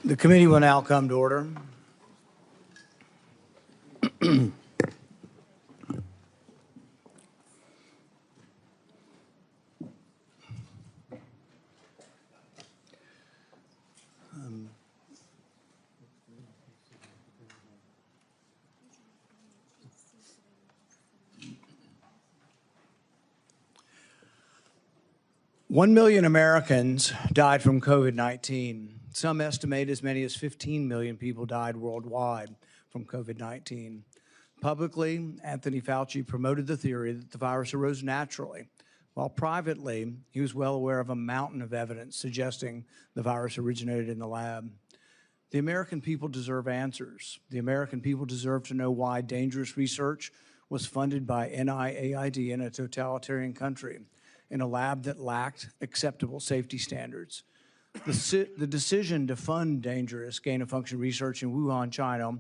The committee will now come to order. 1 million Americans died from COVID-19. Some estimate as many as 15 million people died worldwide from COVID-19. Publicly, Anthony Fauci promoted the theory that the virus arose naturally, while privately, he was well aware of a mountain of evidence suggesting the virus originated in the lab. The American people deserve answers. The American people deserve to know why dangerous research was funded by NIAID in a totalitarian country, in a lab that lacked acceptable safety standards. The decision to fund dangerous gain-of-function research in Wuhan, China,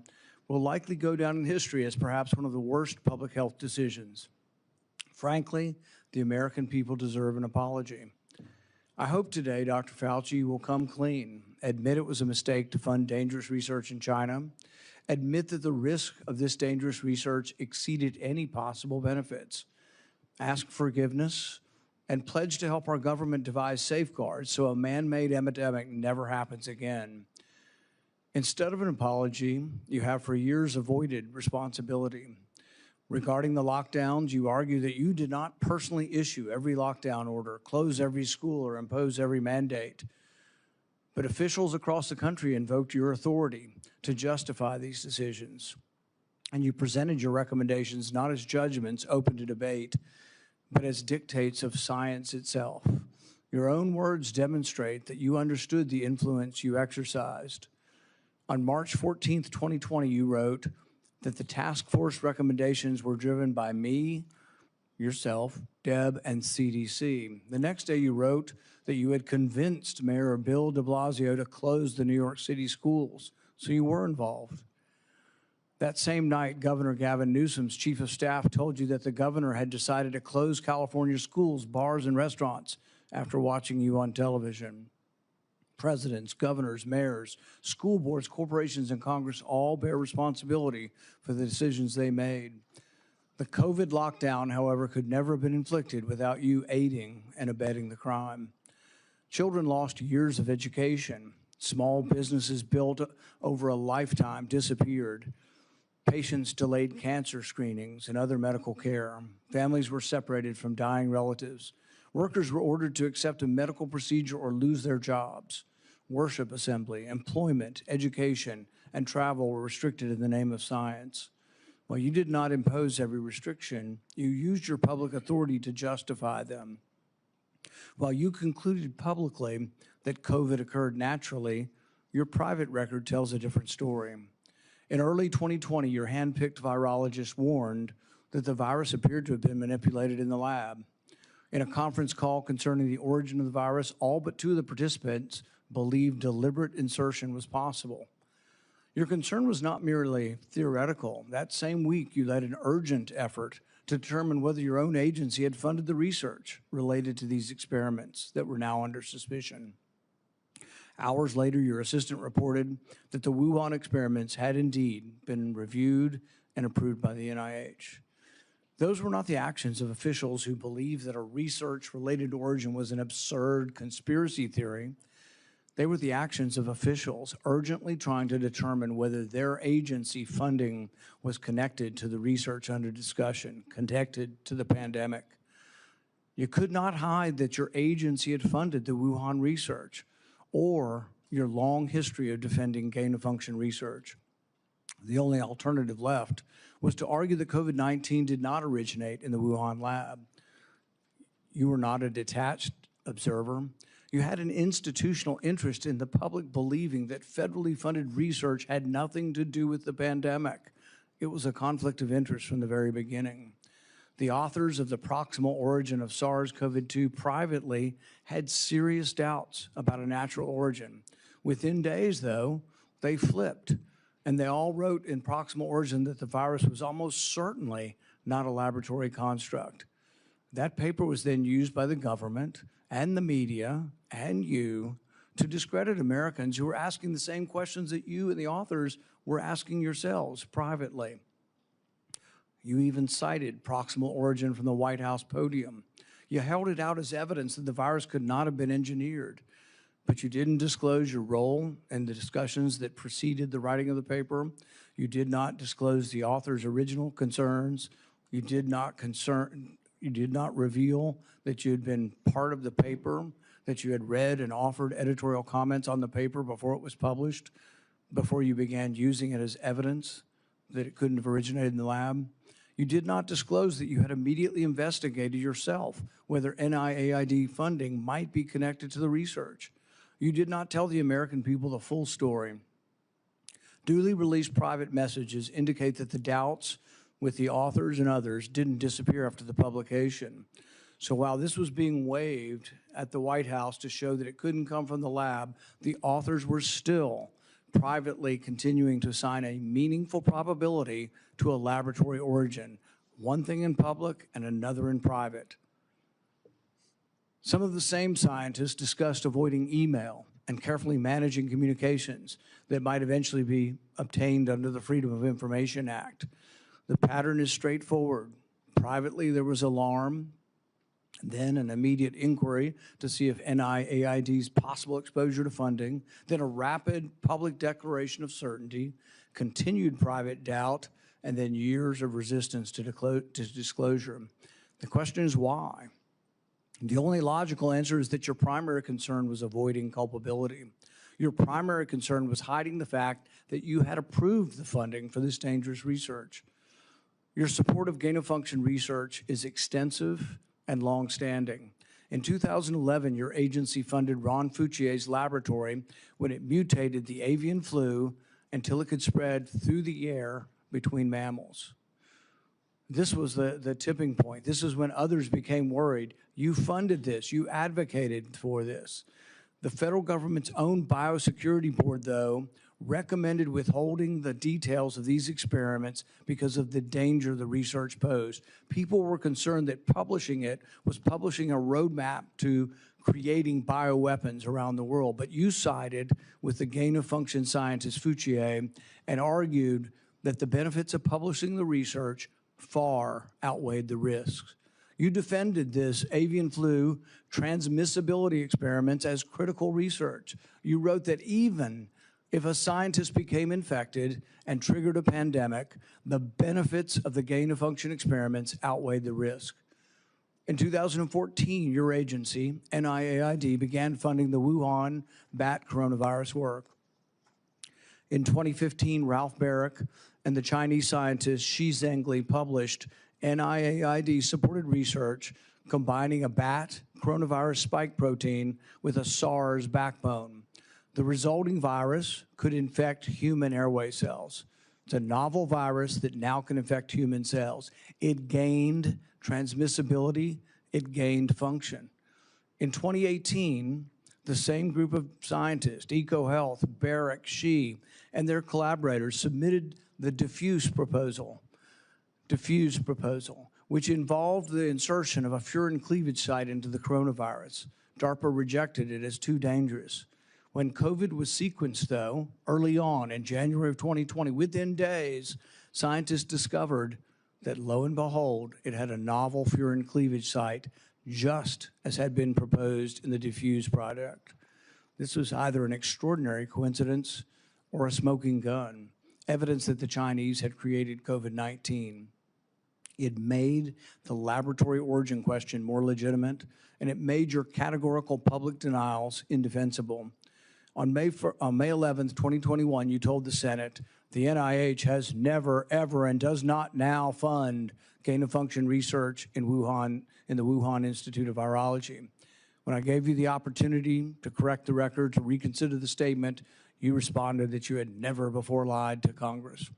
will likely go down in history as perhaps one of the worst public health decisions. Frankly, the American people deserve an apology. I hope today Dr. Fauci will come clean, admit it was a mistake to fund dangerous research in China, admit that the risk of this dangerous research exceeded any possible benefits, ask forgiveness, and pledge to help our government devise safeguards so a man-made epidemic never happens again. Instead of an apology, you have for years avoided responsibility. Regarding the lockdowns, you argue that you did not personally issue every lockdown order, close every school, or impose every mandate. But officials across the country invoked your authority to justify these decisions. And you presented your recommendations not as judgments open to debate, but as dictates of science itself. Your own words demonstrate that you understood the influence you exercised. On March 14th, 2020, you wrote that the task force recommendations were driven by me, yourself, Deb, and CDC. The next day you wrote that you had convinced Mayor Bill de Blasio to close the New York City schools, so you were involved. That same night, Governor Gavin Newsom's chief of staff told you that the governor had decided to close California schools, bars, and restaurants after watching you on television. Presidents, governors, mayors, school boards, corporations, and Congress all bear responsibility for the decisions they made. The COVID lockdown, however, could never have been inflicted without you aiding and abetting the crime. Children lost years of education. Small businesses built over a lifetime disappeared. Patients delayed cancer screenings and other medical care. Families were separated from dying relatives. Workers were ordered to accept a medical procedure or lose their jobs. Worship assembly, employment, education, and travel were restricted in the name of science. While you did not impose every restriction, you used your public authority to justify them. While you concluded publicly that COVID occurred naturally, your private record tells a different story. In early 2020, your hand-picked virologist warned that the virus appeared to have been manipulated in the lab. In a conference call concerning the origin of the virus, all but 2 of the participants believed deliberate insertion was possible. Your concern was not merely theoretical. That same week, you led an urgent effort to determine whether your own agency had funded the research related to these experiments that were now under suspicion. Hours later, your assistant reported that the Wuhan experiments had indeed been reviewed and approved by the NIH. Those were not the actions of officials who believed that a research-related origin was an absurd conspiracy theory. They were the actions of officials urgently trying to determine whether their agency funding was connected to the research under discussion, connected to the pandemic. You could not hide that your agency had funded the Wuhan research or your long history of defending gain-of-function research. The only alternative left was to argue that COVID-19 did not originate in the Wuhan lab. You were not a detached observer. You had an institutional interest in the public believing that federally funded research had nothing to do with the pandemic. It was a conflict of interest from the very beginning. The authors of the proximal origin of SARS-CoV-2 privately had serious doubts about a natural origin. Within days, though, they flipped, and they all wrote in proximal origin that the virus was almost certainly not a laboratory construct. That paper was then used by the government and the media and you to discredit Americans who were asking the same questions that you and the authors were asking yourselves privately. You even cited proximal origin from the White House podium. You held it out as evidence that the virus could not have been engineered, but you didn't disclose your role in the discussions that preceded the writing of the paper. You did not disclose the author's original concerns. You did not reveal that you had been part of the paper, that you had read and offered editorial comments on the paper before it was published, before you began using it as evidence that it couldn't have originated in the lab. You did not disclose that you had immediately investigated yourself whether NIAID funding might be connected to the research. You did not tell the American people the full story. Duly released private messages indicate that the doubts with the authors and others didn't disappear after the publication. So while this was being waved at the White House to show that it couldn't come from the lab, the authors were still privately continuing to assign a meaningful probability to a laboratory origin, one thing in public and another in private. Some of the same scientists discussed avoiding email and carefully managing communications that might eventually be obtained under the Freedom of Information Act. The pattern is straightforward. Privately, there was alarm, then an immediate inquiry to see if NIAID's possible exposure to funding, then a rapid public declaration of certainty, continued private doubt, and then years of resistance to disclosure. The question is why? The only logical answer is that your primary concern was avoiding culpability. Your primary concern was hiding the fact that you had approved the funding for this dangerous research. Your support of gain-of-function research is extensive and long-standing. In 2011, your agency funded Ron Fauci's laboratory when it mutated the avian flu until it could spread through the air between mammals. This was the tipping point. This is when others became worried. You funded this. You advocated for this. The federal government's own biosecurity board, though, recommended withholding the details of these experiments because of the danger the research posed. People were concerned that publishing it was publishing a roadmap to creating bioweapons around the world. But you sided with the gain-of-function scientist Fauci and argued that the benefits of publishing the research far outweighed the risks. You defended this avian flu transmissibility experiments as critical research. You wrote that even if a scientist became infected and triggered a pandemic, the benefits of the gain-of-function experiments outweighed the risk. In 2014, your agency, NIAID, began funding the Wuhan bat coronavirus work. In 2015, Ralph Barrick and the Chinese scientist Shi Zhengli published NIAID-supported research combining a bat coronavirus spike protein with a SARS backbone. The resulting virus could infect human airway cells. It's a novel virus that now can infect human cells. It gained transmissibility, it gained function. In 2018, the same group of scientists, EcoHealth, Barrick, Shi, and their collaborators submitted the diffuse proposal, which involved the insertion of a furin cleavage site into the coronavirus. DARPA rejected it as too dangerous. When COVID was sequenced, though, early on in January of 2020, within days, scientists discovered that, lo and behold, it had a novel furin cleavage site, just as had been proposed in the diffuse project. This was either an extraordinary coincidence or a smoking gun, evidence that the Chinese had created COVID-19. It made the laboratory origin question more legitimate, and it made your categorical public denials indefensible. On May 11th, 2021, you told the Senate, the NIH has never, ever, and does not now fund gain-of-function research in Wuhan, in the Wuhan Institute of Virology. When I gave you the opportunity to correct the record, to reconsider the statement, you responded that you had never before lied to Congress.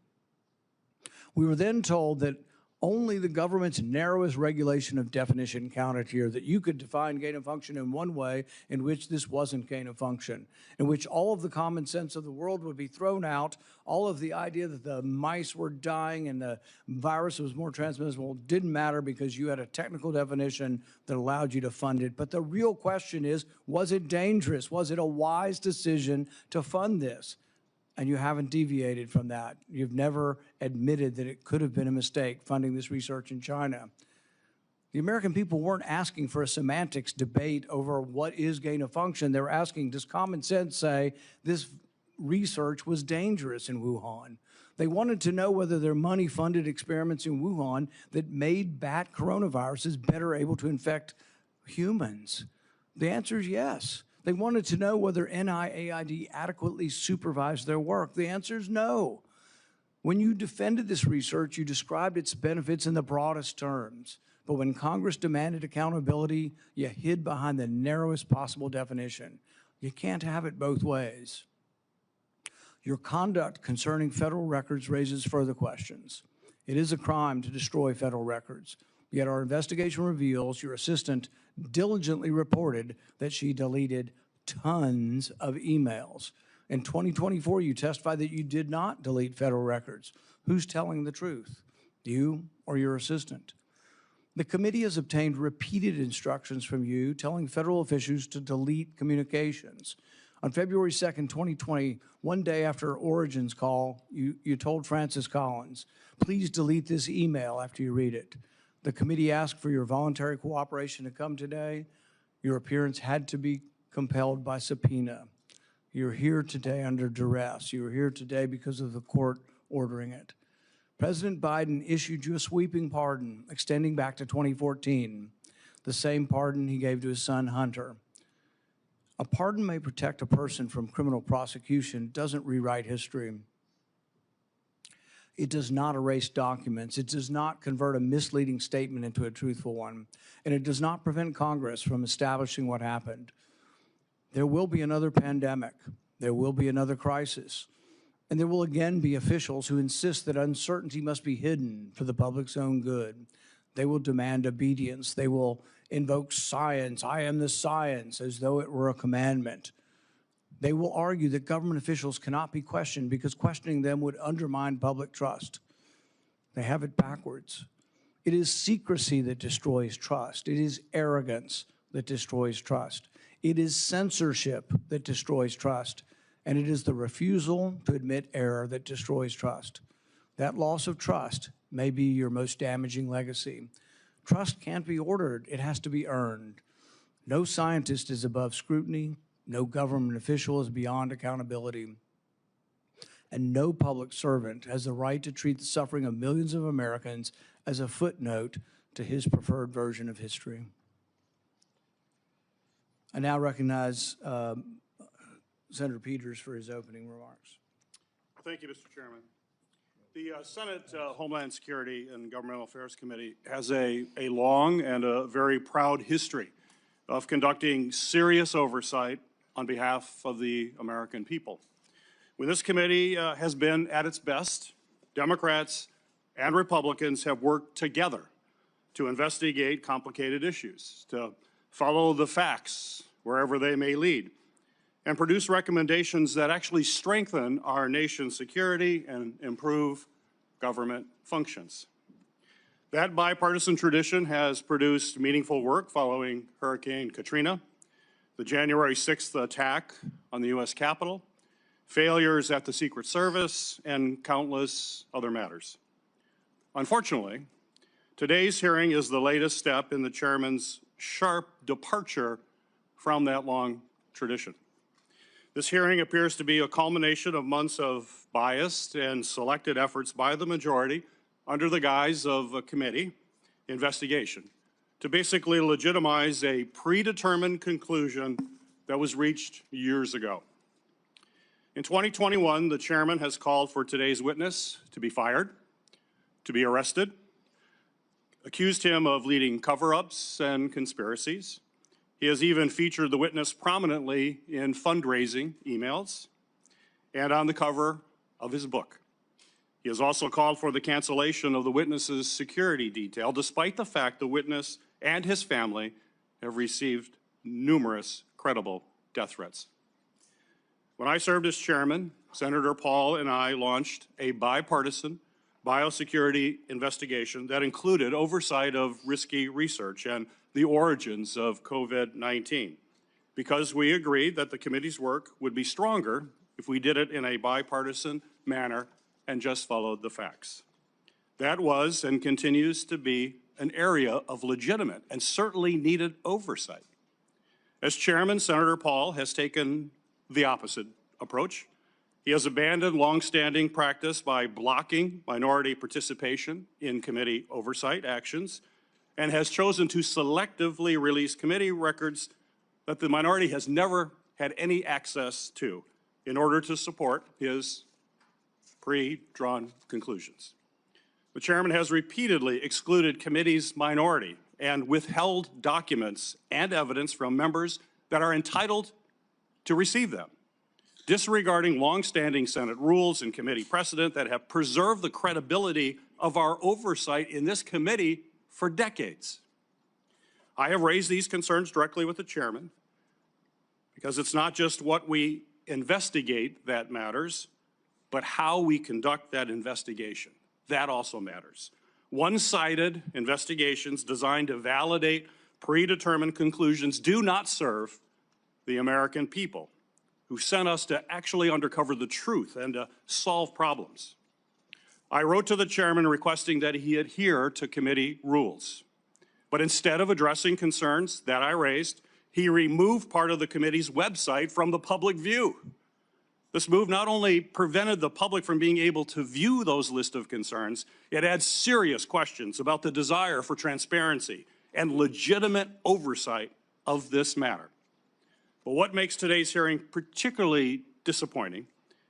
We were then told that Only the government's narrowest regulation of definition counted here, that you could define gain of function in one way in which this wasn't gain of function, in which all of the common sense of the world would be thrown out, all of the idea that the mice were dying and the virus was more transmissible didn't matter because you had a technical definition that allowed you to fund it. But the real question is, was it dangerous? Was it a wise decision to fund this? And you haven't deviated from that. You've never admitted that it could have been a mistake funding this research in China. The American people weren't asking for a semantics debate over what is gain of function. They were asking, does common sense say this research was dangerous in Wuhan? They wanted to know whether their money-funded experiments in Wuhan that made bat coronaviruses better able to infect humans. The answer is yes. They wanted to know whether NIAID adequately supervised their work. The answer is no. When you defended this research, you described its benefits in the broadest terms. But when Congress demanded accountability, you hid behind the narrowest possible definition. You can't have it both ways. Your conduct concerning federal records raises further questions. It is a crime to destroy federal records. Yet our investigation reveals your assistant diligently reported that she deleted tons of emails. In 2024, you testified that you did not delete federal records. Who's telling the truth, you or your assistant? The committee has obtained repeated instructions from you telling federal officials to delete communications. On February 2nd, 2020, one day after Origin's call, you told Francis Collins, please delete this email after you read it. The committee asked for your voluntary cooperation to come today. Your appearance had to be compelled by subpoena. You're here today under duress. You are here today because of the court ordering it. President Biden issued you a sweeping pardon extending back to 2014, the same pardon he gave to his son Hunter. A pardon may protect a person from criminal prosecution, doesn't rewrite history. It does not erase documents. It does not convert a misleading statement into a truthful one. And it does not prevent Congress from establishing what happened. There will be another pandemic. There will be another crisis. And there will again be officials who insist that uncertainty must be hidden for the public's own good. They will demand obedience. They will invoke science. I am the science, as though it were a commandment. They will argue that government officials cannot be questioned because questioning them would undermine public trust. They have it backwards. It is secrecy that destroys trust. It is arrogance that destroys trust. It is censorship that destroys trust. And it is the refusal to admit error that destroys trust. That loss of trust may be your most damaging legacy. Trust can't be ordered. It has to be earned. No scientist is above scrutiny. No government official is beyond accountability. And no public servant has the right to treat the suffering of millions of Americans as a footnote to his preferred version of history. I now recognize Senator Peters for his opening remarks. Thank you, Mr. Chairman. The Senate Homeland Security and Governmental Affairs Committee has a long and a very proud history of conducting serious oversight on behalf of the American people. When this committee has been at its best, Democrats and Republicans have worked together to investigate complicated issues, to follow the facts wherever they may lead, and produce recommendations that actually strengthen our nation's security and improve government functions. That bipartisan tradition has produced meaningful work following Hurricane Katrina, the January 6th attack on the U.S. Capitol, failures at the Secret Service, and countless other matters. Unfortunately, today's hearing is the latest step in the chairman's sharp departure from that long tradition. This hearing appears to be a culmination of months of biased and selected efforts by the majority under the guise of a committee investigation to basically legitimize a predetermined conclusion that was reached years ago. In 2021, the chairman has called for today's witness to be fired, to be arrested, accused him of leading cover-ups and conspiracies. He has even featured the witness prominently in fundraising emails and on the cover of his book. He has also called for the cancellation of the witness's security detail, despite the fact the witness and his family have received numerous credible death threats. When I served as chairman, Senator Paul and I launched a bipartisan biosecurity investigation that included oversight of risky research and the origins of COVID-19, because we agreed that the committee's work would be stronger if we did it in a bipartisan manner and just followed the facts. That was and continues to be an area of legitimate and certainly needed oversight. As chairman, Senator Paul has taken the opposite approach. He has abandoned longstanding practice by blocking minority participation in committee oversight actions and has chosen to selectively release committee records that the minority has never had any access to in order to support his pre-drawn conclusions. The chairman has repeatedly excluded committee's minority and withheld documents and evidence from members that are entitled to receive them, disregarding longstanding Senate rules and committee precedent that have preserved the credibility of our oversight in this committee for decades. I have raised these concerns directly with the chairman because it's not just what we investigate that matters, but how we conduct that investigation. That also matters. One-sided investigations designed to validate predetermined conclusions do not serve the American people who sent us to actually uncover the truth and to solve problems. I wrote to the chairman requesting that he adhere to committee rules. But instead of addressing concerns that I raised, he removed part of the committee's website from the public view. This move not only prevented the public from being able to view those lists of concerns, it adds serious questions about the desire for transparency and legitimate oversight of this matter. But what makes today's hearing particularly disappointing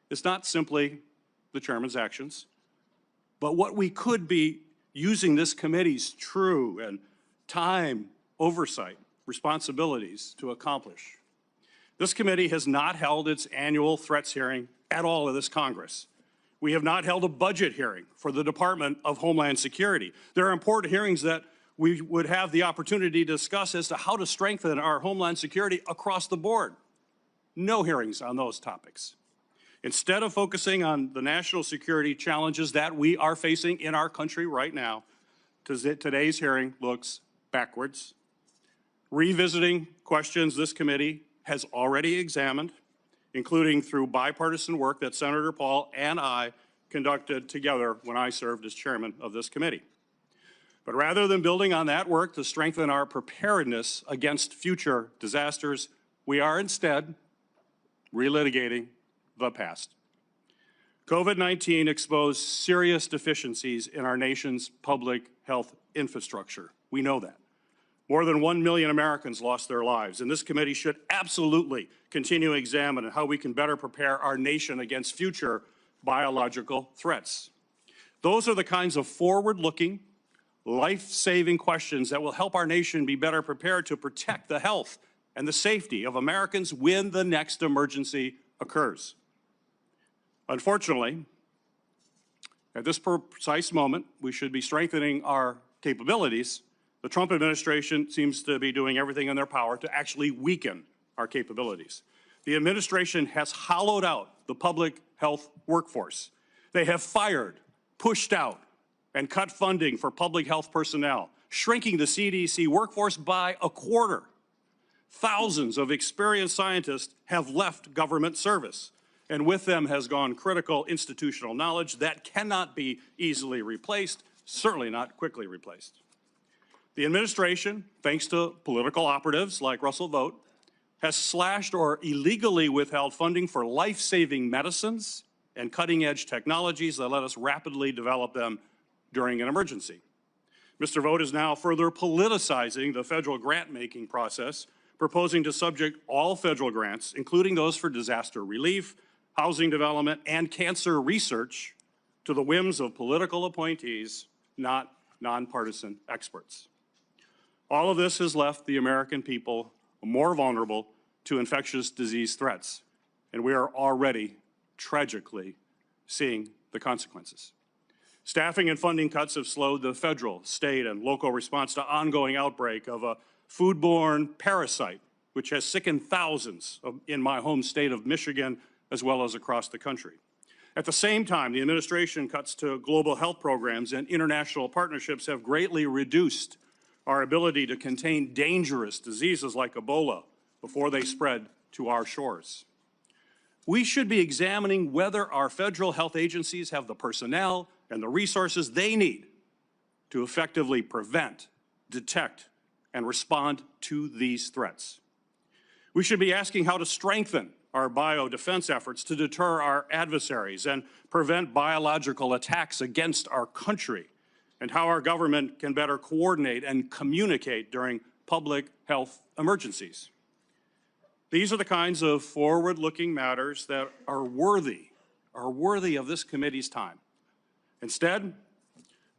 is not simply the chairman's actions, but what we could be using this committee's true and time oversight responsibilities to accomplish. This committee has not held its annual threats hearing at all in this Congress. We have not held a budget hearing for the Department of Homeland Security. There are important hearings that we would have the opportunity to discuss as to how to strengthen our Homeland Security across the board. No hearings on those topics. Instead of focusing on the national security challenges that we are facing in our country right now, today's hearing looks backwards, revisiting questions this committee has already examined, including through bipartisan work that Senator Paul and I conducted together when I served as chairman of this committee. But rather than building on that work to strengthen our preparedness against future disasters, we are instead relitigating the past. COVID-19 exposed serious deficiencies in our nation's public health infrastructure. We know that. More than 1 million Americans lost their lives, and this committee should absolutely continue to examine how we can better prepare our nation against future biological threats. Those are the kinds of forward-looking, life-saving questions that will help our nation be better prepared to protect the health and the safety of Americans when the next emergency occurs. Unfortunately, at this precise moment, we should be strengthening our capabilities. The Trump administration seems to be doing everything in their power to actually weaken our capabilities. The administration has hollowed out the public health workforce. They have fired, pushed out, and cut funding for public health personnel, shrinking the CDC workforce by a quarter. Thousands of experienced scientists have left government service, and with them has gone critical institutional knowledge that cannot be easily replaced, certainly not quickly replaced. The administration, thanks to political operatives like Russell Vought, has slashed or illegally withheld funding for life-saving medicines and cutting-edge technologies that let us rapidly develop them during an emergency. Mr. Vought is now further politicizing the federal grant-making process, proposing to subject all federal grants, including those for disaster relief, housing development, and cancer research, to the whims of political appointees, not nonpartisan experts. All of this has left the American people more vulnerable to infectious disease threats, and we are already tragically seeing the consequences. Staffing and funding cuts have slowed the federal, state, and local response to ongoing outbreak of a foodborne parasite, which has sickened thousands in my home state of Michigan, as well as across the country. At the same time, the administration cuts to global health programs and international partnerships have greatly reduced our ability to contain dangerous diseases like Ebola before they spread to our shores. We should be examining whether our federal health agencies have the personnel and the resources they need to effectively prevent, detect, and respond to these threats. We should be asking how to strengthen our biodefense efforts to deter our adversaries and prevent biological attacks against our country, and how our government can better coordinate and communicate during public health emergencies. These are the kinds of forward-looking matters that are worthy of this committee's time. Instead,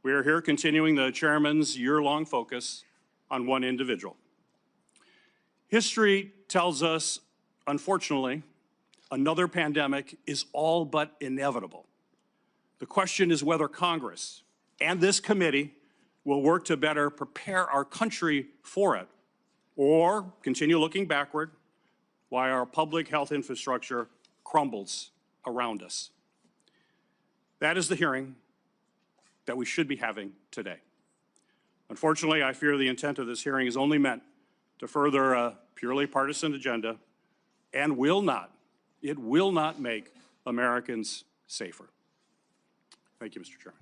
we are here continuing the chairman's year-long focus on one individual. History tells us, unfortunately, another pandemic is all but inevitable. The question is whether Congress and this committee will work to better prepare our country for it, or continue looking backward while our public health infrastructure crumbles around us. That is the hearing that we should be having today. Unfortunately, I fear the intent of this hearing is only meant to further a purely partisan agenda and it will not make Americans safer. Thank you, Mr. Chairman.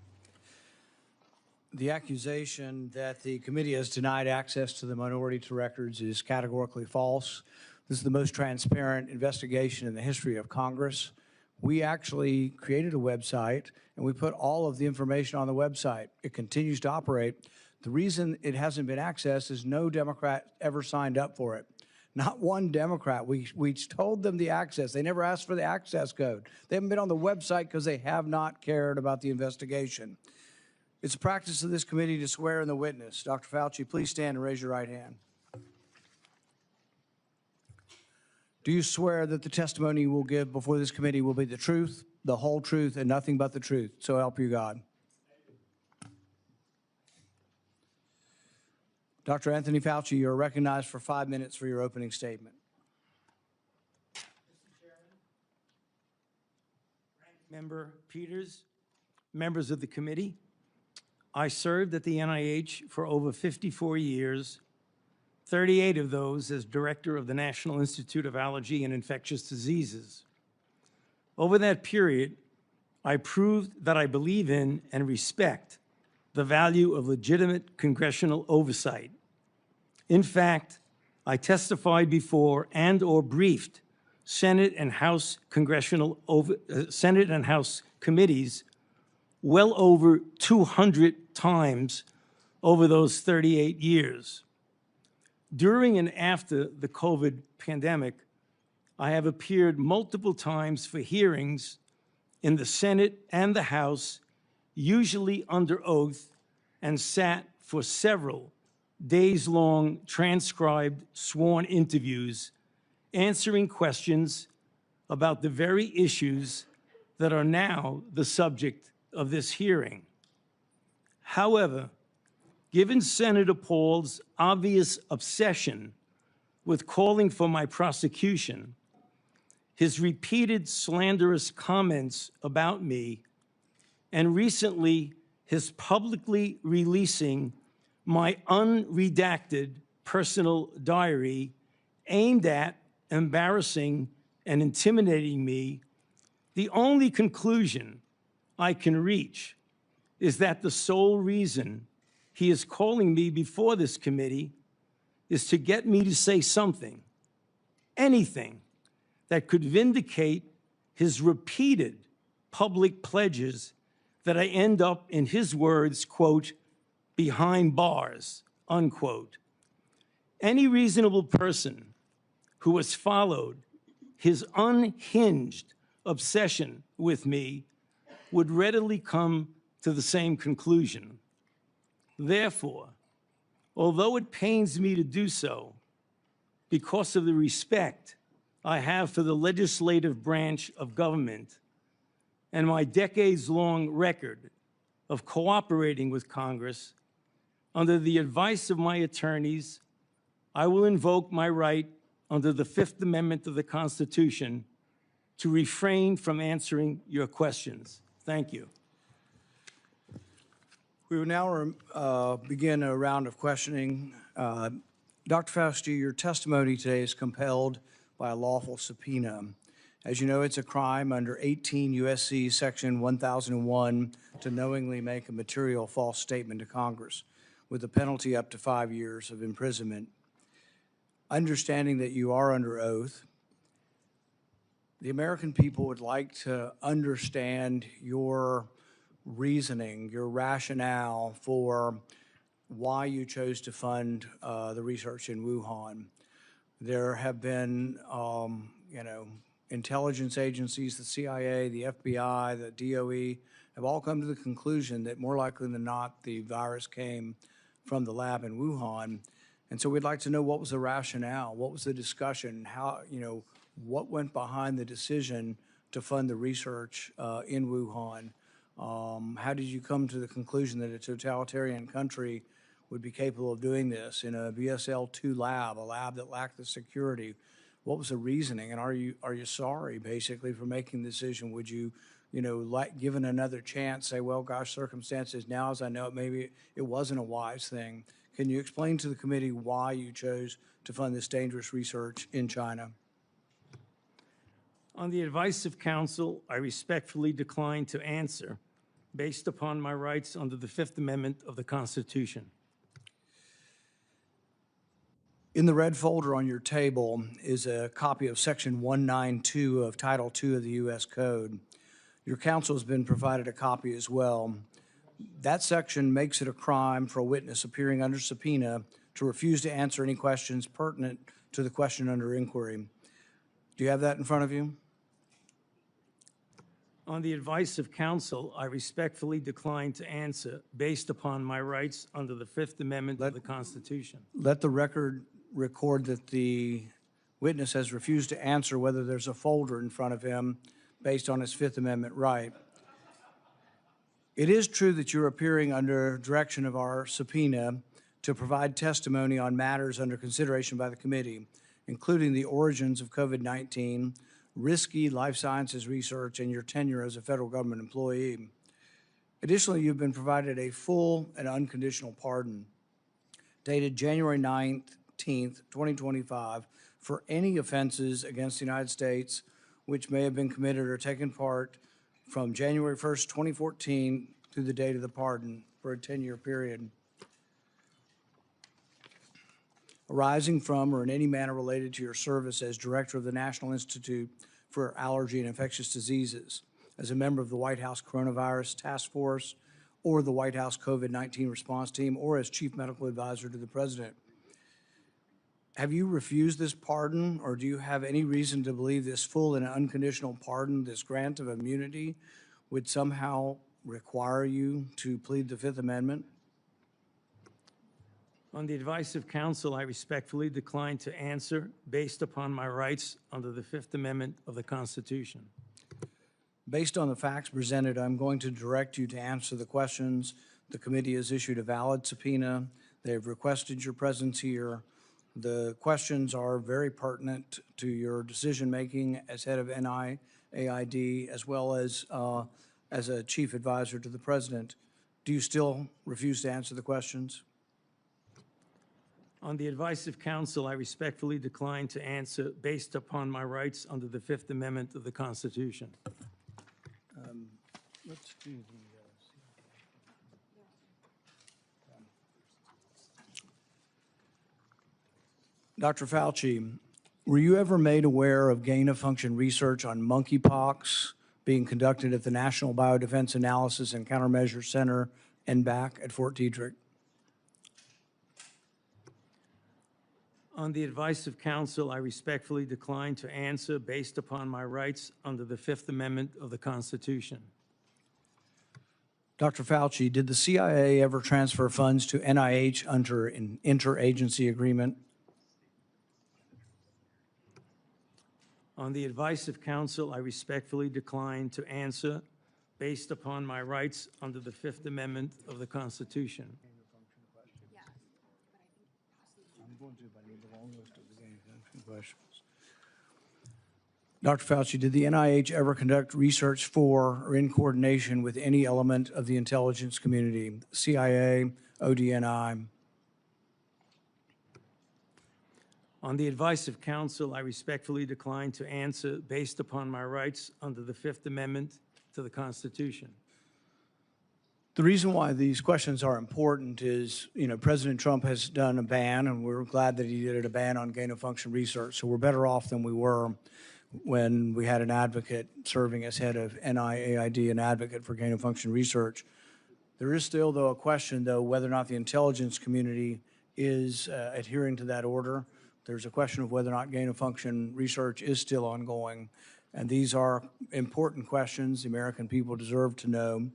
The accusation that the committee has denied access to the minority to records is categorically false. This is the most transparent investigation in the history of Congress. We actually created a website and we put all of the information on the website. It continues to operate. The reason it hasn't been accessed is no Democrat ever signed up for it. Not one Democrat. We told them the access. They never asked for the access code. They haven't been on the website because they have not cared about the investigation. It's a practice of this committee to swear in the witness. Dr. Fauci, please stand and raise your right hand. Do you swear that the testimony you will give before this committee will be the truth, the whole truth, and nothing but the truth? So help you God. Dr. Anthony Fauci, you are recognized for 5 minutes for your opening statement. Mr. Chairman, Ranking Member Peters, members of the committee, I served at the NIH for over 54 years, 38 of those as director of the National Institute of Allergy and Infectious Diseases. Over that period, I proved that I believe in and respect the value of legitimate congressional oversight. In fact, I testified before and/or briefed Senate and House Senate and House committees well over 200 times over those 38 years. During and after the COVID pandemic, I have appeared multiple times for hearings in the Senate and the House, usually under oath, and sat for several days-long transcribed sworn interviews, answering questions about the very issues that are now the subject of this hearing. However, given Senator Paul's obvious obsession with calling for my prosecution, his repeated slanderous comments about me, and recently his publicly releasing my unredacted personal diary aimed at embarrassing and intimidating me, the only conclusion I can reach is that the sole reason he is calling me before this committee is to get me to say something, anything, that could vindicate his repeated public pledges that I end up, in his words, quote, behind bars, unquote. Any reasonable person who has followed his unhinged obsession with me would readily come to the same conclusion. Therefore, although it pains me to do so, because of the respect I have for the legislative branch of government and my decades-long record of cooperating with Congress, under the advice of my attorneys, I will invoke my right under the Fifth Amendment of the Constitution to refrain from answering your questions. Thank you. We will now begin a round of questioning. Dr. Fauci, your testimony today is compelled by a lawful subpoena. As you know, it's a crime under 18 U.S.C. Section 1001 to knowingly make a material false statement to Congress, with a penalty up to 5 years of imprisonment. Understanding that you are under oath, the American people would like to understand your reasoning, your rationale for why you chose to fund the research in Wuhan. There have been, intelligence agencies, the CIA, the FBI, the DOE, have all come to the conclusion that more likely than not, the virus came from the lab in Wuhan. And so we'd like to know, what was the rationale? What was the discussion? How, what went behind the decision to fund the research in Wuhan? How did you come to the conclusion that a totalitarian country would be capable of doing this in a BSL-2 lab, a lab that lacked the security? What was the reasoning? And are you sorry, basically, for making the decision? Would you, given another chance, say, well, gosh, circumstances now as I know it, maybe it wasn't a wise thing? Can you explain to the committee why you chose to fund this dangerous research in China? On the advice of counsel, I respectfully decline to answer based upon my rights under the Fifth Amendment of the Constitution. In the red folder on your table is a copy of Section 192 of Title II of the U.S. Code. Your counsel has been provided a copy as well. That section makes it a crime for a witness appearing under subpoena to refuse to answer any questions pertinent to the question under inquiry. Do you have that in front of you? On the advice of counsel, I respectfully decline to answer based upon my rights under the Fifth Amendment of the Constitution. Let the record record that the witness has refused to answer whether there's a folder in front of him based on his Fifth Amendment right. It is true that you're appearing under direction of our subpoena to provide testimony on matters under consideration by the committee, including the origins of COVID-19, risky life sciences research, and your tenure as a federal government employee. Additionally, you've been provided a full and unconditional pardon dated January 19th, 2025, for any offenses against the United States which may have been committed or taken part from January 1st, 2014 through the date of the pardon for a 10-year period, arising from or in any manner related to your service as director of the National Institute for Allergy and Infectious Diseases, as a member of the White House Coronavirus Task Force, or the White House COVID-19 response team, or as chief medical advisor to the president. Have you refused this pardon, or do you have any reason to believe this full and unconditional pardon, this grant of immunity, would somehow require you to plead the Fifth Amendment? On the advice of counsel, I respectfully decline to answer based upon my rights under the Fifth Amendment of the Constitution. Based on the facts presented, I'm going to direct you to answer the questions. The committee has issued a valid subpoena. They have requested your presence here. The questions are very pertinent to your decision-making as head of NIAID, as well as a chief advisor to the president. Do you still refuse to answer the questions? On the advice of counsel, I respectfully decline to answer based upon my rights under the Fifth Amendment of the Constitution. Let's do the Dr. Fauci, were you ever made aware of gain-of-function research on monkeypox being conducted at the National Biodefense Analysis and Countermeasure Center, NBAC, at Fort Detrick? On the advice of counsel, I respectfully decline to answer based upon my rights under the Fifth Amendment of the Constitution. Dr. Fauci, did the CIA ever transfer funds to NIH under an interagency agreement? On the advice of counsel, I respectfully decline to answer based upon my rights under the Fifth Amendment of the Constitution. I'm going to, but I need the long list of the gain of function questions. Dr. Fauci, did the NIH ever conduct research for or in coordination with any element of the intelligence community, CIA, ODNI? On the advice of counsel, I respectfully decline to answer based upon my rights under the Fifth Amendment to the Constitution. The reason why these questions are important is, President Trump has done a ban, and we're glad that he did a ban on gain-of-function research. So we're better off than we were when we had an advocate serving as head of NIAID, an advocate for gain-of-function research. There is still, though, a question, though, whether or not the intelligence community is adhering to that order. There's a question of whether or not gain-of-function research is still ongoing. And these are important questions the American people deserve to know.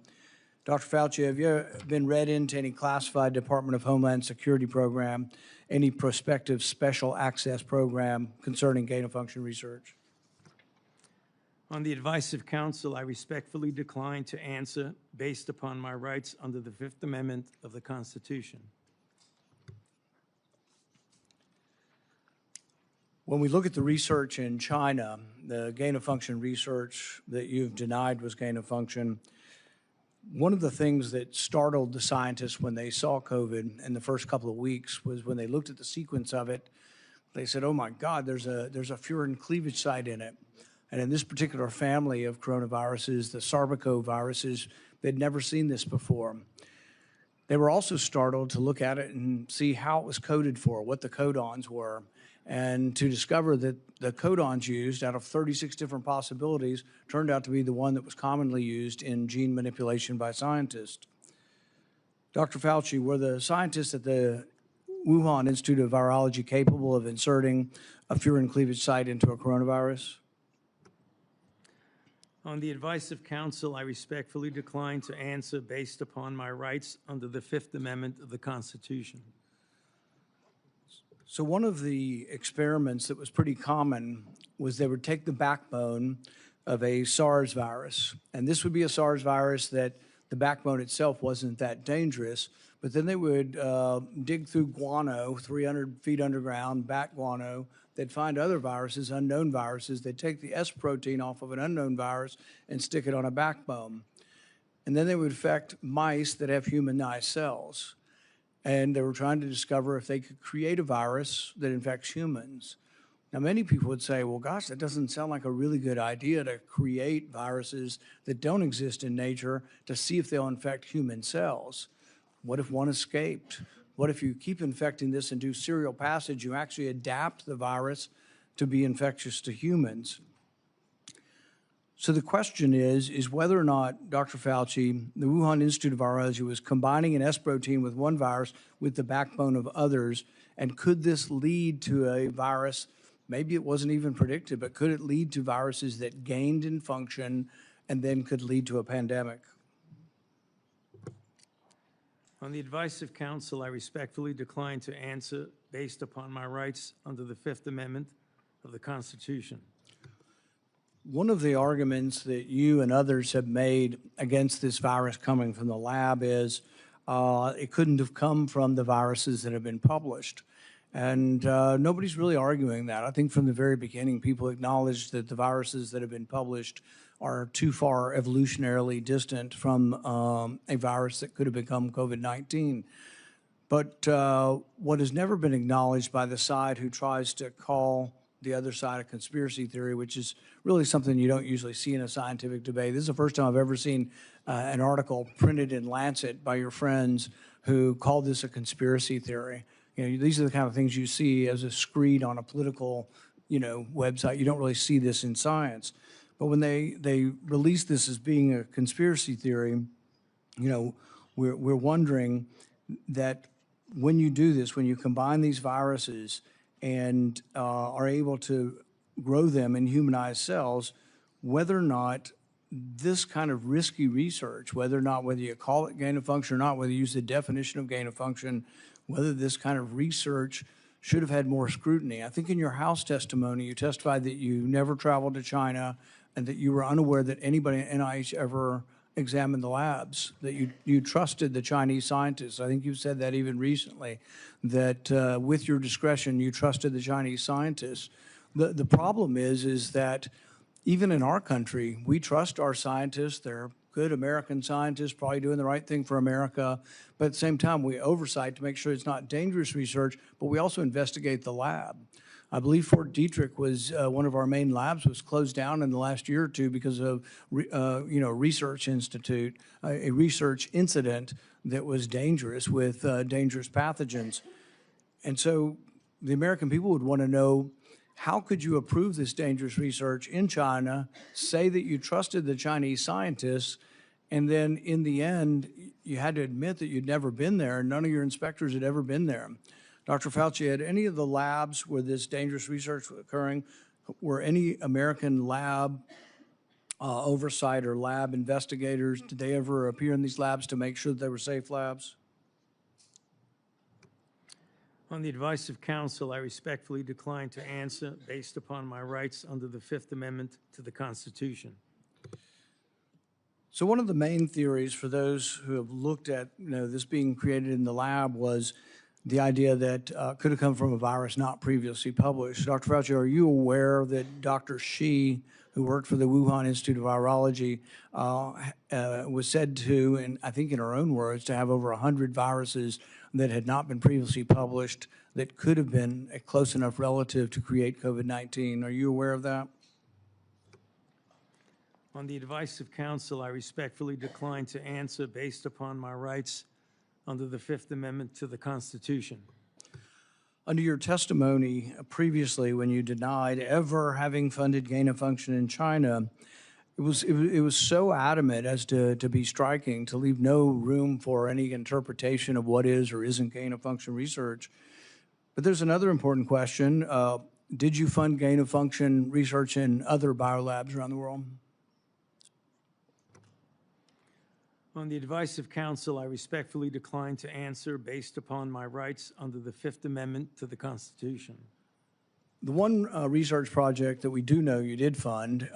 Dr. Fauci, have you been read into any classified Department of Homeland Security program, any prospective special access program concerning gain-of-function research? On the advice of counsel, I respectfully decline to answer based upon my rights under the Fifth Amendment of the Constitution. When we look at the research in China, the gain-of-function research that you've denied was gain-of-function, one of the things that startled the scientists when they saw COVID in the first couple of weeks was when they looked at the sequence of it, they said, oh my God, there's a furin cleavage site in it. And in this particular family of coronaviruses, the sarbecoviruses, they'd never seen this before. They were also startled to look at it and see how it was coded for, what the codons were, and to discover that the codons used out of 36 different possibilities turned out to be the one that was commonly used in gene manipulation by scientists. Dr. Fauci, were the scientists at the Wuhan Institute of Virology capable of inserting a furin cleavage site into a coronavirus? On the advice of counsel, I respectfully decline to answer based upon my rights under the Fifth Amendment of the Constitution. So one of the experiments that was pretty common was they would take the backbone of a SARS virus, and this would be a SARS virus that the backbone itself wasn't that dangerous, but then they would dig through guano, 300 feet underground, bat guano. They'd find other viruses, unknown viruses. They'd take the S protein off of an unknown virus and stick it on a backbone. And then they would infect mice that have humanized cells. And they were trying to discover if they could create a virus that infects humans. Now, many people would say, well, gosh, that doesn't sound like a really good idea to create viruses that don't exist in nature to see if they'll infect human cells. What if one escaped? What if you keep infecting this and do serial passage, you actually adapt the virus to be infectious to humans? So the question is whether or not, Dr. Fauci, the Wuhan Institute of Virology was combining an S protein with one virus with the backbone of others, and could this lead to a virus, maybe it wasn't even predicted, but could it lead to viruses that gained in function and then could lead to a pandemic? On the advice of counsel, I respectfully decline to answer based upon my rights under the Fifth Amendment of the Constitution. One of the arguments that you and others have made against this virus coming from the lab is it couldn't have come from the viruses that have been published. And nobody's really arguing that. I think from the very beginning, people acknowledged that the viruses that have been published are too far evolutionarily distant from a virus that could have become COVID-19. But what has never been acknowledged by the side who tries to call the other side a conspiracy theory, which is really something you don't usually see in a scientific debate. This is the first time I've ever seen an article printed in Lancet by your friends who called this a conspiracy theory. These are the kind of things you see as a screed on a political, website. You don't really see this in science. But when they release this as being a conspiracy theory, we're wondering that when you do this, when you combine these viruses and are able to grow them in humanized cells, whether or not this kind of risky research, whether you call it gain of function or not, whether you use the definition of gain of function, whether this kind of research should have had more scrutiny. I think in your House testimony, you testified that you never traveled to China and that you were unaware that anybody at NIH ever examine the labs, that you trusted the Chinese scientists. I think you said that even recently, that with your discretion, you trusted the Chinese scientists. The problem is that even in our country, we trust our scientists. They're good American scientists, probably doing the right thing for America. But at the same time, we oversight to make sure it's not dangerous research, but we also investigate the lab. I believe Fort Detrick was one of our main labs was closed down in the last year or two because of research institute, a research incident that was dangerous with dangerous pathogens. And so the American people would want to know, how could you approve this dangerous research in China, say that you trusted the Chinese scientists, and then in the end, you had to admit that you'd never been there, and none of your inspectors had ever been there. Dr. Fauci, had any of the labs where this dangerous research was occurring, were any American lab oversight or lab investigators, did they ever appear in these labs to make sure that they were safe labs? On the advice of counsel, I respectfully decline to answer based upon my rights under the Fifth Amendment to the Constitution. So one of the main theories for those who have looked at this being created in the lab was the idea that could have come from a virus not previously published. Dr. Fauci, are you aware that Dr. Shi, who worked for the Wuhan Institute of Virology, was said to, and I think in her own words, to have over 100 viruses that had not been previously published that could have been a close enough relative to create COVID-19? Are you aware of that? On the advice of counsel, I respectfully decline to answer based upon my rights under the Fifth Amendment to the Constitution. Under your testimony previously, when you denied ever having funded gain of function in China, it was so adamant as to be striking, to leave no room for any interpretation of what is or isn't gain of function research. But there's another important question. Did you fund gain of function research in other biolabs around the world? On the advice of counsel, I respectfully decline to answer based upon my rights under the Fifth Amendment to the Constitution. The one research project that we do know you did fund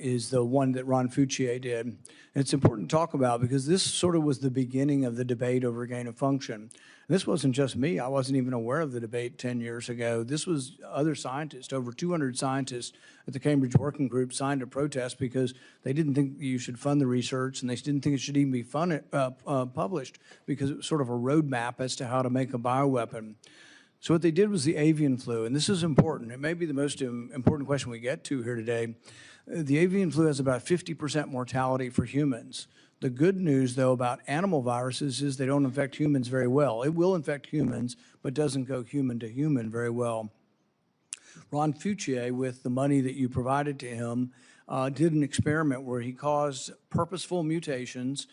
is the one that Ron Fauci did. And it's important to talk about because this sort of was the beginning of the debate over gain of function. And this wasn't just me. I wasn't even aware of the debate 10 years ago. This was other scientists. Over 200 scientists at the Cambridge Working Group signed a protest because they didn't think you should fund the research, and they didn't think it should even be published because it was sort of a roadmap as to how to make a bioweapon. So what they did was the avian flu, and this is important. It may be the most important question we get to here today. The avian flu has about 50% mortality for humans. The good news, though, about animal viruses is they don't infect humans very well. It will infect humans, but doesn't go human to human very well. Ron Fauci, with the money that you provided to him, did an experiment where he caused purposeful mutations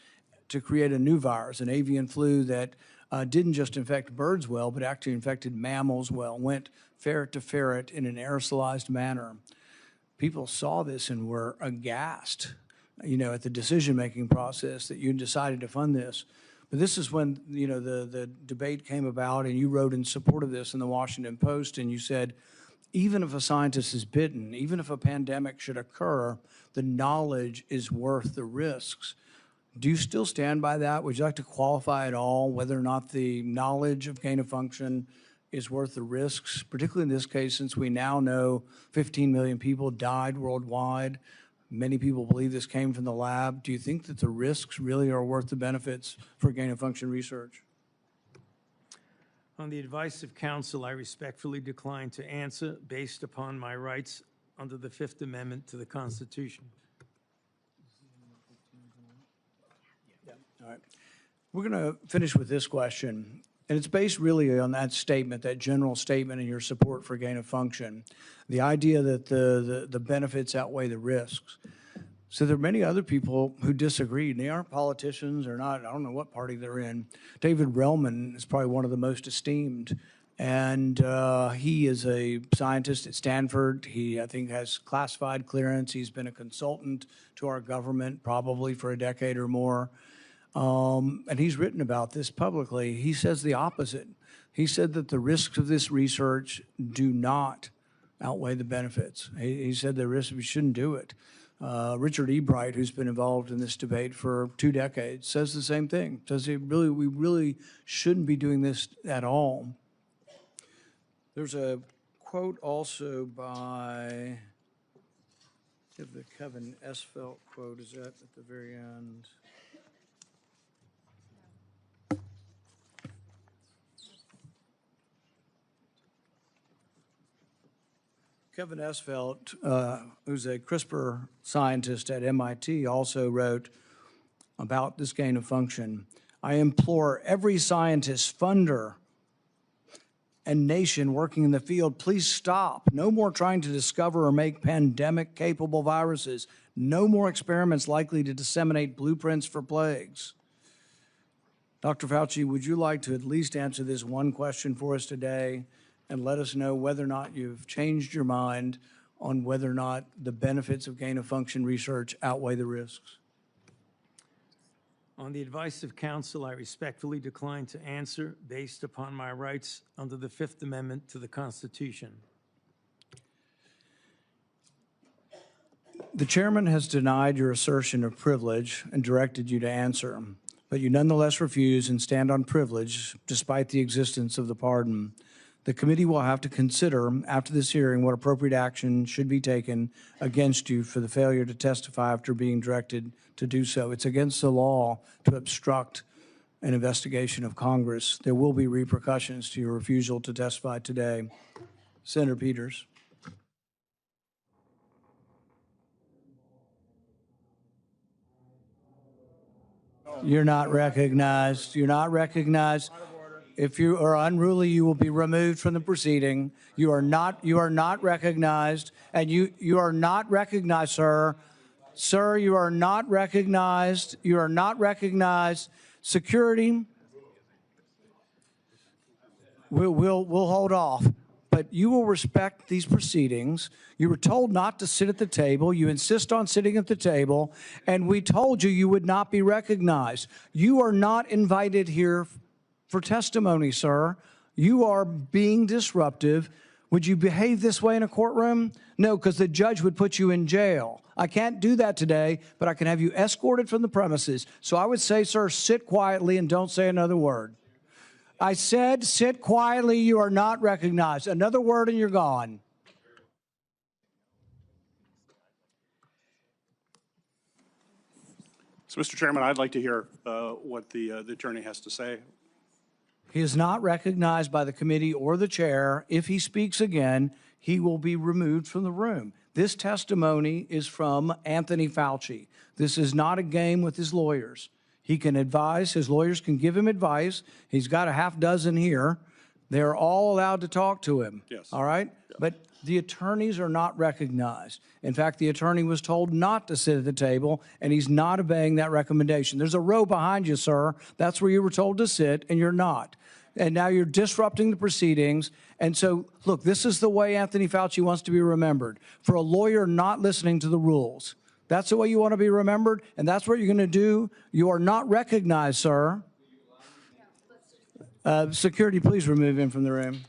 to create a new virus, an avian flu that didn't just infect birds well, but actually infected mammals well, went ferret to ferret in an aerosolized manner. People saw this and were aghast, at the decision-making process that you decided to fund this. But this is when, the debate came about, and you wrote in support of this in the Washington Post, and you said, even if a scientist is bitten, even if a pandemic should occur, the knowledge is worth the risks. Do you still stand by that? Would you like to qualify at all whether or not the knowledge of gain of function is worth the risks, particularly in this case, since we now know 15 million people died worldwide? Many people believe this came from the lab. Do you think that the risks really are worth the benefits for gain of function research? On the advice of counsel, I respectfully decline to answer based upon my rights under the Fifth Amendment to the Constitution. All right. We're going to finish with this question, and it's based really on that statement, that general statement in your support for gain of function, the idea that the benefits outweigh the risks. So there are many other people who disagree, and they aren't politicians or not, I don't know what party they're in. David Relman is probably one of the most esteemed, and he is a scientist at Stanford. He, I think, has classified clearance. He's been a consultant to our government probably for a decade or more. And he's written about this publicly. He says the opposite. He said that the risks of this research do not outweigh the benefits. He said the risks, we shouldn't do it. Richard E. Bright, who's been involved in this debate for 2 decades, says the same thing. Says we really shouldn't be doing this at all. There's a quote also by, if the Kevin Esfelt quote is that at the very end. Kevin Esfelt, who's a CRISPR scientist at MIT, also wrote about this gain of function. I implore every scientist, funder, and nation working in the field, please stop. No more trying to discover or make pandemic-capable viruses. No more experiments likely to disseminate blueprints for plagues. Dr. Fauci, would you like to at least answer this one question for us today and let us know whether or not you've changed your mind on whether or not the benefits of gain-of-function research outweigh the risks? On the advice of counsel, I respectfully decline to answer based upon my rights under the Fifth Amendment to the Constitution. The chairman has denied your assertion of privilege and directed you to answer, but you nonetheless refuse and stand on privilege despite the existence of the pardon. The committee will have to consider after this hearing what appropriate action should be taken against you for the failure to testify after being directed to do so. It's against the law to obstruct an investigation of Congress. There will be repercussions to your refusal to testify today. Senator Peters. You're not recognized. You're not recognized. If you are unruly, you will be removed from the proceeding. You are not recognized, and you are not recognized, sir. Sir, you are not recognized. You are not recognized. Security, we'll hold off. But you will respect these proceedings. You were told not to sit at the table. You insist on sitting at the table, and we told you you would not be recognized. You are not invited here for testimony, sir. You are being disruptive. Would you behave this way in a courtroom? No, because the judge would put you in jail. I can't do that today, but I can have you escorted from the premises. So I would say, sir, sit quietly and don't say another word. I said, sit quietly, you are not recognized. Another word and you're gone. So, Mr. Chairman, I'd like to hear what the attorney has to say. He is not recognized by the committee or the chair. If he speaks again, he will be removed from the room. This testimony is from Anthony Fauci. This is not a game with his lawyers. He can advise, his lawyers can give him advice. He's got a half dozen here. They're all allowed to talk to him. Yes. All right? Yeah. But the attorneys are not recognized. In fact, the attorney was told not to sit at the table, and he's not obeying that recommendation. There's a row behind you, sir. That's where you were told to sit, and you're not. And now you're disrupting the proceedings. And so, look, this is the way Anthony Fauci wants to be remembered, for a lawyer not listening to the rules. That's the way you want to be remembered, and that's what you're going to do. You are not recognized, sir. Security, please remove him from the room.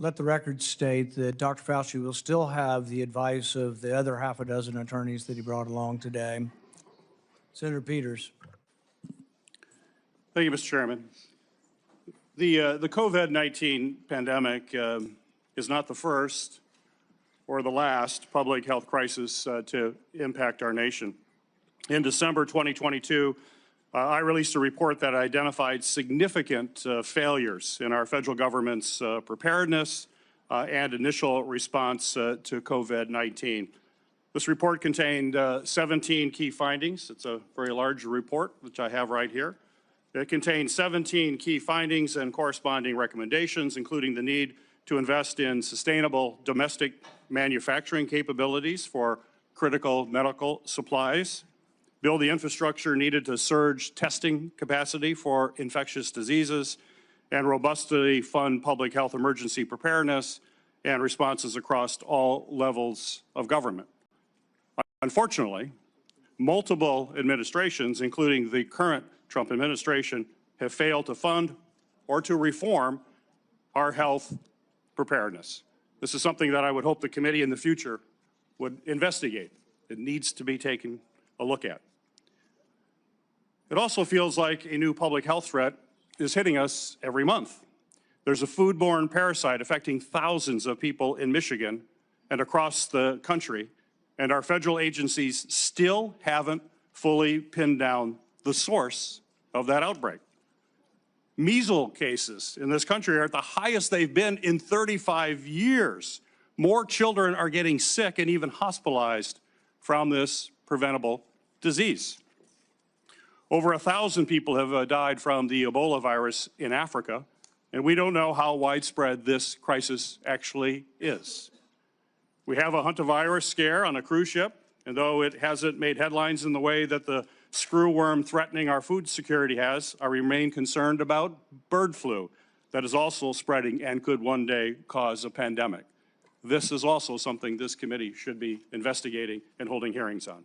Let the record state that Dr. Fauci will still have the advice of the other half a dozen attorneys that he brought along today. Senator Peters. Thank you, Mr. Chairman. The COVID-19 pandemic is not the first or the last public health crisis to impact our nation. In December 2022, I released a report that identified significant failures in our federal government's preparedness and initial response to COVID-19. This report contained 17 key findings. It's a very large report, which I have right here. It contains 17 key findings and corresponding recommendations, including the need to invest in sustainable domestic manufacturing capabilities for critical medical supplies, build the infrastructure needed to surge testing capacity for infectious diseases, and robustly fund public health emergency preparedness and responses across all levels of government. Unfortunately, multiple administrations, including the current Trump administration, have failed to fund or to reform our health preparedness. This is something that I would hope the committee in the future would investigate. It needs to be taken a look at. It also feels like a new public health threat is hitting us every month. There's a foodborne parasite affecting thousands of people in Michigan and across the country, and our federal agencies still haven't fully pinned down the source of that outbreak. Measles cases in this country are at the highest they've been in 35 years. More children are getting sick and even hospitalized from this preventable disease. Over 1,000 people have died from the Ebola virus in Africa, and we don't know how widespread this crisis actually is. We have a hantavirus scare on a cruise ship, and though it hasn't made headlines in the way that the screwworm threatening our food security has, I remain concerned about bird flu that is also spreading and could one day cause a pandemic. This is also something this committee should be investigating and holding hearings on.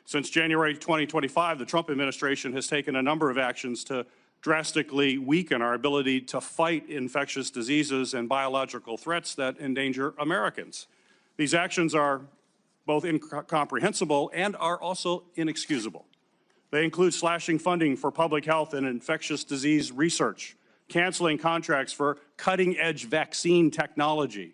Since January 2025, the Trump administration has taken a number of actions to drastically weaken our ability to fight infectious diseases and biological threats that endanger Americans. These actions are both incomprehensible and are also inexcusable. They include slashing funding for public health and infectious disease research, canceling contracts for cutting-edge vaccine technology,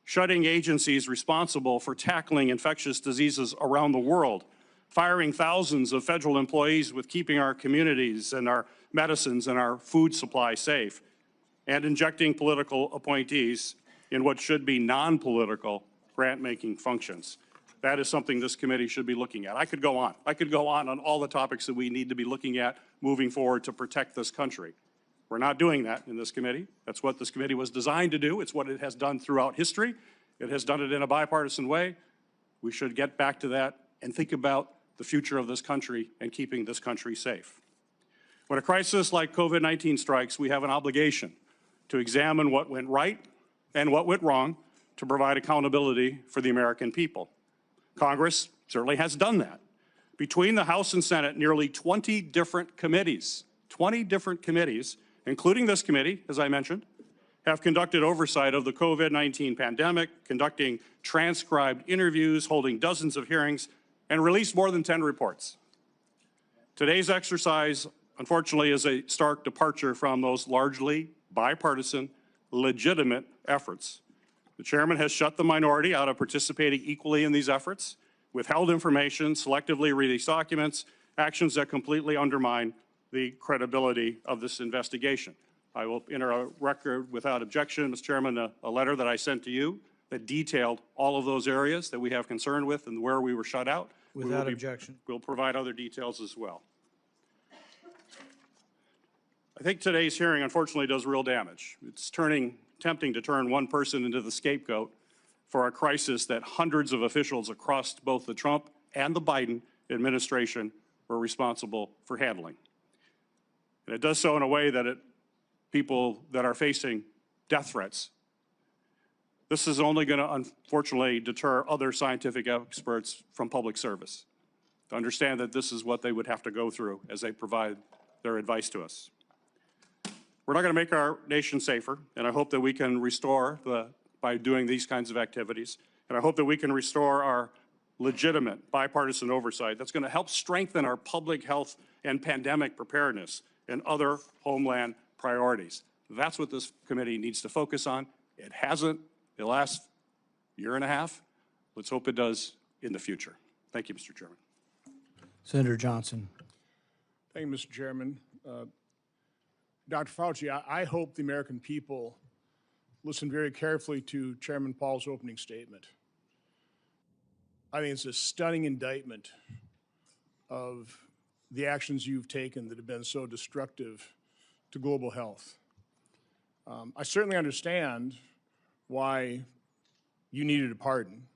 shutting agencies responsible for tackling infectious diseases around the world, firing thousands of federal employees with keeping our communities and our medicines and our food supply safe, and injecting political appointees in what should be non-political grant-making functions. That is something this committee should be looking at. I could go on. I could go on all the topics that we need to be looking at moving forward to protect this country. We're not doing that in this committee. That's what this committee was designed to do. It's what it has done throughout history. It has done it in a bipartisan way. We should get back to that and think about the future of this country and keeping this country safe. When a crisis like COVID-19 strikes, we have an obligation to examine what went right and what went wrong to provide accountability for the American people. Congress certainly has done that. Between the House and Senate, nearly 20 different committees, including this committee, as I mentioned, have conducted oversight of the COVID-19 pandemic, conducting transcribed interviews, holding dozens of hearings, and released more than 10 reports. Today's exercise, unfortunately, is a stark departure from those largely bipartisan, legitimate efforts. The chairman has shut the minority out of participating equally in these efforts, withheld information, selectively released documents, actions that completely undermine the credibility of this investigation. I will enter a record without objection, Mr. Chairman, a letter that I sent to you that detailed all of those areas that we have concern with and where we were shut out. Without objection. We'll provide other details as well. I think today's hearing, unfortunately, does real damage. It's tempting to turn one person into the scapegoat for a crisis that hundreds of officials across both the Trump and the Biden administration were responsible for handling. And it does so in a way that people that are facing death threats. This is only going to, unfortunately, deter other scientific experts from public service to understand that this is what they would have to go through as they provide their advice to us. We're not going to make our nation safer, and I hope that we can restore by doing these kinds of activities, and I hope that we can restore our legitimate bipartisan oversight that's going to help strengthen our public health and pandemic preparedness and other homeland priorities. That's what this committee needs to focus on. It hasn't the last year and a half. Let's hope it does in the future. Thank you, Mr. Chairman. Senator Johnson. Thank you, Mr. Chairman. Dr. Fauci, I hope the American people listen very carefully to Chairman Paul's opening statement. I think it's a stunning indictment of the actions you've taken that have been so destructive to global health. I certainly understand why you needed a pardon.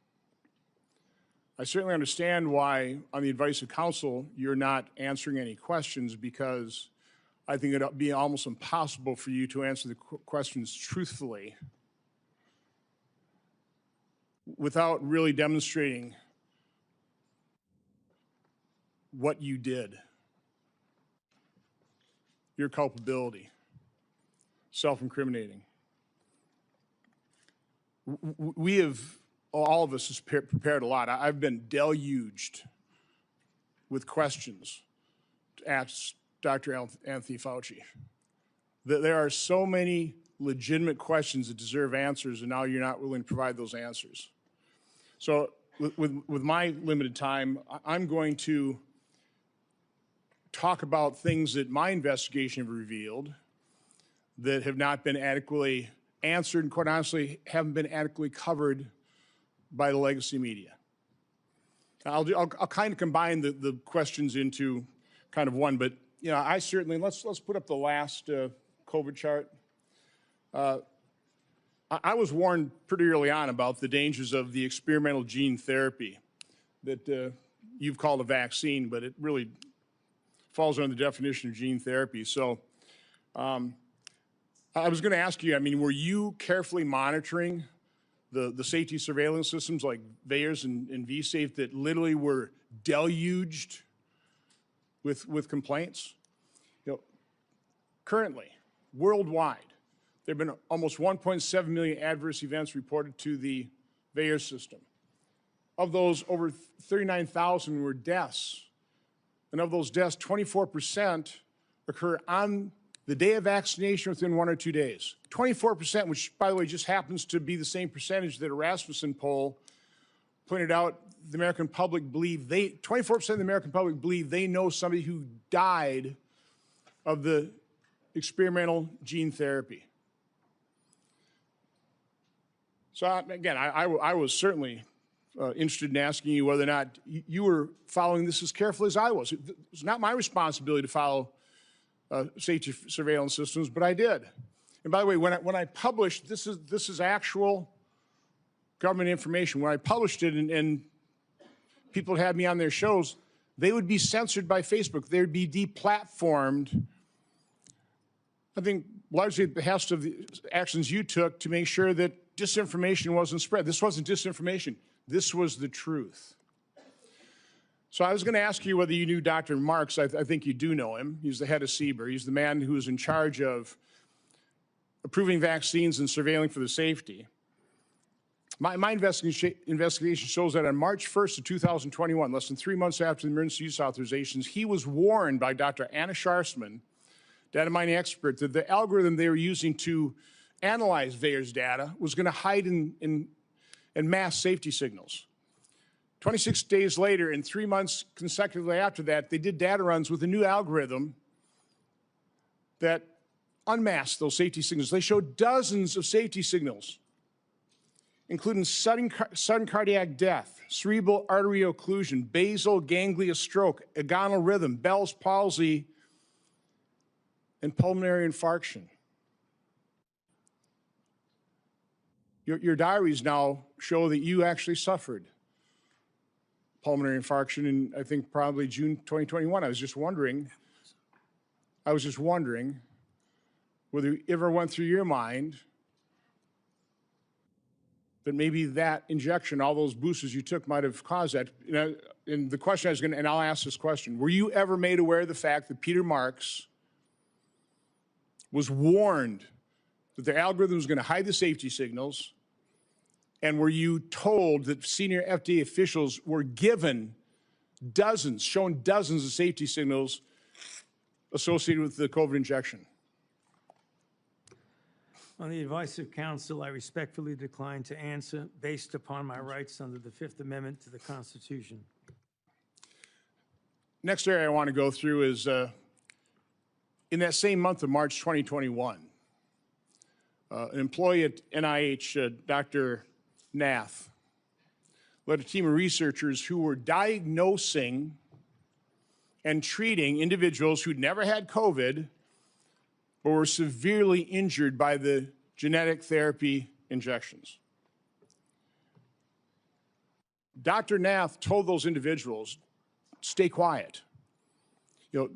I certainly understand why, on the advice of counsel, you're not answering any questions, because I think it'd be almost impossible for you to answer the questions truthfully without really demonstrating what you did, your culpability, self-incriminating. We have, all of us, has prepared a lot. I've been deluged with questions to ask Dr. Anthony Fauci. There are so many legitimate questions that deserve answers, and now you're not willing to provide those answers. So with my limited time, I'm going to talk about things that my investigation have revealed that have not been adequately answered, and quite honestly, haven't been adequately covered by the legacy media. I'll kind of combine the questions into kind of one, but you know, I certainly, let's put up the last COVID chart. I was warned pretty early on about the dangers of the experimental gene therapy that you've called a vaccine, but it really falls under the definition of gene therapy. So I was going to ask you, I mean, were you carefully monitoring the safety surveillance systems like VAERS and vSafe that literally were deluged with complaints? You know, currently, worldwide, there have been almost 1.7 million adverse events reported to the VAERS system. Of those, over 39,000 were deaths. And of those deaths, 24% occur on the day of vaccination within 1 or 2 days. 24%, which, by the way, just happens to be the same percentage that a Rasmussen poll pointed out the American public believe 24% of the American public believe they know somebody who died of the experimental gene therapy. So again, I was certainly interested in asking you whether or not you were following this as carefully as I was. It's not my responsibility to follow safety surveillance systems, but I did. And by the way, when I published, this is actual government information. When I published it and people had me on their shows, they would be censored by Facebook. They would be deplatformed. I think largely at the behest of the actions you took to make sure that disinformation wasn't spread. This wasn't disinformation. This was the truth. So I was going to ask you whether you knew Dr. Marks. I think you do know him. He's the head of CBER. He's the man who is in charge of approving vaccines and surveilling for the safety. My investigation shows that on March 1st of 2021, less than 3 months after the emergency use authorizations, he was warned by Dr. Anna Scharsman, data mining expert, that the algorithm they were using to analyze VAERS data was going to hide in mass safety signals. 26 days later, and 3 months consecutively after that, they did data runs with a new algorithm that unmasked those safety signals. They showed dozens of safety signals, including sudden cardiac death, cerebral artery occlusion, basal ganglia stroke, agonal rhythm, Bell's palsy, and pulmonary infarction. Your diaries now show that you actually suffered pulmonary infarction in, I think, probably June 2021. I was just wondering whether it ever went through your mind that maybe that injection, all those boosters you took, might have caused that. You know, and the question I was going to, and I'll ask this question, were you ever made aware of the fact that Peter Marks was warned that the algorithm was going to hide the safety signals? And were you told that senior FDA officials were given shown dozens of safety signals associated with the COVID injection? On the advice of counsel, I respectfully decline to answer based upon my rights under the Fifth Amendment to the Constitution. Next area I want to go through is in that same month of March 2021, an employee at NIH, Dr. Nath, led a team of researchers who were diagnosing and treating individuals who'd never had COVID but were severely injured by the genetic therapy injections. Dr. Nath told those individuals, stay quiet. You know,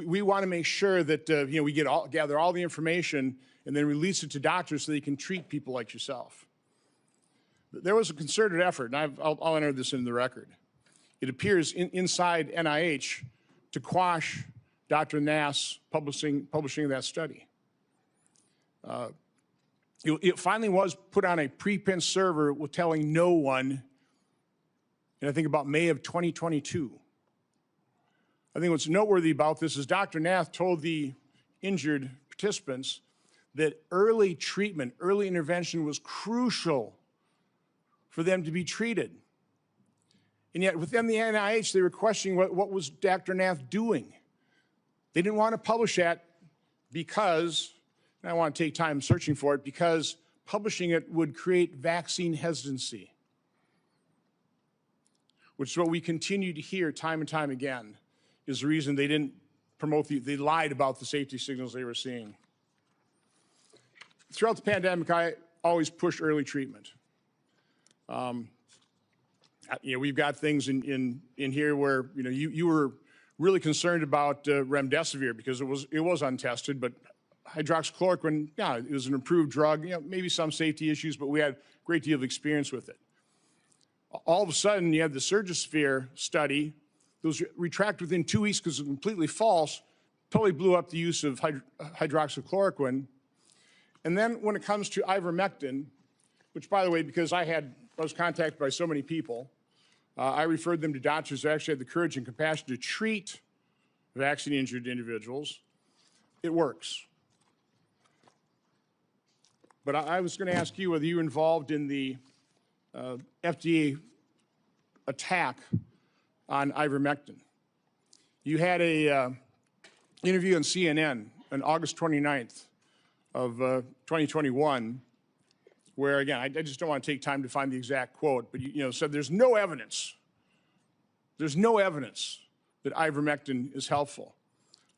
we want to make sure that you know, we gather all the information and then release it to doctors so they can treat people like yourself. There was a concerted effort, and I'll enter this in the record. It appears inside NIH to quash Dr. Nath's publishing that study. It finally was put on a preprint server with telling no one, and I think about May of 2022. I think what's noteworthy about this is Dr. Nath told the injured participants that early treatment, early intervention was crucial for them to be treated. And yet within the NIH, they were questioning what was Dr. Nath doing. They didn't want to publish that because, and I want to take time searching for it, because publishing it would create vaccine hesitancy, which is what we continue to hear time and time again, is the reason they didn't promote they lied about the safety signals they were seeing. Throughout the pandemic, I always pushed early treatment. You know, we've got things in here where, you know, you were really concerned about remdesivir because it was untested, but hydroxychloroquine, yeah, it was an approved drug. You know, maybe some safety issues, but we had a great deal of experience with it. All of a sudden, you had the Surgisphere study that was retracted within 2 weeks because it was completely false, totally blew up the use of hydroxychloroquine. And then when it comes to ivermectin, which, by the way, because I was contacted by so many people, I referred them to doctors who actually had the courage and compassion to treat vaccine-injured individuals. It works. But I was going to ask you whether you were involved in the FDA attack on ivermectin. You had a interview on CNN on August 29th of 2021, where, again, I just don't want to take time to find the exact quote, but you know, said there's no evidence that ivermectin is helpful.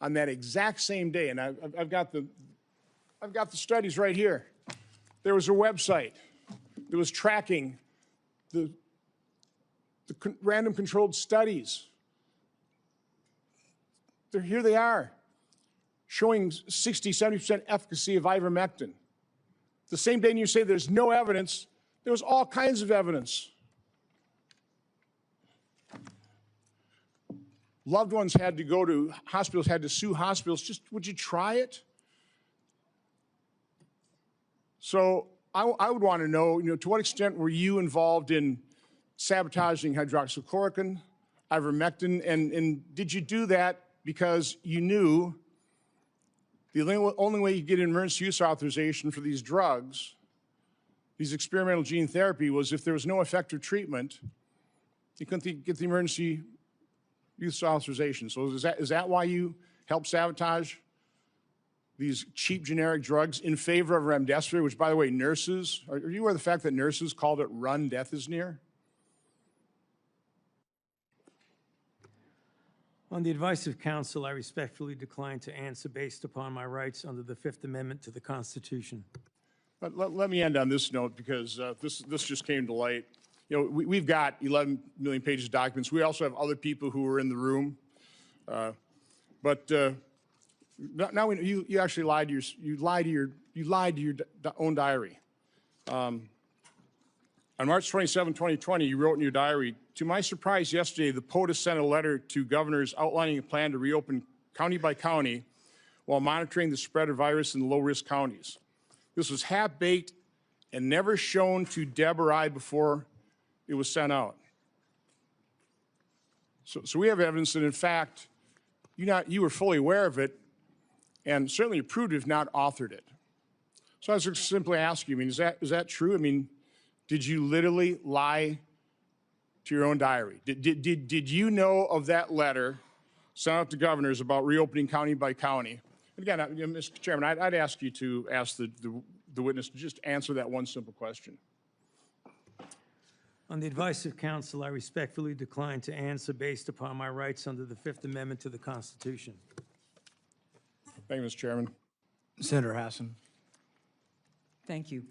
On that exact same day, and I've got the studies right here. There was a website that was tracking the random controlled studies. Here they are, showing 60, 70% efficacy of ivermectin. The same day you say there's no evidence, there was all kinds of evidence. Loved ones had to go to hospitals, had to sue hospitals. Just, would you try it? So I would want to know, you know, to what extent were you involved in sabotaging hydroxychloroquine, ivermectin, and did you do that because you knew the only way you get an emergency use authorization for these drugs, these experimental gene therapy, was if there was no effective treatment, you couldn't get the emergency use authorization. So is that why you helped sabotage these cheap generic drugs in favor of remdesivir, which, by the way, nurses, are you aware of the fact that nurses called it run, death is near? On the advice of counsel, I respectfully decline to answer based upon my rights under the Fifth Amendment to the Constitution. But let me end on this note, because this just came to light. You know, we've got 11 million pages of documents. We also have other people who were in the room. But now you actually lied to your own diary. On March 27, 2020, you wrote in your diary, "To my surprise yesterday, the POTUS sent a letter to governors outlining a plan to reopen county by county while monitoring the spread of virus in the low-risk counties. This was half-baked and never shown to Deb or I before it was sent out." So we have evidence that, in fact, you were fully aware of it and certainly approved it, if not authored it. So I was just simply asking you, I mean, is that true? I mean, did you literally lie to your own diary? Did you know of that letter sent out to governors about reopening county by county? And again, Mr. Chairman, I'd ask you to ask the witness to just answer that one simple question. On the advice of counsel, I respectfully decline to answer based upon my rights under the Fifth Amendment to the Constitution. Thank you, Mr. Chairman. Senator Hassan. Thank you.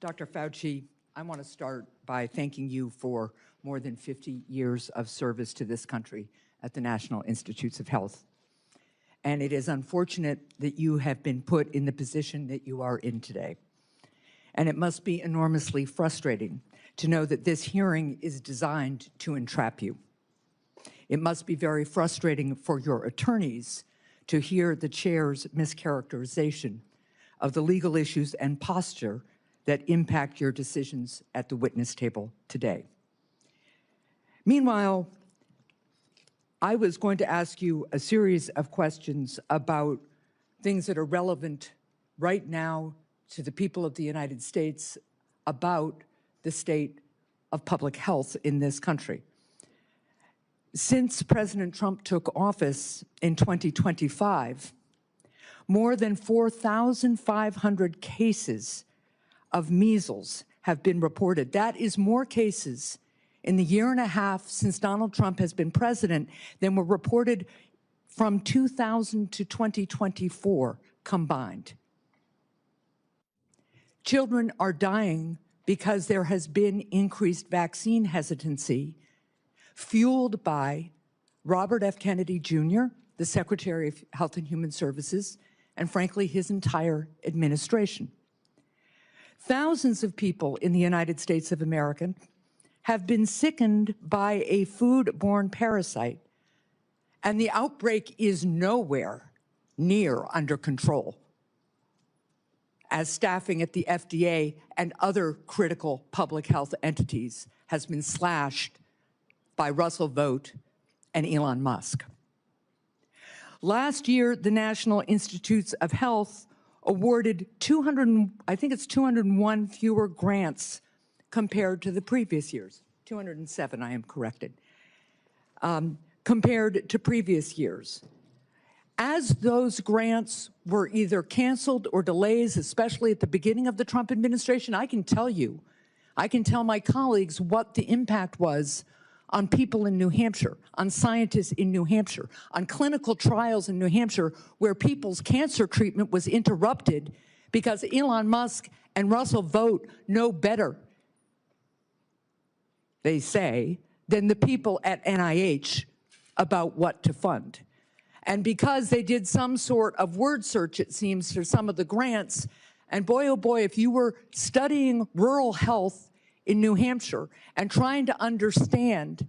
Dr. Fauci, I want to start by thanking you for more than 50 years of service to this country at the National Institutes of Health. And it is unfortunate that you have been put in the position that you are in today. And it must be enormously frustrating to know that this hearing is designed to entrap you. It must be very frustrating for your attorneys to hear the chair's mischaracterization of the legal issues and posture that impact your decisions at the witness table today. Meanwhile, I was going to ask you a series of questions about things that are relevant right now to the people of the United States about the state of public health in this country. Since President Trump took office in 2025, more than 4,500 cases of measles have been reported. That is more cases in the year and a half since Donald Trump has been president than were reported from 2000 to 2024 combined. Children are dying because there has been increased vaccine hesitancy, fueled by Robert F. Kennedy Jr., the Secretary of Health and Human Services, and frankly, his entire administration. Thousands of people in the United States of America have been sickened by a foodborne parasite, and the outbreak is nowhere near under control, as staffing at the FDA and other critical public health entities has been slashed by Russell Vought and Elon Musk. Last year, the National Institutes of Health awarded 201 fewer grants compared to the previous years. 207, I am corrected, compared to previous years. As those grants were either canceled or delays, especially at the beginning of the Trump administration, I can tell my colleagues what the impact was on people in New Hampshire, on scientists in New Hampshire, on clinical trials in New Hampshire where people's cancer treatment was interrupted because Elon Musk and Russell Vought know better, they say, than the people at NIH about what to fund. And because they did some sort of word search, it seems, for some of the grants, and boy, oh boy, if you were studying rural health in New Hampshire and trying to understand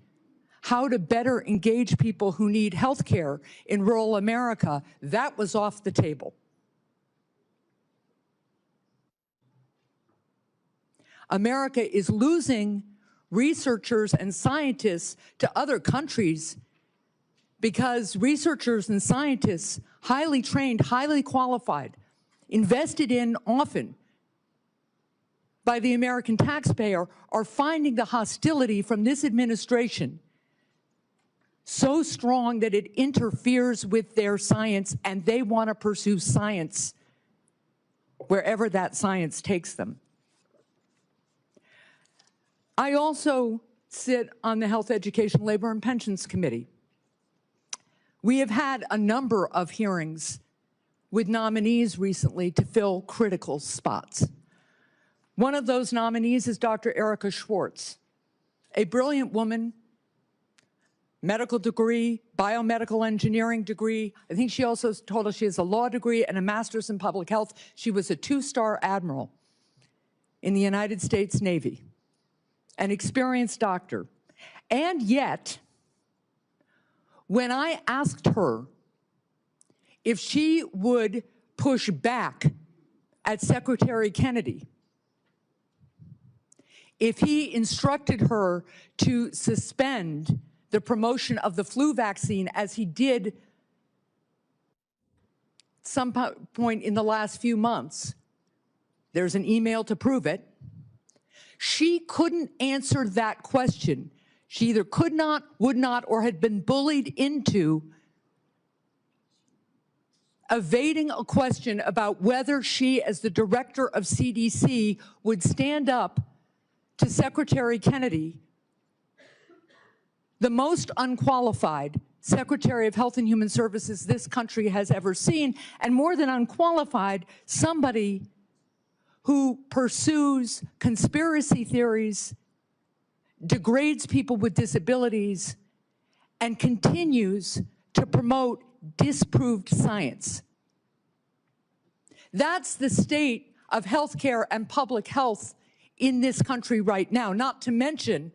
how to better engage people who need health care in rural America, that was off the table. America is losing researchers and scientists to other countries because researchers and scientists, highly trained, highly qualified, invested in often by the American taxpayer, are finding the hostility from this administration so strong that it interferes with their science, and they want to pursue science wherever that science takes them. I also sit on the Health, Education, Labor, and Pensions Committee. We have had a number of hearings with nominees recently to fill critical spots. One of those nominees is Dr. Erica Schwartz, a brilliant woman, medical degree, biomedical engineering degree. I think she also told us she has a law degree and a master's in public health. She was a two-star admiral in the United States Navy, an experienced doctor. And yet, when I asked her if she would push back at Secretary Kennedy, if he instructed her to suspend the promotion of the flu vaccine as he did some point in the last few months, there's an email to prove it, she couldn't answer that question. She either could not, would not, or had been bullied into evading a question about whether she, as the director of CDC, would stand up to Secretary Kennedy, the most unqualified Secretary of Health and Human Services this country has ever seen, and more than unqualified, somebody who pursues conspiracy theories, degrades people with disabilities, and continues to promote disproved science. That's the state of healthcare and public health in this country right now, not to mention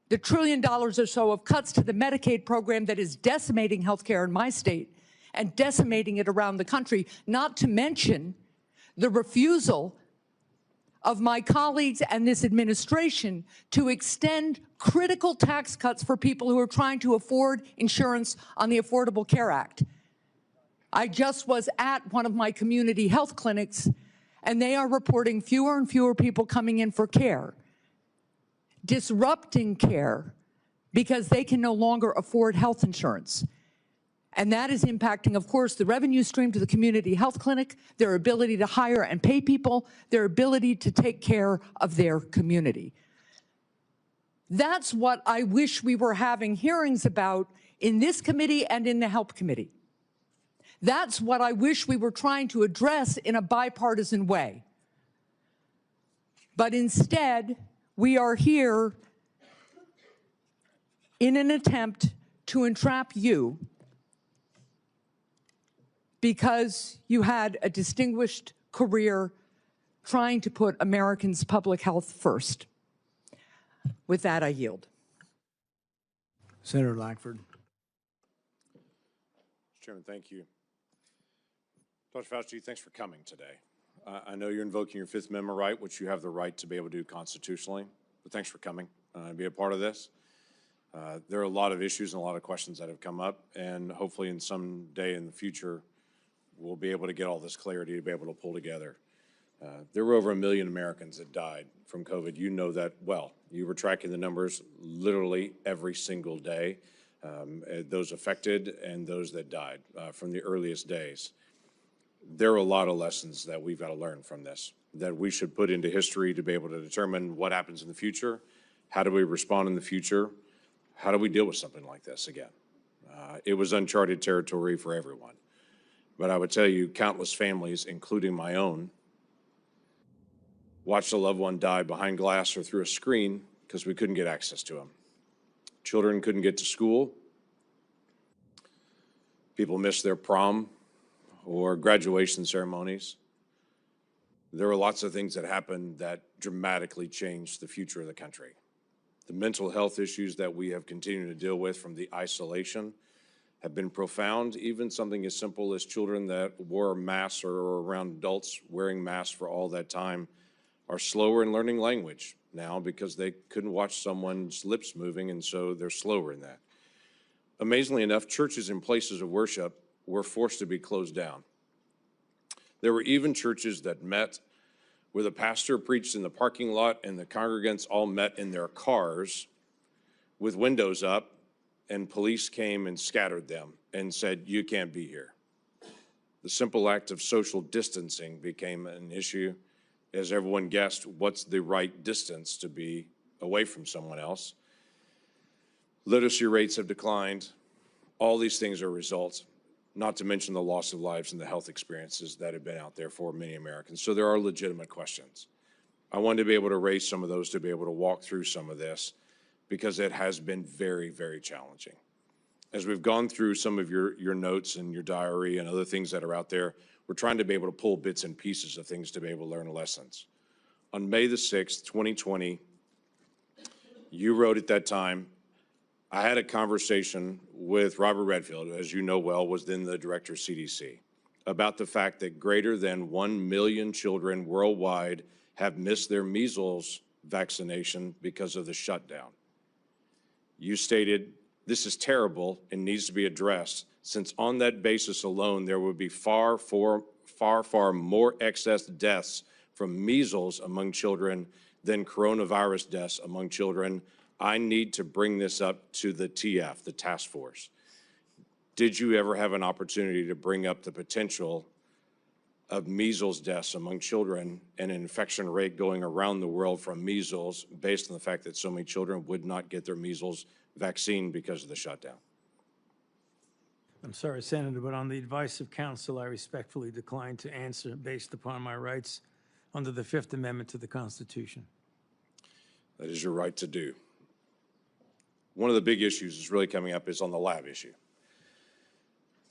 the $1 trillion or so of cuts to the Medicaid program that is decimating healthcare in my state and decimating it around the country, not to mention the refusal of my colleagues and this administration to extend critical tax cuts for people who are trying to afford insurance on the Affordable Care Act. I just was at one of my community health clinics, and they are reporting fewer and fewer people coming in for care, disrupting care because they can no longer afford health insurance. And that is impacting, of course, the revenue stream to the community health clinic, their ability to hire and pay people, their ability to take care of their community. That's what I wish we were having hearings about in this committee and in the Health Committee. That's what I wish we were trying to address in a bipartisan way. But instead, we are here in an attempt to entrap you because you had a distinguished career trying to put Americans' public health first. With that, I yield. Senator Lankford. Mr. Chairman, thank you. Dr. Fauci, thanks for coming today. I know you're invoking your Fifth Amendment right, which you have the right to be able to do constitutionally, but thanks for coming and be a part of this. There are a lot of issues and a lot of questions that have come up, and hopefully in some day in the future, we'll be able to get all this clarity to be able to pull together. There were over 1 million Americans that died from COVID. You know that well. You were tracking the numbers literally every single day, those affected and those that died from the earliest days. There are a lot of lessons that we've got to learn from this, that we should put into history to be able to determine what happens in the future, how do we respond in the future, how do we deal with something like this again. It was uncharted territory for everyone. But I would tell you, countless families, including my own, watched a loved one die behind glass or through a screen because we couldn't get access to them. Children couldn't get to school. People missed their prom or graduation ceremonies. There were lots of things that happened that dramatically changed the future of the country. The mental health issues that we have continued to deal with from the isolation have been profound. Even something as simple as children that wore masks or around adults wearing masks for all that time are slower in learning language now because they couldn't watch someone's lips moving, and so they're slower in that. Amazingly enough, churches and places of worship were forced to be closed down. There were even churches that met where the pastor preached in the parking lot and the congregants all met in their cars with windows up, and police came and scattered them and said, "You can't be here." The simple act of social distancing became an issue as everyone guessed what's the right distance to be away from someone else. Literacy rates have declined. All these things are results, not to mention the loss of lives and the health experiences that have been out there for many Americans. So there are legitimate questions. I wanted to be able to raise some of those to be able to walk through some of this because it has been very, very challenging. As we've gone through some of your notes and your diary and other things that are out there, we're trying to be able to pull bits and pieces of things to be able to learn lessons. On May the 6th, 2020, you wrote at that time, I had a conversation with Robert Redfield, who, as you know well, was then the director of CDC, about the fact that greater than 1 million children worldwide have missed their measles vaccination because of the shutdown. You stated, this is terrible and needs to be addressed, since on that basis alone, there would be far more excess deaths from measles among children than coronavirus deaths among children. I need to bring this up to the TF, the task force. Did you ever have an opportunity to bring up the potential of measles deaths among children and an infection rate going around the world from measles based on the fact that so many children would not get their measles vaccine because of the shutdown? I'm sorry, Senator, but on the advice of counsel, I respectfully decline to answer based upon my rights under the Fifth Amendment to the Constitution. That is your right to do. One of the big issues that's really coming up is on the lab issue.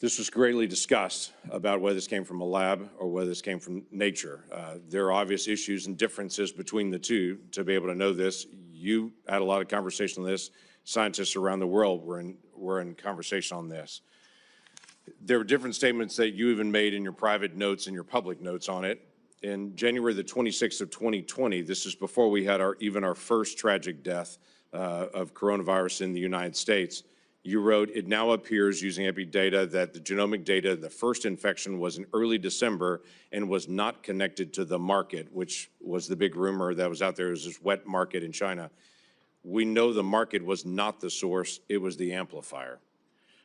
This was greatly discussed about whether this came from a lab or whether this came from nature. There are obvious issues and differences between the two to be able to know this. You had a lot of conversation on this. Scientists around the world were in conversation on this. There were different statements that you even made in your private notes and your public notes on it. In January the 26th of 2020, this is before we had our first tragic death of coronavirus in the United States, you wrote, "It now appears using epi data that the genomic data, the first infection was in early December and was not connected to the market," which was the big rumor that was out there. It was this wet market in China. We know the market was not the source, it was the amplifier.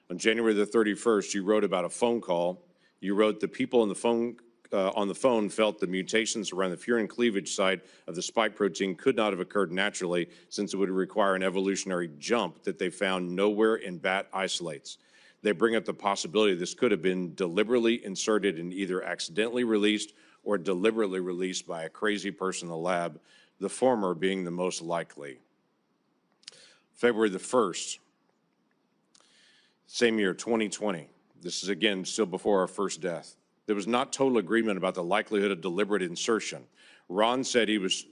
On January the 31st, you wrote about a phone call. You wrote, "The people on the phone felt the mutations around the furin cleavage site of the spike protein could not have occurred naturally since it would require an evolutionary jump that they found nowhere in bat isolates. They bring up the possibility this could have been deliberately inserted and either accidentally released or deliberately released by a crazy person in the lab, the former being the most likely." February the 1st, same year, 2020. This is again still before our first death. There was not total agreement about the likelihood of deliberate insertion. Ron said he was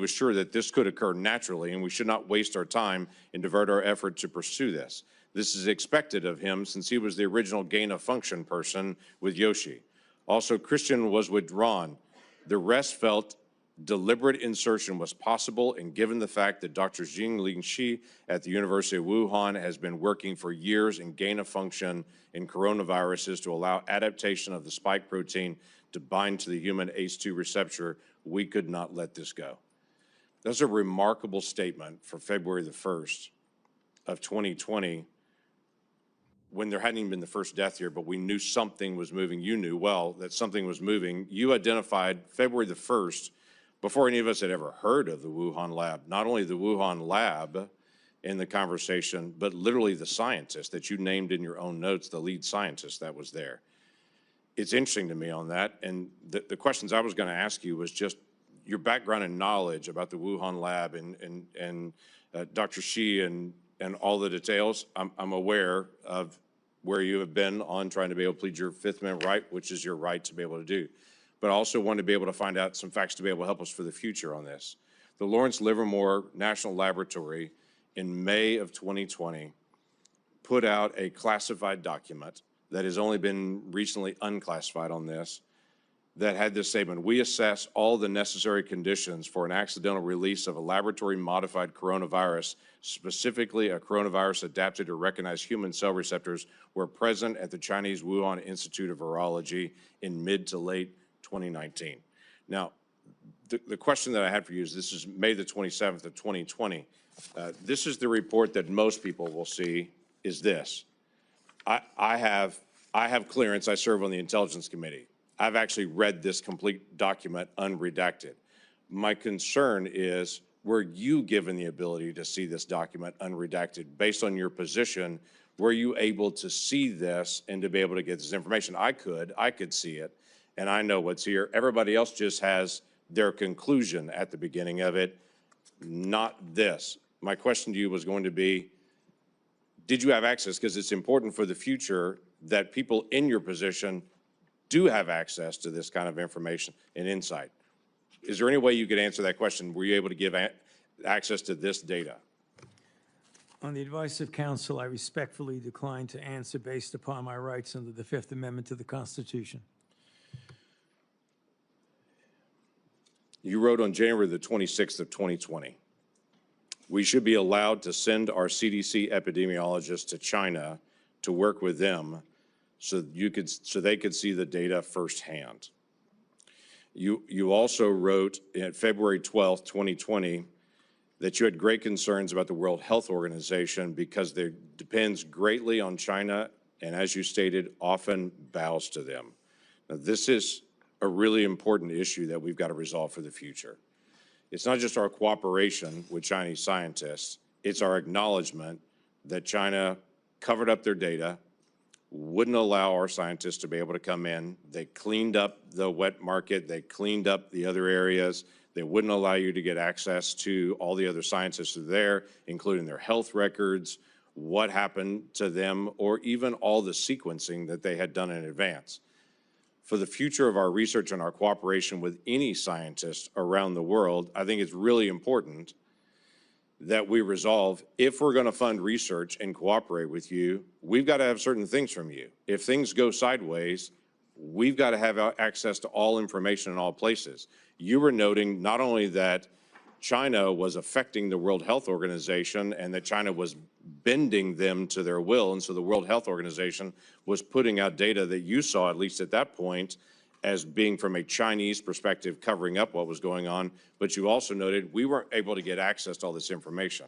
sure that this could occur naturally and we should not waste our time and divert our effort to pursue this. This is expected of him since he was the original gain-of-function person with Yoshi. Also, Christian was with Ron. The rest felt deliberate insertion was possible, and given the fact that Dr. Jingling Shi at the University of Wuhan has been working for years in gain-of-function in coronaviruses to allow adaptation of the spike protein to bind to the human ACE2 receptor, we could not let this go. That's a remarkable statement for February the 1st of 2020, when there hadn't even been the first death here, but we knew something was moving. You knew well that something was moving. You identified February the 1st before any of us had ever heard of the Wuhan lab, not only the Wuhan lab in the conversation, but literally the scientist that you named in your own notes, the lead scientist that was there. It's interesting to me on that, and the questions I was going to ask you was just your background and knowledge about the Wuhan lab and Dr. Shi and all the details. I'm aware of where you have been on trying to be able to plead your Fifth Amendment right, which is your right to be able to do. But I also wanted to be able to find out some facts to be able to help us for the future on this. The Lawrence Livermore National Laboratory in May of 2020 put out a classified document that has only been recently unclassified on this, that had this statement: "We assess all the necessary conditions for an accidental release of a laboratory-modified coronavirus, specifically a coronavirus adapted to recognize human cell receptors, were present at the Chinese Wuhan Institute of Virology in mid to late 2019. Now, the question that I had for you is, this is May the 27th of 2020. This is the report that most people will see is this. I have clearance. I serve on the Intelligence Committee. I've actually read this complete document unredacted. My concern is, were you given the ability to see this document unredacted? Based on your position, were you able to see this and to be able to get this information? I could see it, and I know what's here. Everybody else just has their conclusion at the beginning of it, not this. My question to you was going to be, did you have access? Because it's important for the future that people in your position do have access to this kind of information and insight. Is there any way you could answer that question? Were you able to give access to this data? On the advice of counsel, I respectfully decline to answer based upon my rights under the Fifth Amendment to the Constitution. You wrote on January the 26th of 2020, "We should be allowed to send our CDC epidemiologists to China to work with them so they could see the data firsthand." You also wrote in February 12th, 2020, that you had great concerns about the World Health Organization because it depends greatly on China and, as you stated, often bows to them. Now, this is a really important issue that we've got to resolve for the future. It's not just our cooperation with Chinese scientists, it's our acknowledgement that China covered up their data, wouldn't allow our scientists to be able to come in. They cleaned up the wet market. They cleaned up the other areas. They wouldn't allow you to get access to all the other scientists who are there, including their health records, what happened to them, or even all the sequencing that they had done in advance. For the future of our research and our cooperation with any scientist around the world, I think it's really important that we resolve, if we're going to fund research and cooperate with you, we've got to have certain things from you. If things go sideways, we've got to have access to all information in all places. You were noting not only that China was affecting the World Health Organization and that China was bending them to their will, and so the World Health Organization was putting out data that you saw, at least at that point, as being from a Chinese perspective, covering up what was going on, but you also noted we weren't able to get access to all this information.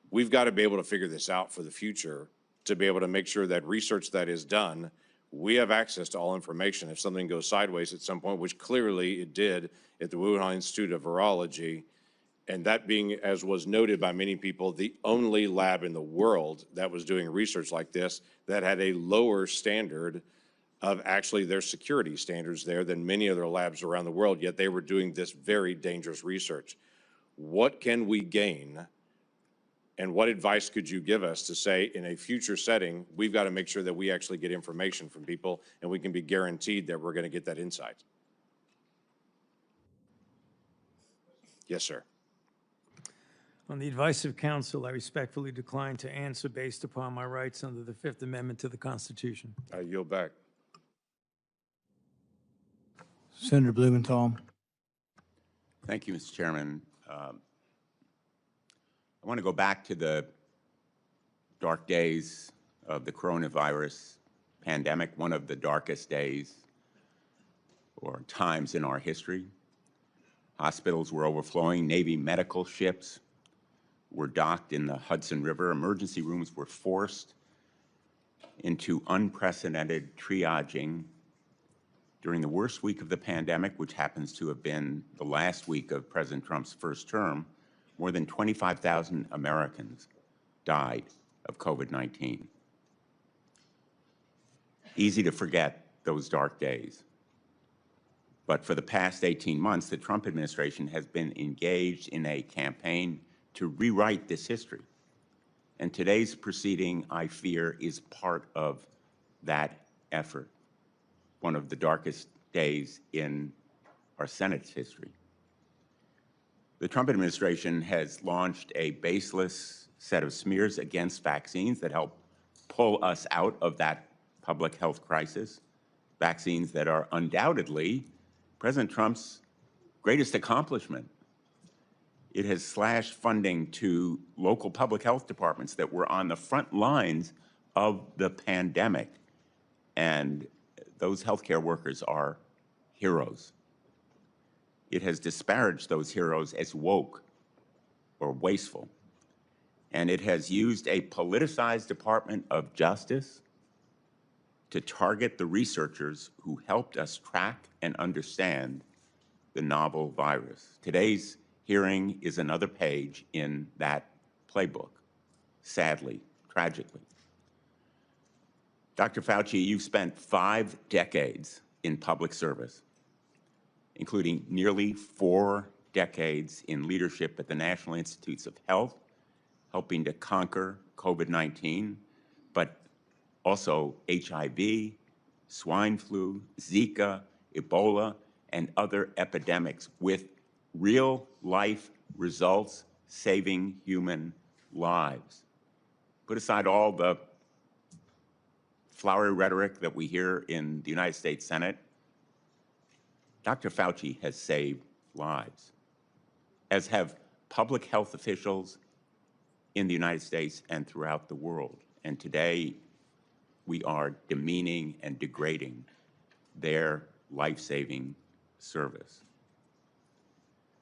We've got to be able to figure this out for the future to be able to make sure that research that is done, we have access to all information. If something goes sideways at some point, which clearly it did at the Wuhan Institute of Virology, and that being, as was noted by many people, the only lab in the world that was doing research like this that had a lower standard of actually their security standards there than many other labs around the world, yet they were doing this very dangerous research. What can we gain, and what advice could you give us to say in a future setting, we've got to make sure that we actually get information from people and we can be guaranteed that we're going to get that insight? Yes, sir. On the advice of counsel, I respectfully decline to answer based upon my rights under the Fifth Amendment to the Constitution. I yield back. Senator Blumenthal. Thank you, Mr. Chairman. I want to go back to the dark days of the coronavirus pandemic, one of the darkest days or times in our history. Hospitals were overflowing. Navy medical ships were docked in the Hudson River. Emergency rooms were forced into unprecedented triaging during the worst week of the pandemic, which happens to have been the last week of President Trump's first term. More than 25,000 Americans died of COVID-19. Easy to forget those dark days. But for the past 18 months, the Trump administration has been engaged in a campaign to rewrite this history. And today's proceeding, I fear, is part of that effort, one of the darkest days in our Senate's history. The Trump administration has launched a baseless set of smears against vaccines that help pull us out of that public health crisis, vaccines that are undoubtedly President Trump's greatest accomplishment. It has slashed funding to local public health departments that were on the front lines of the pandemic, and those healthcare workers are heroes. It has disparaged those heroes as woke or wasteful, and it has used a politicized Department of Justice to target the researchers who helped us track and understand the novel virus. Today's hearing is another page in that playbook, sadly, tragically. Dr. Fauci, you've spent 5 decades in public service, including nearly 4 decades in leadership at the National Institutes of Health, helping to conquer COVID-19, but also HIV, swine flu, Zika, Ebola, and other epidemics with real-life results saving human lives. Put aside all the flowery rhetoric that we hear in the United States Senate. Dr. Fauci has saved lives, as have public health officials in the United States and throughout the world. And today, we are demeaning and degrading their life-saving service.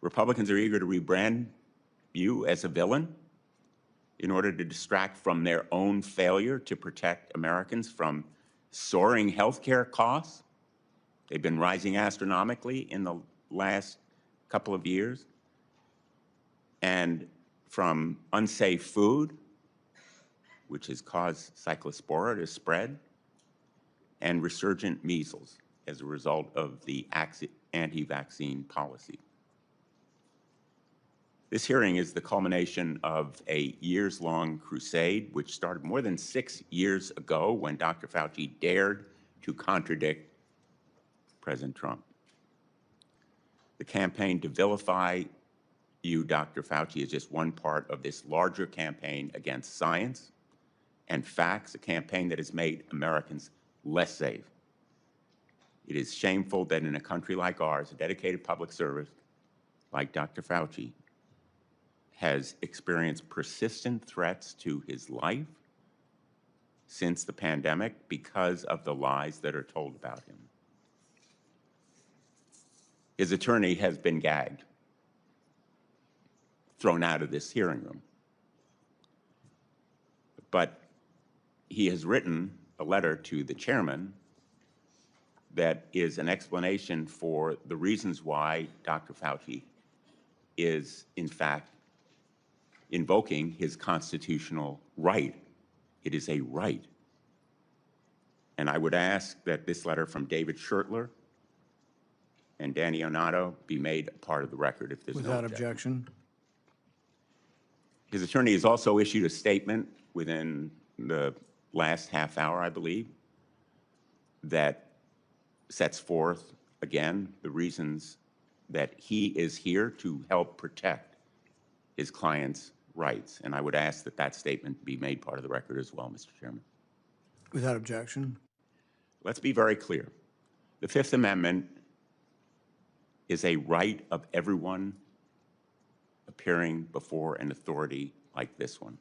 Republicans are eager to rebrand you as a villain in order to distract from their own failure to protect Americans from soaring healthcare costs. They've been rising astronomically in the last couple of years, and from unsafe food, which has caused cyclospora to spread, and resurgent measles as a result of the anti-vaccine policy. This hearing is the culmination of a years-long crusade, which started more than 6 years ago when Dr. Fauci dared to contradict President Trump. The campaign to vilify you, Dr. Fauci, is just one part of this larger campaign against science and facts, a campaign that has made Americans less safe. It is shameful that in a country like ours, a dedicated public service like Dr. Fauci has experienced persistent threats to his life since the pandemic because of the lies that are told about him. His attorney has been gagged, thrown out of this hearing room. But he has written a letter to the chairman that is an explanation for the reasons why Dr. Fauci is, in fact, invoking his constitutional right. It is a right. And I would ask that this letter from David Schertler and Danny Onato be made a part of the record if there's Without no objection. objection. His attorney has also issued a statement within the last half hour, I believe, that sets forth, again, the reasons that he is here to help protect his client's rights. And I would ask that that statement be made part of the record as well, Mr. Chairman. Without objection. Let's be very clear. The Fifth Amendment is a right of everyone appearing before an authority like this one.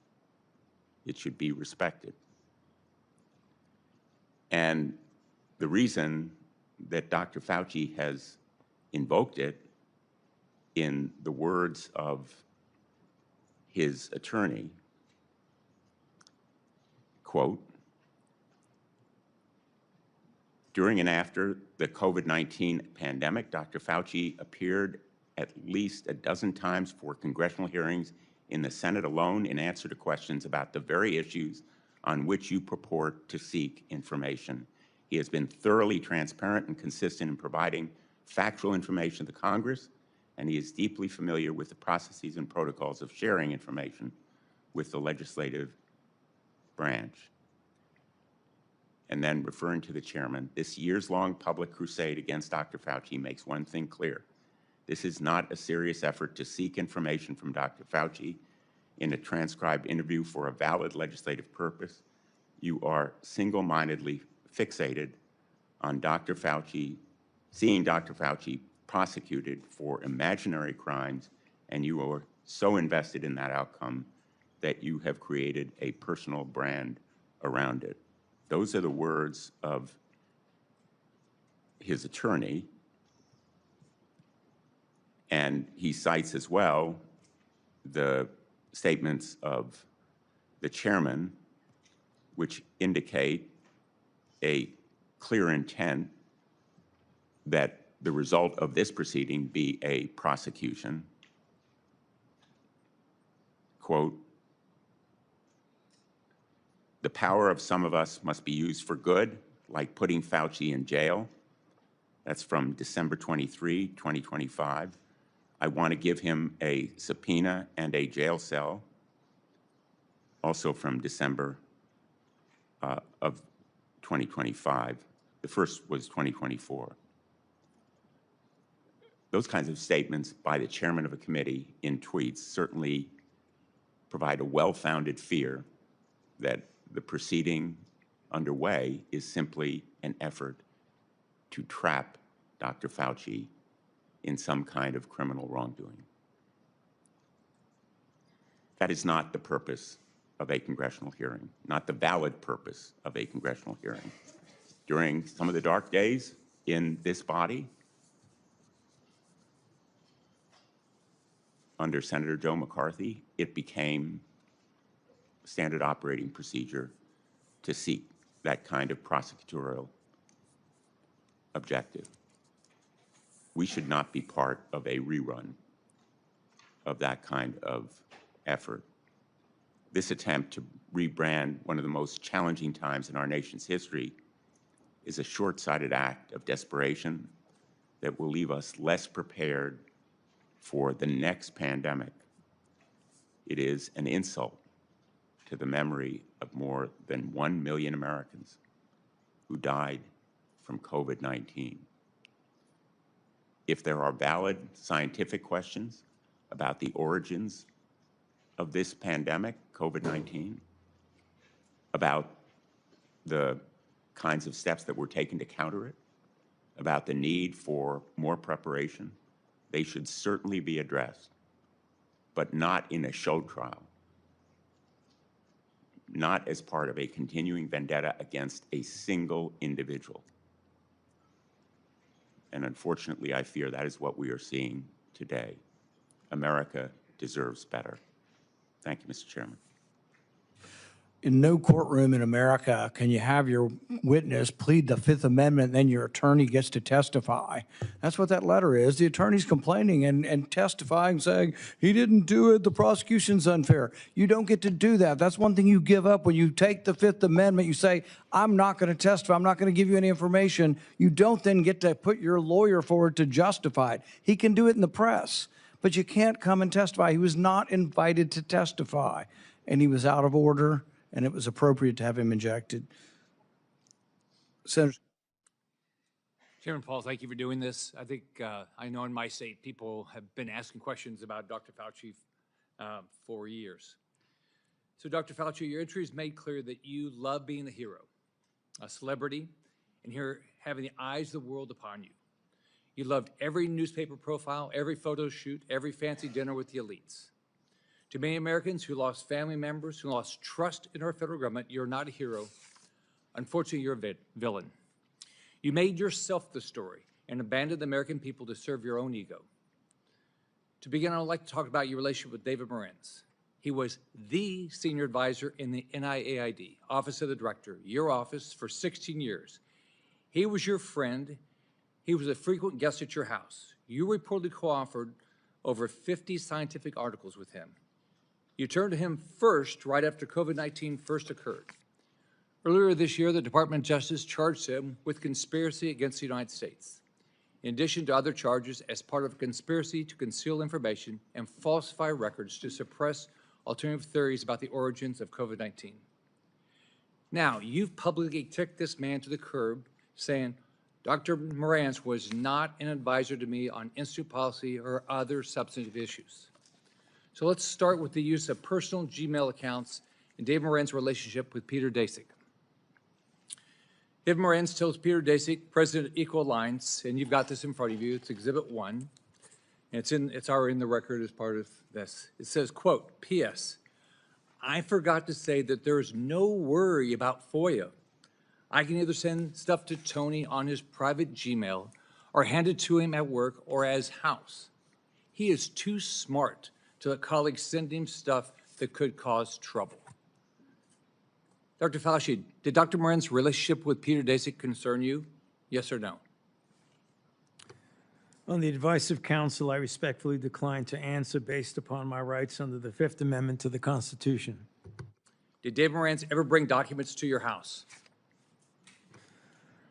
It should be respected. And the reason that Dr. Fauci has invoked it, in the words of his attorney, quote, during and after the COVID-19 pandemic, Dr. Fauci appeared at least a dozen times for congressional hearings in the Senate alone in answer to questions about the very issues on which you purport to seek information. He has been thoroughly transparent and consistent in providing factual information to Congress, and he is deeply familiar with the processes and protocols of sharing information with the legislative branch. And then, referring to the chairman, this years-long public crusade against Dr. Fauci makes one thing clear. This is not a serious effort to seek information from Dr. Fauci in a transcribed interview for a valid legislative purpose. You are single-mindedly fixated on Dr. Fauci, seeing Dr. Fauci prosecuted for imaginary crimes, and you are so invested in that outcome that you have created a personal brand around it. Those are the words of his attorney, and he cites as well the statements of the chairman, which indicate a clear intent that the result of this proceeding be a prosecution. Quote, the power of some of us must be used for good, like putting Fauci in jail. That's from December 23, 2025. I want to give him a subpoena and a jail cell, also from December of 2025. The first was 2024. Those kinds of statements by the chairman of a committee in tweets certainly provide a well-founded fear that the proceeding underway is simply an effort to trap Dr. Fauci in some kind of criminal wrongdoing. That is not the purpose of a congressional hearing, not the valid purpose of a congressional hearing. During some of the dark days in this body, under Senator Joe McCarthy, it became standard operating procedure to seek that kind of prosecutorial objective. We should not be part of a rerun of that kind of effort. This attempt to rebrand one of the most challenging times in our nation's history is a short-sighted act of desperation that will leave us less prepared for the next pandemic. It is an insult to the memory of more than 1 million Americans who died from COVID-19. If there are valid scientific questions about the origins of this pandemic, COVID-19, about the kinds of steps that were taken to counter it, about the need for more preparation, they should certainly be addressed, but not in a show trial, not as part of a continuing vendetta against a single individual. And unfortunately, I fear that is what we are seeing today. America deserves better. Thank you, Mr. Chairman. In no courtroom in America can you have your witness plead the Fifth Amendment and then your attorney gets to testify. That's what that letter is. The attorney's complaining and testifying, saying, he didn't do it, the prosecution's unfair. You don't get to do that. That's one thing you give up when you take the Fifth Amendment. You say, I'm not going to testify. I'm not going to give you any information. You don't then get to put your lawyer forward to justify it. He can do it in the press, but you can't come and testify. He was not invited to testify, and he was out of order, and it was appropriate to have him ejected. Senator. Chairman Paul, thank you for doing this. I think I know in my state people have been asking questions about Dr. Fauci for years. So Dr. Fauci, your entry has made clear that you love being a hero, a celebrity, and here having the eyes of the world upon you. You loved every newspaper profile, every photo shoot, every fancy dinner with the elites. To many Americans who lost family members, who lost trust in our federal government, you're not a hero. Unfortunately, you're a villain. You made yourself the story and abandoned the American people to serve your own ego. To begin, I'd like to talk about your relationship with David Morenz. He was the senior advisor in the NIAID, Office of the Director, your office, for 16 years. He was your friend. He was a frequent guest at your house. You reportedly co-authored over 50 scientific articles with him. You turned to him first right after COVID-19 first occurred. Earlier this year, the Department of Justice charged him with conspiracy against the United States, in addition to other charges as part of a conspiracy to conceal information and falsify records to suppress alternative theories about the origins of COVID-19. Now, you've publicly kicked this man to the curb, saying, Dr. Morenz was not an advisor to me on institute policy or other substantive issues. So let's start with the use of personal Gmail accounts and David Morenz's relationship with Peter Daszak. David Morenz tells Peter Daszak, president of Equal Alliance, and you've got this in front of you, it's Exhibit 1, and it's already in the record as part of this. It says, quote, P.S. I forgot to say that there is no worry about FOIA. I can either send stuff to Tony on his private Gmail or hand it to him at work or as house. He is too smart to let colleagues send him stuff that could cause trouble. Dr. Fauci, did Dr. Morenz's relationship with Peter Daszak concern you? Yes or no? On the advice of counsel, I respectfully decline to answer based upon my rights under the Fifth Amendment to the Constitution. Did David Morenz ever bring documents to your house?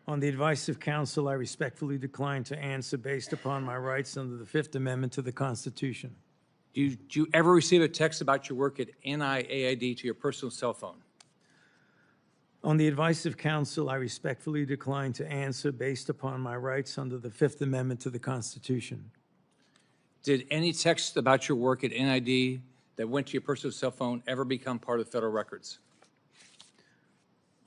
On the advice of counsel, I respectfully decline to answer based upon my rights under the Fifth Amendment to the Constitution. Did you ever receive a text about your work at NIAID to your personal cell phone? On the advice of counsel, I respectfully decline to answer based upon my rights under the Fifth Amendment to the Constitution. Did any text about your work at NIAID that went to your personal cell phone ever become part of federal records?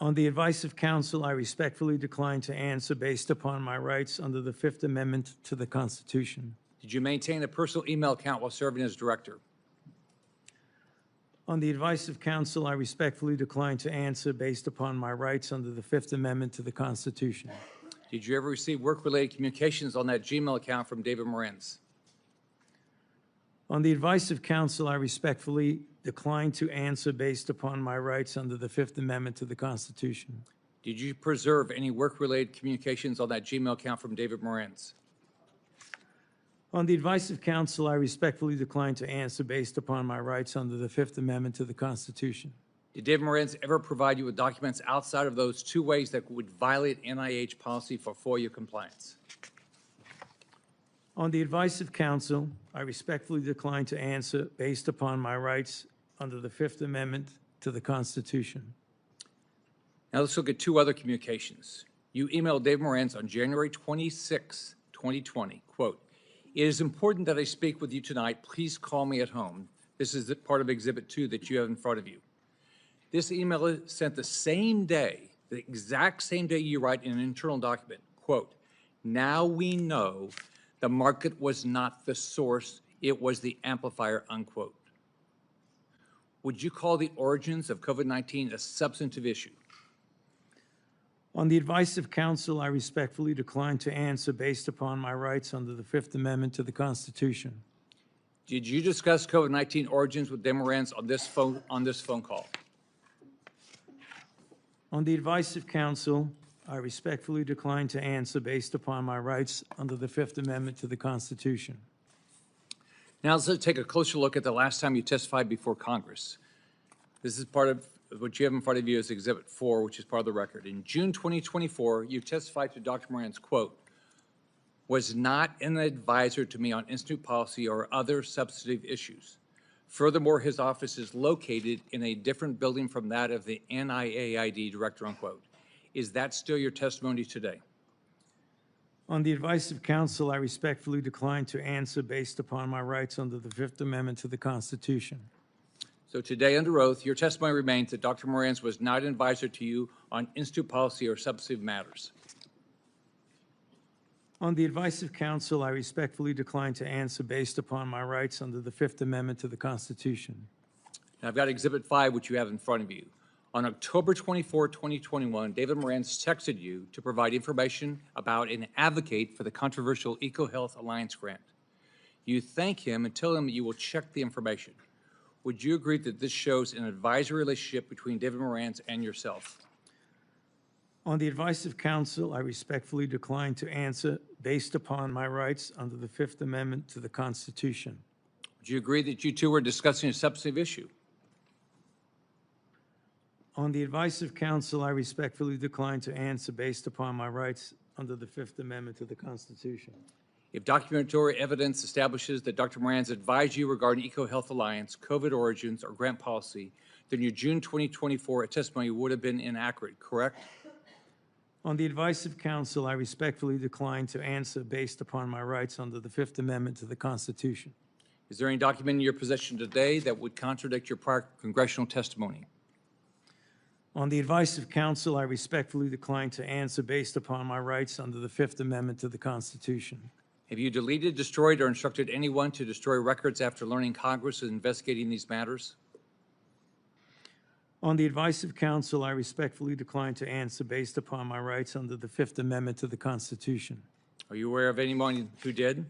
On the advice of counsel, I respectfully decline to answer based upon my rights under the Fifth Amendment to the Constitution. Did you maintain a personal email account while serving as director? On the advice of counsel, I respectfully decline to answer based upon my rights under the Fifth Amendment to the Constitution. Did you ever receive work-related communications on that Gmail account from David Morenz? On the advice of counsel, I respectfully decline to answer based upon my rights under the Fifth Amendment to the Constitution. Did you preserve any work-related communications on that Gmail account from David Morenz? On the advice of counsel, I respectfully decline to answer based upon my rights under the Fifth Amendment to the Constitution. Did David Moran's ever provide you with documents outside of those two ways that would violate NIH policy for FOIA compliance? On the advice of counsel, I respectfully decline to answer based upon my rights under the Fifth Amendment to the Constitution. Now let's look at two other communications. You emailed David Morantz on January 26, 2020, quote, "It is important that I speak with you tonight. Please call me at home." This is part of Exhibit 2 that you have in front of you. This email is sent the same day, the exact same day you write in an internal document, quote, "Now we know the market was not the source, it was the amplifier," unquote. Would you call the origins of COVID-19 a substantive issue? On the advice of counsel, I respectfully decline to answer based upon my rights under the Fifth Amendment to the Constitution. Did you discuss COVID-19 origins with David Morantz on this phone call? On the advice of counsel, I respectfully decline to answer based upon my rights under the Fifth Amendment to the Constitution. Now let's take a closer look at the last time you testified before Congress. This is part of what you have in front of you as Exhibit 4, which is part of the record. In June 2024, you testified to Dr. Morantz, quote, "Was not an advisor to me on institute policy or other substantive issues. Furthermore, his office is located in a different building from that of the NIAID director," unquote. Is that still your testimony today? On the advice of counsel, I respectfully decline to answer based upon my rights under the Fifth Amendment to the Constitution. So today, under oath, your testimony remains that Dr. Morantz was not an advisor to you on institute policy or substantive matters. On the advice of counsel, I respectfully decline to answer based upon my rights under the Fifth Amendment to the Constitution. Now, I've got Exhibit 5, which you have in front of you. On October 24, 2021, David Morantz texted you to provide information about and advocate for the controversial EcoHealth Alliance grant. You thank him and tell him you will check the information. Would you agree that this shows an advisory relationship between David Morantz and yourself? On the advice of counsel, I respectfully decline to answer based upon my rights under the Fifth Amendment to the Constitution. Would you agree that you two were discussing a substantive issue? On the advice of counsel, I respectfully decline to answer based upon my rights under the Fifth Amendment to the Constitution. If documentary evidence establishes that Dr. Morantz advised you regarding EcoHealth Alliance, COVID origins, or grant policy, then your June 2024 testimony would have been inaccurate, correct? On the advice of counsel, I respectfully decline to answer based upon my rights under the Fifth Amendment to the Constitution. Is there any document in your possession today that would contradict your prior congressional testimony? On the advice of counsel, I respectfully decline to answer based upon my rights under the Fifth Amendment to the Constitution. Have you deleted, destroyed, or instructed anyone to destroy records after learning Congress is investigating these matters? On the advice of counsel, I respectfully decline to answer based upon my rights under the Fifth Amendment to the Constitution. Are you aware of anyone who did?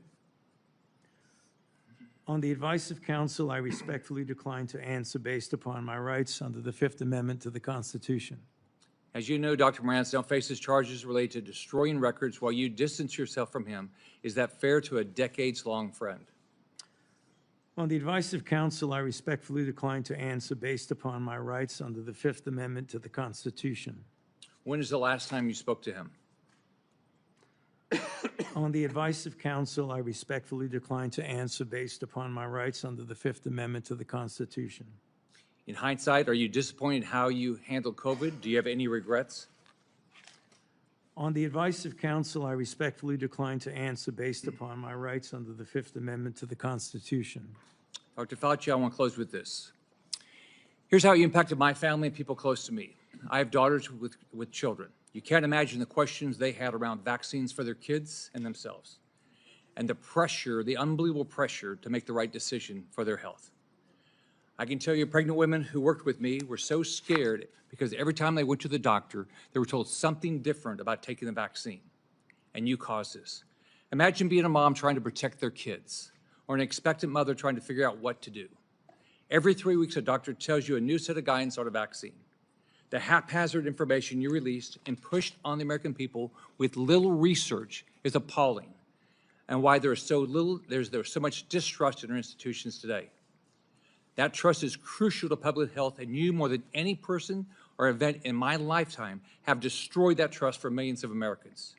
On the advice of counsel, I respectfully decline to answer based upon my rights under the Fifth Amendment to the Constitution. As you know, Dr. Morantz now faces charges related to destroying records while you distance yourself from him. Is that fair to a decades-long friend? On the advice of counsel, I respectfully decline to answer based upon my rights under the Fifth Amendment to the Constitution. When is the last time you spoke to him? On the advice of counsel, I respectfully decline to answer based upon my rights under the Fifth Amendment to the Constitution. In hindsight, are you disappointed how you handled COVID? Do you have any regrets? On the advice of counsel, I respectfully decline to answer based upon my rights under the Fifth Amendment to the Constitution. Dr. Fauci, I want to close with this. Here's how you impacted my family and people close to me. I have daughters with children. You can't imagine the questions they had around vaccines for their kids and themselves, and the pressure, the unbelievable pressure to make the right decision for their health. I can tell you pregnant women who worked with me were so scared because every time they went to the doctor, they were told something different about taking the vaccine, and you caused this. Imagine being a mom trying to protect their kids, or an expectant mother trying to figure out what to do. Every 3 weeks, a doctor tells you a new set of guidance on a vaccine. The haphazard information you released and pushed on the American people with little research is appalling, and why there's so much distrust in our institutions today. That trust is crucial to public health, and you, more than any person or event in my lifetime, have destroyed that trust for millions of Americans.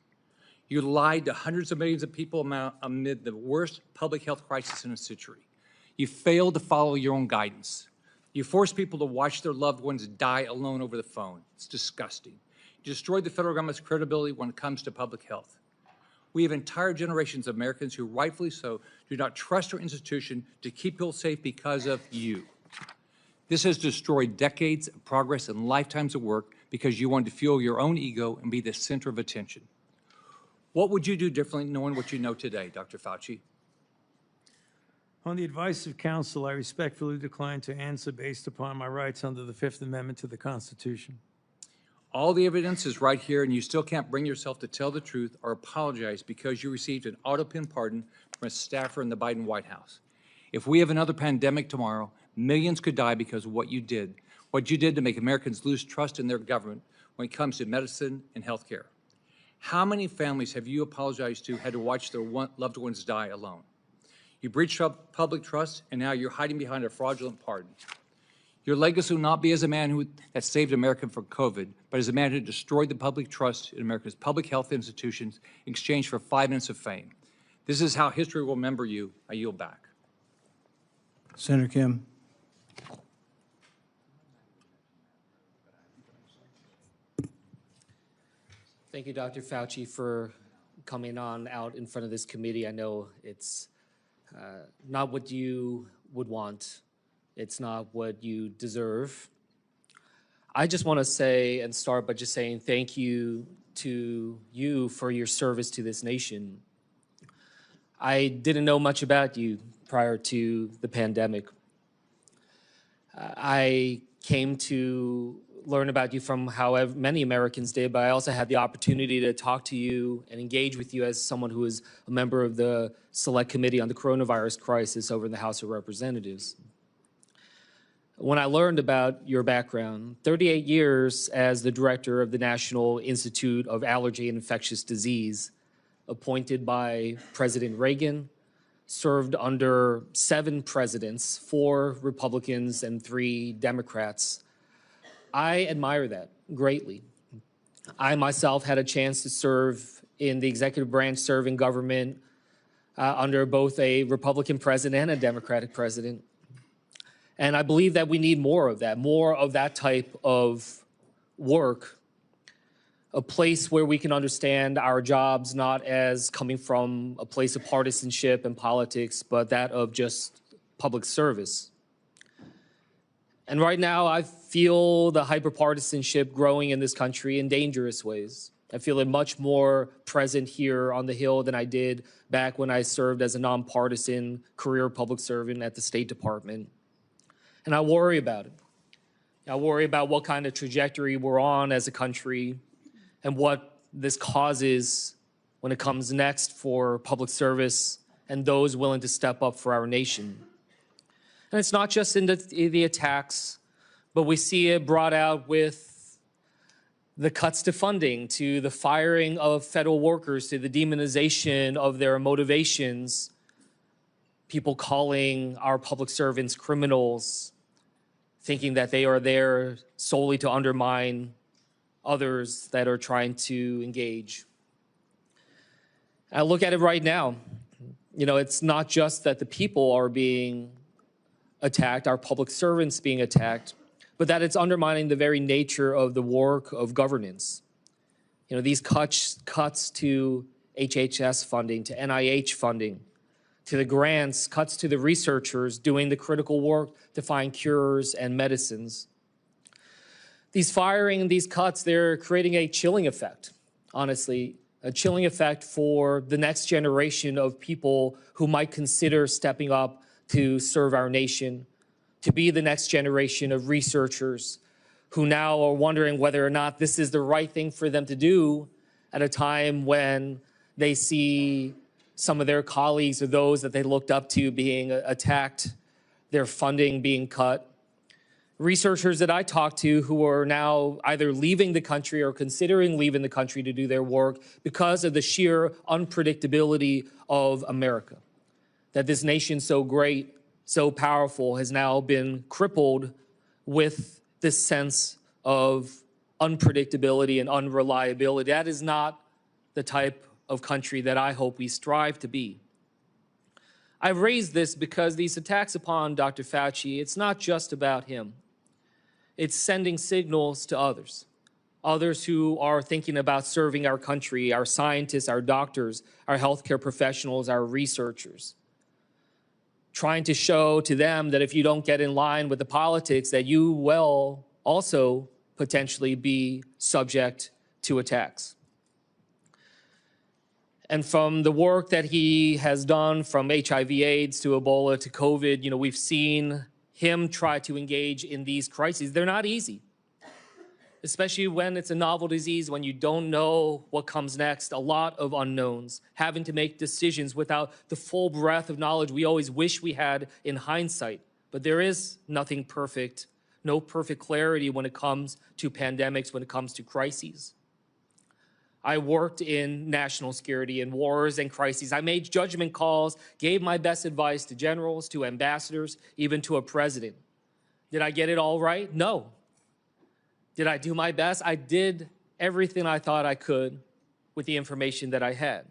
You lied to hundreds of millions of people amid the worst public health crisis in a century. You failed to follow your own guidance. You forced people to watch their loved ones die alone over the phone. It's disgusting. You destroyed the federal government's credibility when it comes to public health. We have entire generations of Americans who, rightfully so, do not trust our institution to keep people safe because of you. This has destroyed decades of progress and lifetimes of work because you wanted to fuel your own ego and be the center of attention. What would you do differently knowing what you know today, Dr. Fauci? On the advice of counsel, I respectfully decline to answer based upon my rights under the Fifth Amendment to the Constitution. All the evidence is right here, and you still can't bring yourself to tell the truth or apologize because you received an auto-pin pardon from a staffer in the Biden White House. If we have another pandemic tomorrow, millions could die because of what you did to make Americans lose trust in their government when it comes to medicine and health care. How many families have you apologized to had to watch their loved ones die alone? You breached public trust, and now you're hiding behind a fraudulent pardon. Your legacy will not be as a man that saved America from COVID, but as a man who destroyed the public trust in America's public health institutions in exchange for 5 minutes of fame. This is how history will remember you. I yield back. Senator Kim. Thank you, Dr. Fauci, for coming on out in front of this committee. I know it's not what you would want. It's not what you deserve. I just want to say and start by just saying thank you to you for your service to this nation. I didn't know much about you prior to the pandemic. I came to learn about you from however many Americans did, but I also had the opportunity to talk to you and engage with you as someone who is a member of the Select Committee on the Coronavirus Crisis over in the House of Representatives. When I learned about your background, 38 years as the director of the National Institute of Allergy and Infectious Disease, appointed by President Reagan, served under 7 presidents, 4 Republicans and 3 Democrats. I admire that greatly. I myself had a chance to serve in the executive branch, serve in government under both a Republican president and a Democratic president. And I believe that we need more of that type of work, a place where we can understand our jobs not as coming from a place of partisanship and politics, but that of just public service. And right now, I feel the hyperpartisanship growing in this country in dangerous ways. I feel it much more present here on the Hill than I did back when I served as a nonpartisan career public servant at the State Department. And I worry about it. I worry about what kind of trajectory we're on as a country and what this causes when it comes next for public service and those willing to step up for our nation. And it's not just in the attacks, but we see it brought out with the cuts to funding, to the firing of federal workers, to the demonization of their motivations, people calling our public servants criminals, thinking that they are there solely to undermine others that are trying to engage. I look at it right now. You know, it's not just that the people are being attacked, our public servants being attacked, but that it's undermining the very nature of the work of governance. You know, these cuts to HHS funding, to NIH funding, to the grants, cuts to the researchers doing the critical work to find cures and medicines. These firing and these cuts, they're creating a chilling effect, honestly, a chilling effect for the next generation of people who might consider stepping up to serve our nation, to be the next generation of researchers who now are wondering whether or not this is the right thing for them to do at a time when they see some of their colleagues or those that they looked up to being attacked, their funding being cut. Researchers that I talked to who are now either leaving the country or considering leaving the country to do their work because of the sheer unpredictability of America. That this nation's so great, so powerful has now been crippled with this sense of unpredictability and unreliability. That is not the type of country that I hope we strive to be. I've raised this because these attacks upon Dr. Fauci, it's not just about him. It's sending signals to others who are thinking about serving our country, our scientists, our doctors, our healthcare professionals, our researchers, trying to show to them that if you don't get in line with the politics, that you will also potentially be subject to attacks. And from the work that he has done, from HIV/AIDS to Ebola to COVID, we've seen him try to engage in these crises. They're not easy, especially when it's a novel disease, when you don't know what comes next, a lot of unknowns, having to make decisions without the full breadth of knowledge we always wish we had in hindsight. But there is nothing perfect, no perfect clarity when it comes to pandemics, when it comes to crises. I worked in national security and wars and crises. I made judgment calls, gave my best advice to generals, to ambassadors, even to a president. Did I get it all right? No. Did I do my best? I did everything I thought I could with the information that I had.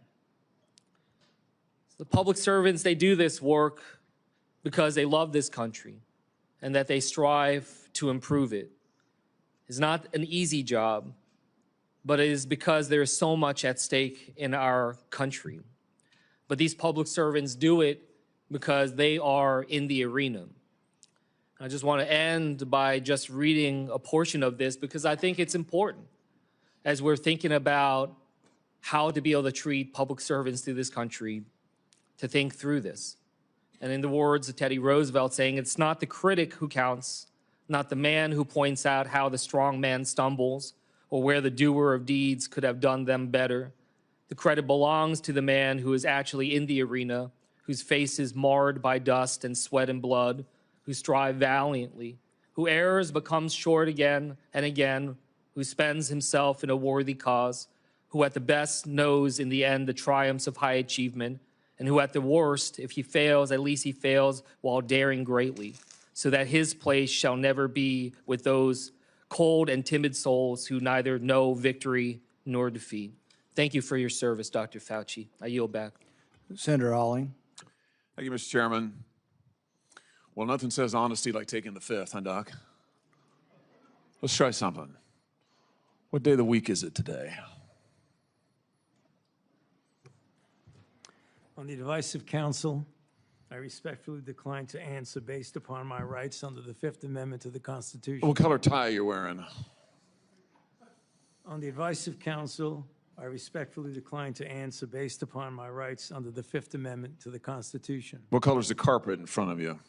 The public servants, they do this work because they love this country and that they strive to improve it. It's not an easy job, but it is because there is so much at stake in our country. But these public servants do it because they are in the arena. I just want to end by just reading a portion of this because I think it's important as we're thinking about how to be able to treat public servants through this country, to think through this. And in the words of Teddy Roosevelt saying, it's not the critic who counts, not the man who points out how the strong man stumbles or where the doer of deeds could have done them better. The credit belongs to the man who is actually in the arena, whose face is marred by dust and sweat and blood, who strive valiantly, who errs but comes short again and again, who spends himself in a worthy cause, who at the best knows in the end the triumphs of high achievement, and who at the worst, if he fails, at least he fails while daring greatly, so that his place shall never be with those cold and timid souls who neither know victory nor defeat. Thank you for your service, Dr. Fauci. I yield back. Senator Alling. Thank you, Mr. Chairman. Well, nothing says honesty like taking the fifth, huh, Doc? Let's try something. What day of the week is it today? On the advice of counsel, I respectfully decline to answer based upon my rights under the Fifth Amendment to the Constitution. What color tie are you wearing? On the advice of counsel, I respectfully decline to answer based upon my rights under the Fifth Amendment to the Constitution. What color's the carpet in front of you?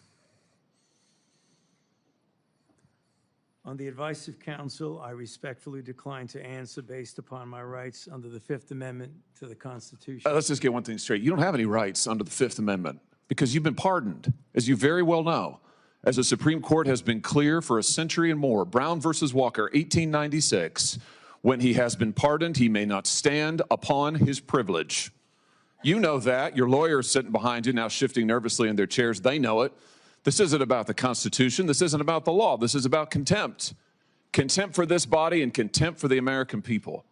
On the advice of counsel, I respectfully decline to answer based upon my rights under the Fifth Amendment to the Constitution. Let's just get one thing straight. You don't have any rights under the Fifth Amendment because you've been pardoned, as you very well know. As the Supreme Court has been clear for a century and more, Brown versus Walker, 1896, when he has been pardoned, he may not stand upon his privilege. You know that. Your lawyers sitting behind you now shifting nervously in their chairs, they know it. This isn't about the Constitution. This isn't about the law. This is about contempt. Contempt for this body and contempt for the American people.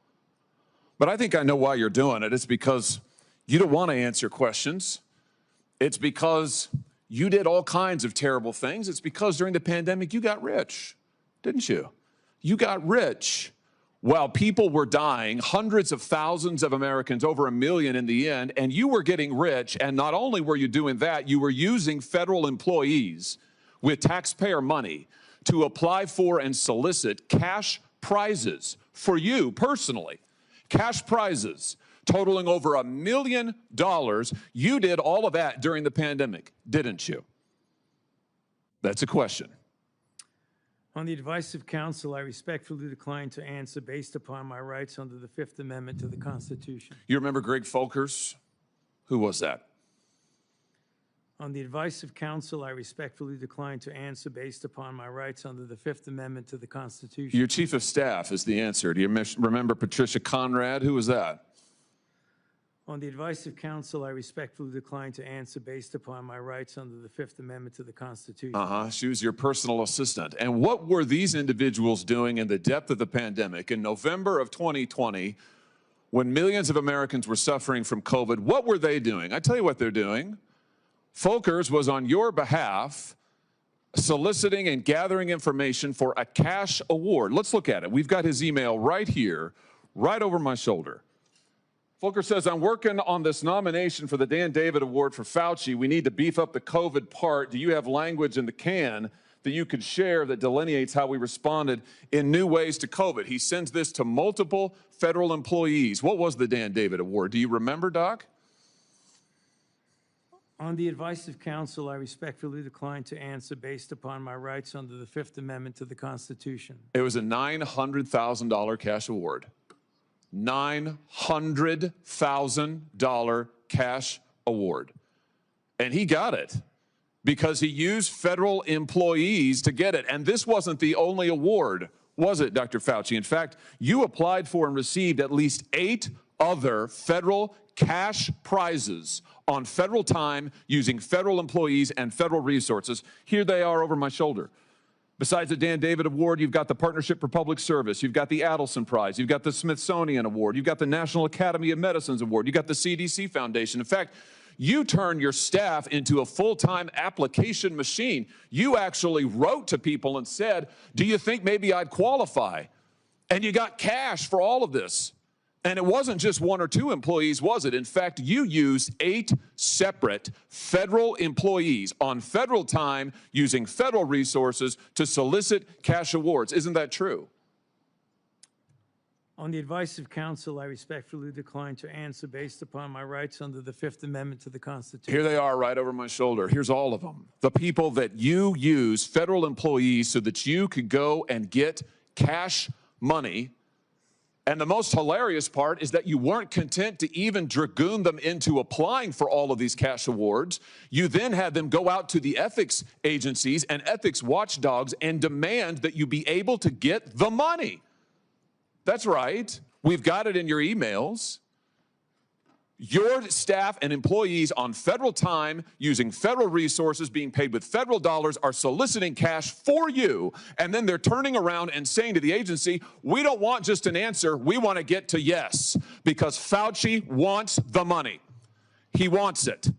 But I think I know why you're doing it. It's because you don't want to answer questions. It's because you did all kinds of terrible things. It's because during the pandemic you got rich, didn't you? You got rich while people were dying, hundreds of thousands of Americans, over 1 million in the end, and you were getting rich. And not only were you doing that, you were using federal employees with taxpayer money to apply for and solicit cash prizes for you personally, cash prizes totaling over $1 million. You did all of that during the pandemic, didn't you? That's a question. On the advice of counsel, I respectfully decline to answer based upon my rights under the Fifth Amendment to the Constitution. You remember Greg Folkers? Who was that? On the advice of counsel, I respectfully decline to answer based upon my rights under the Fifth Amendment to the Constitution. Your chief of staff is the answer. Do you remember Patricia Conrad? Who was that? On the advice of counsel, I respectfully decline to answer based upon my rights under the Fifth Amendment to the Constitution. She was your personal assistant. And what were these individuals doing in the depth of the pandemic in November of 2020 when millions of Americans were suffering from COVID? What were they doing? I tell you what they're doing. Folkers was on your behalf soliciting and gathering information for a cash award. Let's look at it. We've got his email right here, right over my shoulder. Volker says, I'm working on this nomination for the Dan David Award for Fauci. We need to beef up the COVID part. Do you have language in the can that you could share that delineates how we responded in new ways to COVID? He sends this to multiple federal employees. What was the Dan David Award? Do you remember, Doc? On the advice of counsel, I respectfully decline to answer based upon my rights under the Fifth Amendment to the Constitution. It was a $900,000 cash award. $900,000 cash award. And he got it because he used federal employees to get it. And this wasn't the only award, was it, Dr. Fauci? In fact, you applied for and received at least 8 other federal cash prizes on federal time using federal employees and federal resources. Here they are over my shoulder. Besides the Dan David Award, you've got the Partnership for Public Service, you've got the Adelson Prize, you've got the Smithsonian Award, you've got the National Academy of Medicine's Award, you've got the CDC Foundation. In fact, you turned your staff into a full-time application machine. You actually wrote to people and said, do you think maybe I'd qualify? And you got cash for all of this. And it wasn't just 1 or 2 employees, was it? In fact, you used 8 separate federal employees on federal time using federal resources to solicit cash awards. Isn't that true? On the advice of counsel, I respectfully decline to answer based upon my rights under the Fifth Amendment to the Constitution. Here they are right over my shoulder. Here's all of them. The people that you use, federal employees, so that you could go and get cash money. And the most hilarious part is that you weren't content to even dragoon them into applying for all of these cash awards. You then had them go out to the ethics agencies and ethics watchdogs and demand that you be able to get the money. That's right. We've got it in your emails. Your staff and employees on federal time, using federal resources, being paid with federal dollars, are soliciting cash for you. And then they're turning around and saying to the agency, we don't want just an answer, we want to get to yes. Because Fauci wants the money. He wants it.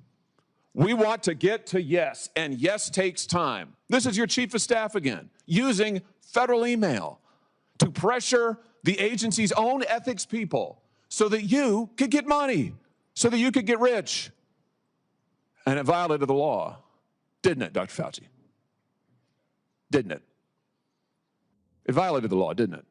We want to get to yes, and yes takes time. This is your chief of staff again, using federal email to pressure the agency's own ethics people so that you could get money, so that you could get rich. And it violated the law, didn't it, Dr. Fauci? Didn't it? It violated the law, didn't it?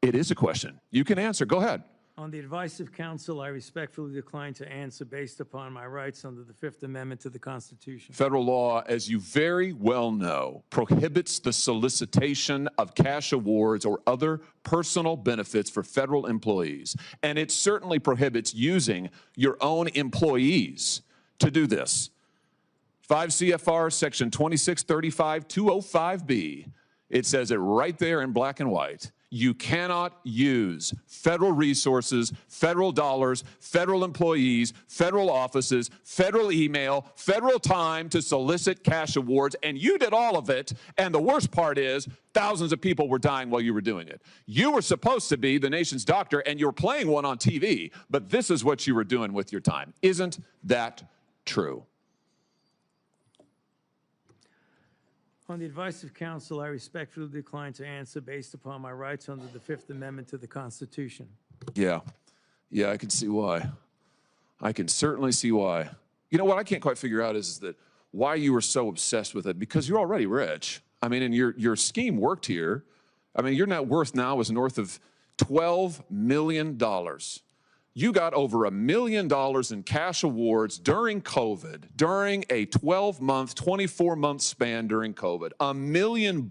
It is a question. You can answer. Go ahead. On the advice of counsel, I respectfully decline to answer based upon my rights under the Fifth Amendment to the Constitution. Federal law, as you very well know, prohibits the solicitation of cash awards or other personal benefits for federal employees. And it certainly prohibits using your own employees to do this. 5 CFR section 2635-205B, it says it right there in black and white. You cannot use federal resources, federal dollars, federal employees, federal offices, federal email, federal time to solicit cash awards, and you did all of it, and the worst part is thousands of people were dying while you were doing it. You were supposed to be the nation's doctor, and you were playing one on TV, but this is what you were doing with your time. Isn't that true? On the advice of counsel, I respectfully decline to answer based upon my rights under the Fifth Amendment to the Constitution. Yeah, I can see why. I can certainly see why. You know what I can't quite figure out is that why you were so obsessed with it, because you're already rich. I mean, and your scheme worked here. I mean, your net worth now is north of $12 million. You got over $1 million in cash awards during COVID, during a 12-month, 24-month span during COVID. $1 million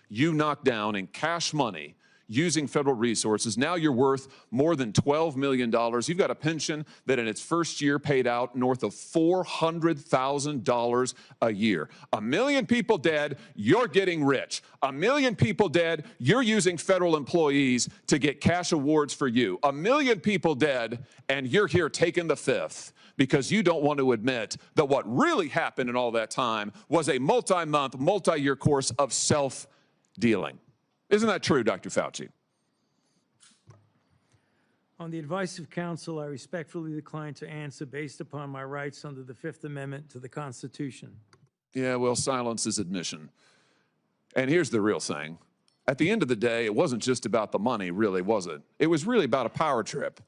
you knocked down in cash money using federal resources. Now you're worth more than $12 million. You've got a pension that in its first year paid out north of $400,000 a year. 1 million people dead, you're getting rich. 1 million people dead, you're using federal employees to get cash awards for you. 1 million people dead, and you're here taking the fifth because you don't want to admit that what really happened in all that time was a multi-month, multi-year course of self-dealing. Isn't that true, Dr. Fauci? On the advice of counsel, I respectfully decline to answer based upon my rights under the Fifth Amendment to the Constitution. Yeah, well, silence is admission. And here's the real thing. At the end of the day, it wasn't just about the money, really, was it? It was really about a power trip.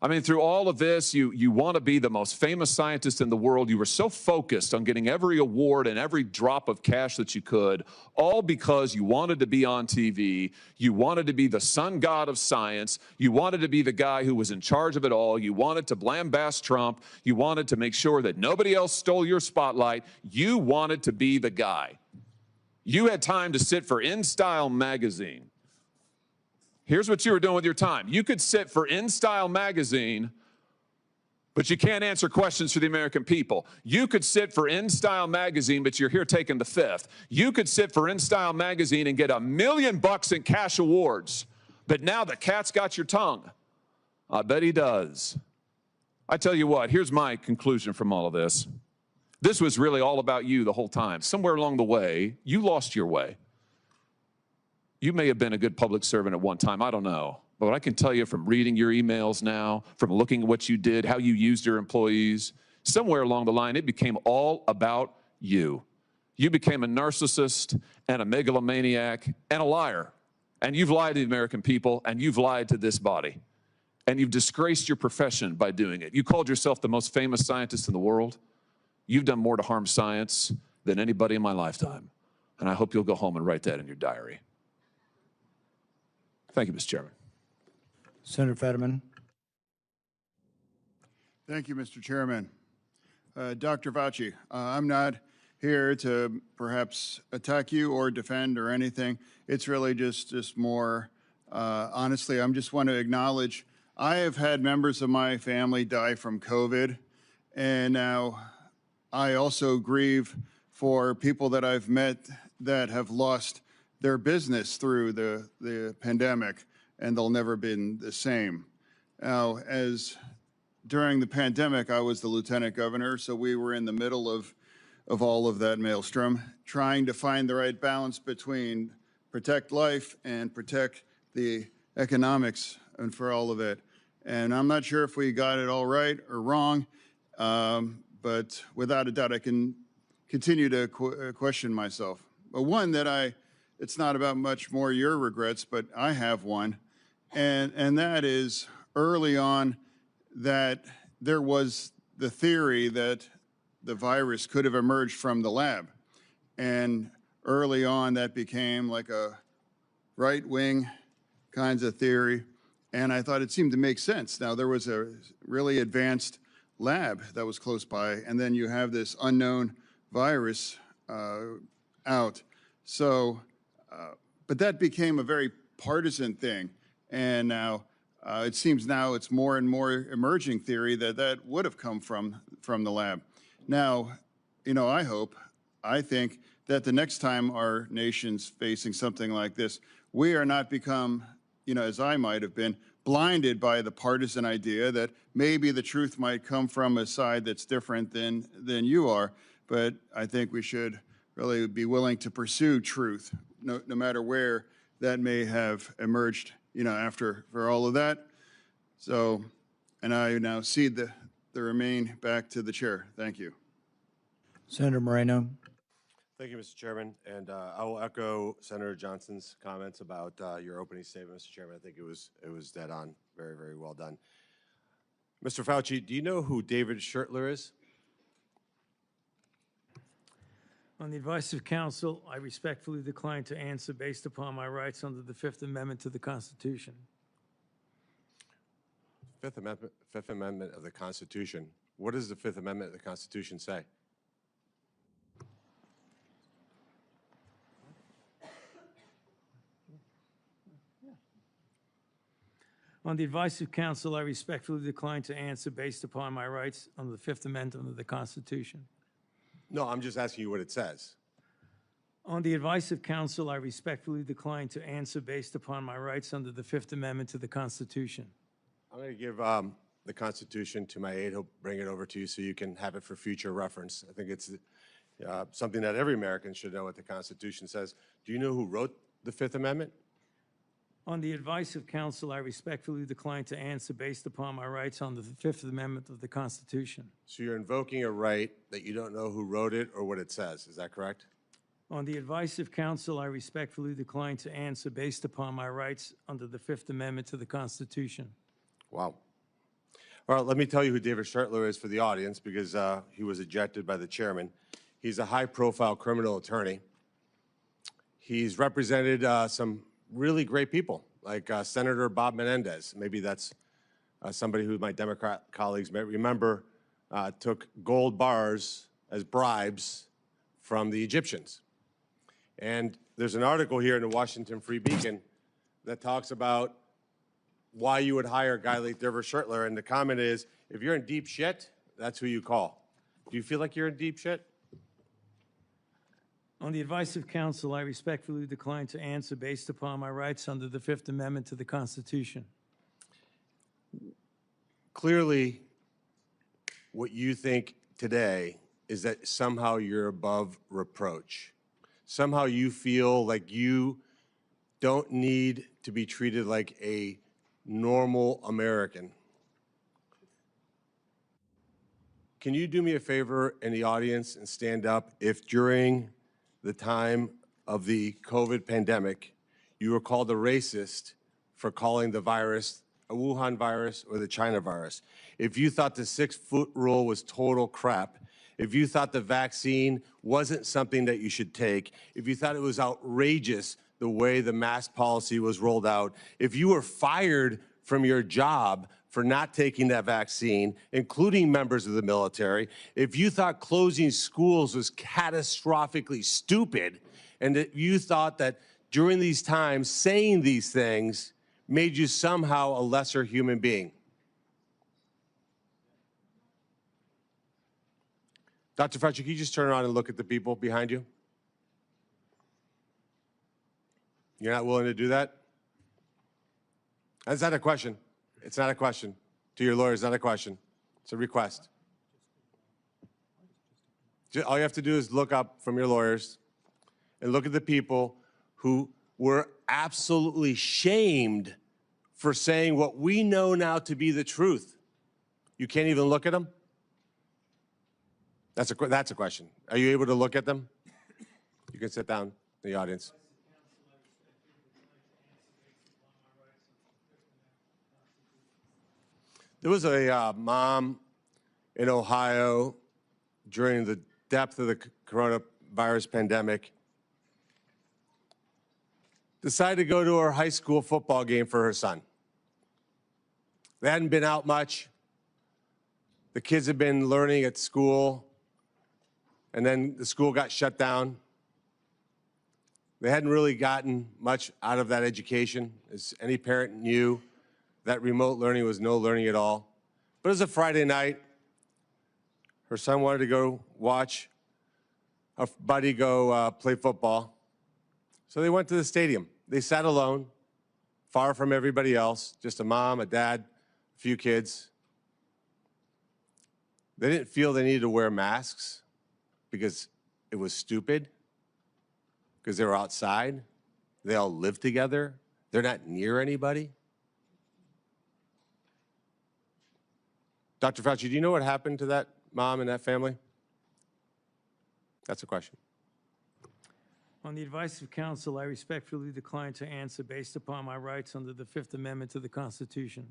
I mean, through all of this, you want to be the most famous scientist in the world. You were so focused on getting every award and every drop of cash that you could, all because you wanted to be on TV. You wanted to be the sun god of science. You wanted to be the guy who was in charge of it all. You wanted to lambast Trump. You wanted to make sure that nobody else stole your spotlight. You wanted to be the guy. You had time to sit for InStyle magazine. Here's what you were doing with your time. You could sit for InStyle magazine, but you can't answer questions for the American people. You could sit for InStyle magazine, but you're here taking the fifth. You could sit for InStyle magazine and get $1 million in cash awards, but now the cat's got your tongue. I bet he does. I tell you what, here's my conclusion from all of this. This was really all about you the whole time. Somewhere along the way, you lost your way. You may have been a good public servant at one time, I don't know. But I can tell you from reading your emails now, from looking at what you did, how you used your employees, somewhere along the line, it became all about you. You became a narcissist and a megalomaniac and a liar. And you've lied to the American people, and you've lied to this body. And you've disgraced your profession by doing it. You called yourself the most famous scientist in the world. You've done more to harm science than anybody in my lifetime. And I hope you'll go home and write that in your diary. Thank you, Mr. Chairman. Senator Fetterman. Thank you, Mr. Chairman. Dr. Fauci, I'm not here to perhaps attack you or defend or anything. It's really just more, honestly, I just want to acknowledge I have had members of my family die from COVID, and now I also grieve for people that I've met that have lost their business through the pandemic, and they'll never been the same. Now, during the pandemic, I was the lieutenant governor, so we were in the middle of all of that maelstrom, trying to find the right balance between protect life and protect the economics and for all of it. And I'm not sure if we got it all right or wrong, but without a doubt, I can continue to question myself. But one that it's not about much more your regrets, but I have one, and that is early on that there was the theory that the virus could have emerged from the lab. And early on that became like a right-wing kinds of theory, and I thought it seemed to make sense. Now there was a really advanced lab that was close by, and then you have this unknown virus out. So, but that became a very partisan thing, and now it seems now it's more and more emerging theory that would have come from the lab. Now, you know, I think that the next time our nation's facing something like this, we are not become, you know, as I might have been, blinded by the partisan idea that maybe the truth might come from a side that's different than you are. But I think we should really be willing to pursue truth, no matter where that may have emerged, you know, for all of that. So, and I now cede the remain back to the chair. Thank you. Senator Moreno. Thank you, Mr. Chairman. And I will echo Senator Johnson's comments about your opening statement, Mr. Chairman. I think it was dead on. Very, very well done. Mr. Fauci, do you know who David Schertler is? On the advice of counsel, I respectfully decline to answer based upon my rights under the Fifth Amendment to the Constitution. Fifth Amendment of the Constitution. What does the Fifth Amendment of the Constitution say? On the advice of counsel, I respectfully decline to answer based upon my rights under the Fifth Amendment of the Constitution. No, I'm just asking you what it says. On the advice of counsel, I respectfully decline to answer based upon my rights under the Fifth Amendment to the Constitution. I'm going to give the Constitution to my aide. He'll bring it over to you so you can have it for future reference. I think it's something that every American should know what the Constitution says. Do you know who wrote the Fifth Amendment? On the advice of counsel, I respectfully decline to answer based upon my rights under the Fifth Amendment of the Constitution. So you're invoking a right that you don't know who wrote it or what it says. Is that correct? On the advice of counsel, I respectfully decline to answer based upon my rights under the Fifth Amendment to the Constitution. Wow. All right, let me tell you who David Schertler is for the audience because he was ejected by the chairman. He's a high-profile criminal attorney. He's represented some really great people, like Senator Bob Menendez. Maybe that's somebody who my Democrat colleagues may remember took gold bars as bribes from the Egyptians. And there's an article here in the Washington Free Beacon that talks about why you would hire a guy like David Schertler. And the comment is, if you're in deep shit, that's who you call. Do you feel like you're in deep shit? On the advice of counsel, I respectfully decline to answer based upon my rights under the Fifth Amendment to the Constitution. Clearly, what you think today is that somehow you're above reproach. Somehow you feel like you don't need to be treated like a normal American. Can you do me a favor in the audience and stand up if during the time of the COVID pandemic, you were called a racist for calling the virus a Wuhan virus or the China virus? If you thought the 6-foot rule was total crap, if you thought the vaccine wasn't something that you should take, if you thought it was outrageous the way the mask policy was rolled out, if you were fired from your job for not taking that vaccine, including members of the military, if you thought closing schools was catastrophically stupid, and that you thought that during these times saying these things made you somehow a lesser human being. Dr. Fauci, can you just turn around and look at the people behind you? You're not willing to do that? That's not a question. It's not a question. To your lawyer, it's not a question. It's a request. All you have to do is look up from your lawyers and look at the people who were absolutely shamed for saying what we know now to be the truth. You can't even look at them? That's a question. Are you able to look at them? You can sit down in the audience. There was a mom in Ohio during the depth of the coronavirus pandemic, decided to go to her high school football game for her son. They hadn't been out much. The kids had been learning at school, and then the school got shut down. They hadn't really gotten much out of that education. As any parent knew, that remote learning was no learning at all. But it was a Friday night. Her son wanted to go watch a buddy go play football. So they went to the stadium. They sat alone, far from everybody else, just a mom, a dad, a few kids. They didn't feel they needed to wear masks because it was stupid, because they were outside. They all live together. They're not near anybody. Dr. Fauci, do you know what happened to that mom and that family? That's a question. On the advice of counsel, I respectfully decline to answer based upon my rights under the Fifth Amendment to the Constitution.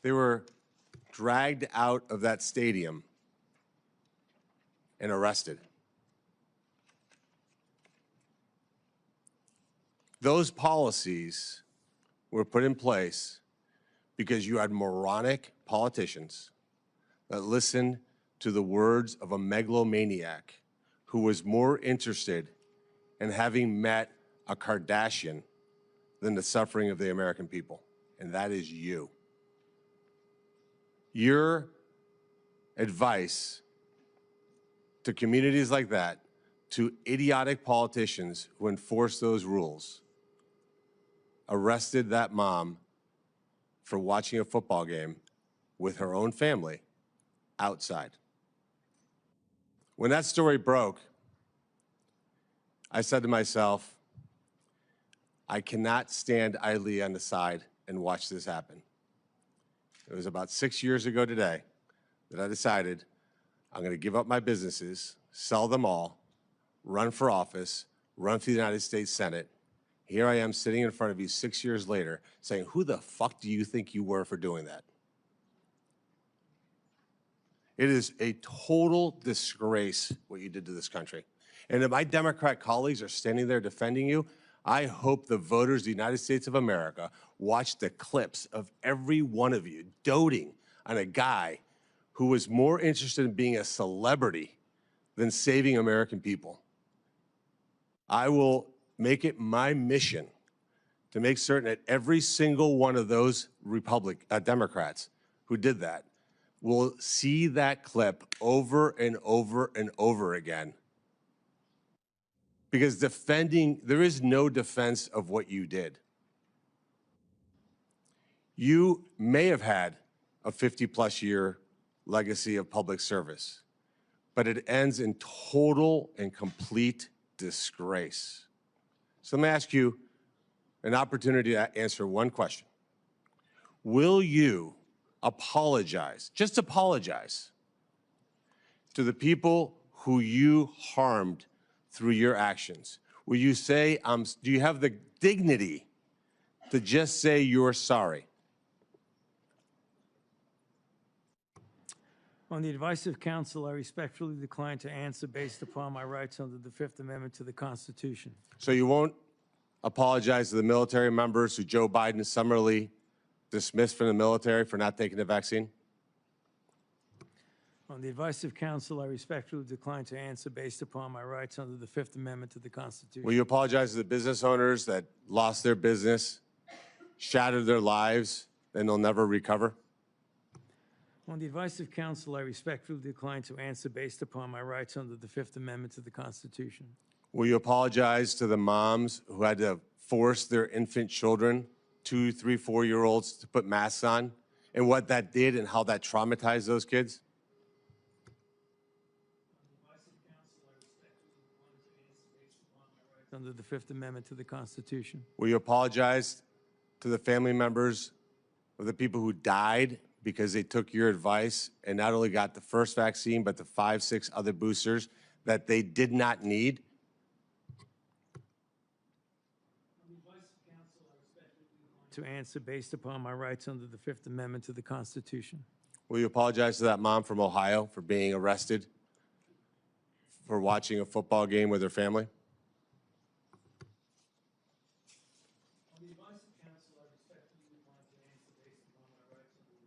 They were dragged out of that stadium and arrested. Those policies were put in place because you had moronic politicians that listened to the words of a megalomaniac who was more interested in having met a Kardashian than the suffering of the American people, and that is you. your advice to communities like that, to idiotic politicians who enforce those rules, arrested that mom for watching a football game with her own family outside. When that story broke, I said to myself, I cannot stand idly on the side and watch this happen. It was about 6 years ago today that I decided I'm going to give up my businesses, sell them all, run for office, run for the United States Senate. Here I am sitting in front of you 6 years later saying, who the fuck do you think you were for doing that? It is a total disgrace what you did to this country. And if my Democrat colleagues are standing there defending you, I hope the voters of the United States of America watch the clips of every one of you doting on a guy who was more interested in being a celebrity than saving American people. I will make it my mission to make certain that every single one of those Democrats who did that will see that clip over and over and over again. Because there is no defense of what you did. You may have had a 50-plus year legacy of public service, but it ends in total and complete disgrace. So let me ask you an opportunity to answer one question. Will you apologize, just apologize, to the people who you harmed through your actions? Will you say, do you have the dignity to just say you're sorry? On the advice of counsel, I respectfully decline to answer based upon my rights under the Fifth Amendment to the Constitution. So you won't apologize to the military members who Joe Biden summarily dismissed from the military for not taking the vaccine? On the advice of counsel, I respectfully decline to answer based upon my rights under the Fifth Amendment to the Constitution. Will you apologize to the business owners that lost their business, shattered their lives, and they'll never recover? On the advice of counsel, I respectfully decline to answer based upon my rights under the Fifth Amendment to the Constitution. Will you apologize to the moms who had to force their infant children, 2, 3, 4-year-olds, to put masks on, and what that did and how that traumatized those kids? Under the Fifth Amendment to the Constitution. Will you apologize to the family members of the people who died because they took your advice and not only got the first vaccine, but the 5, 6 other boosters that they did not need? To answer based upon my rights under the Fifth Amendment to the Constitution. Will you apologize to that mom from Ohio for being arrested for watching a football game with her family?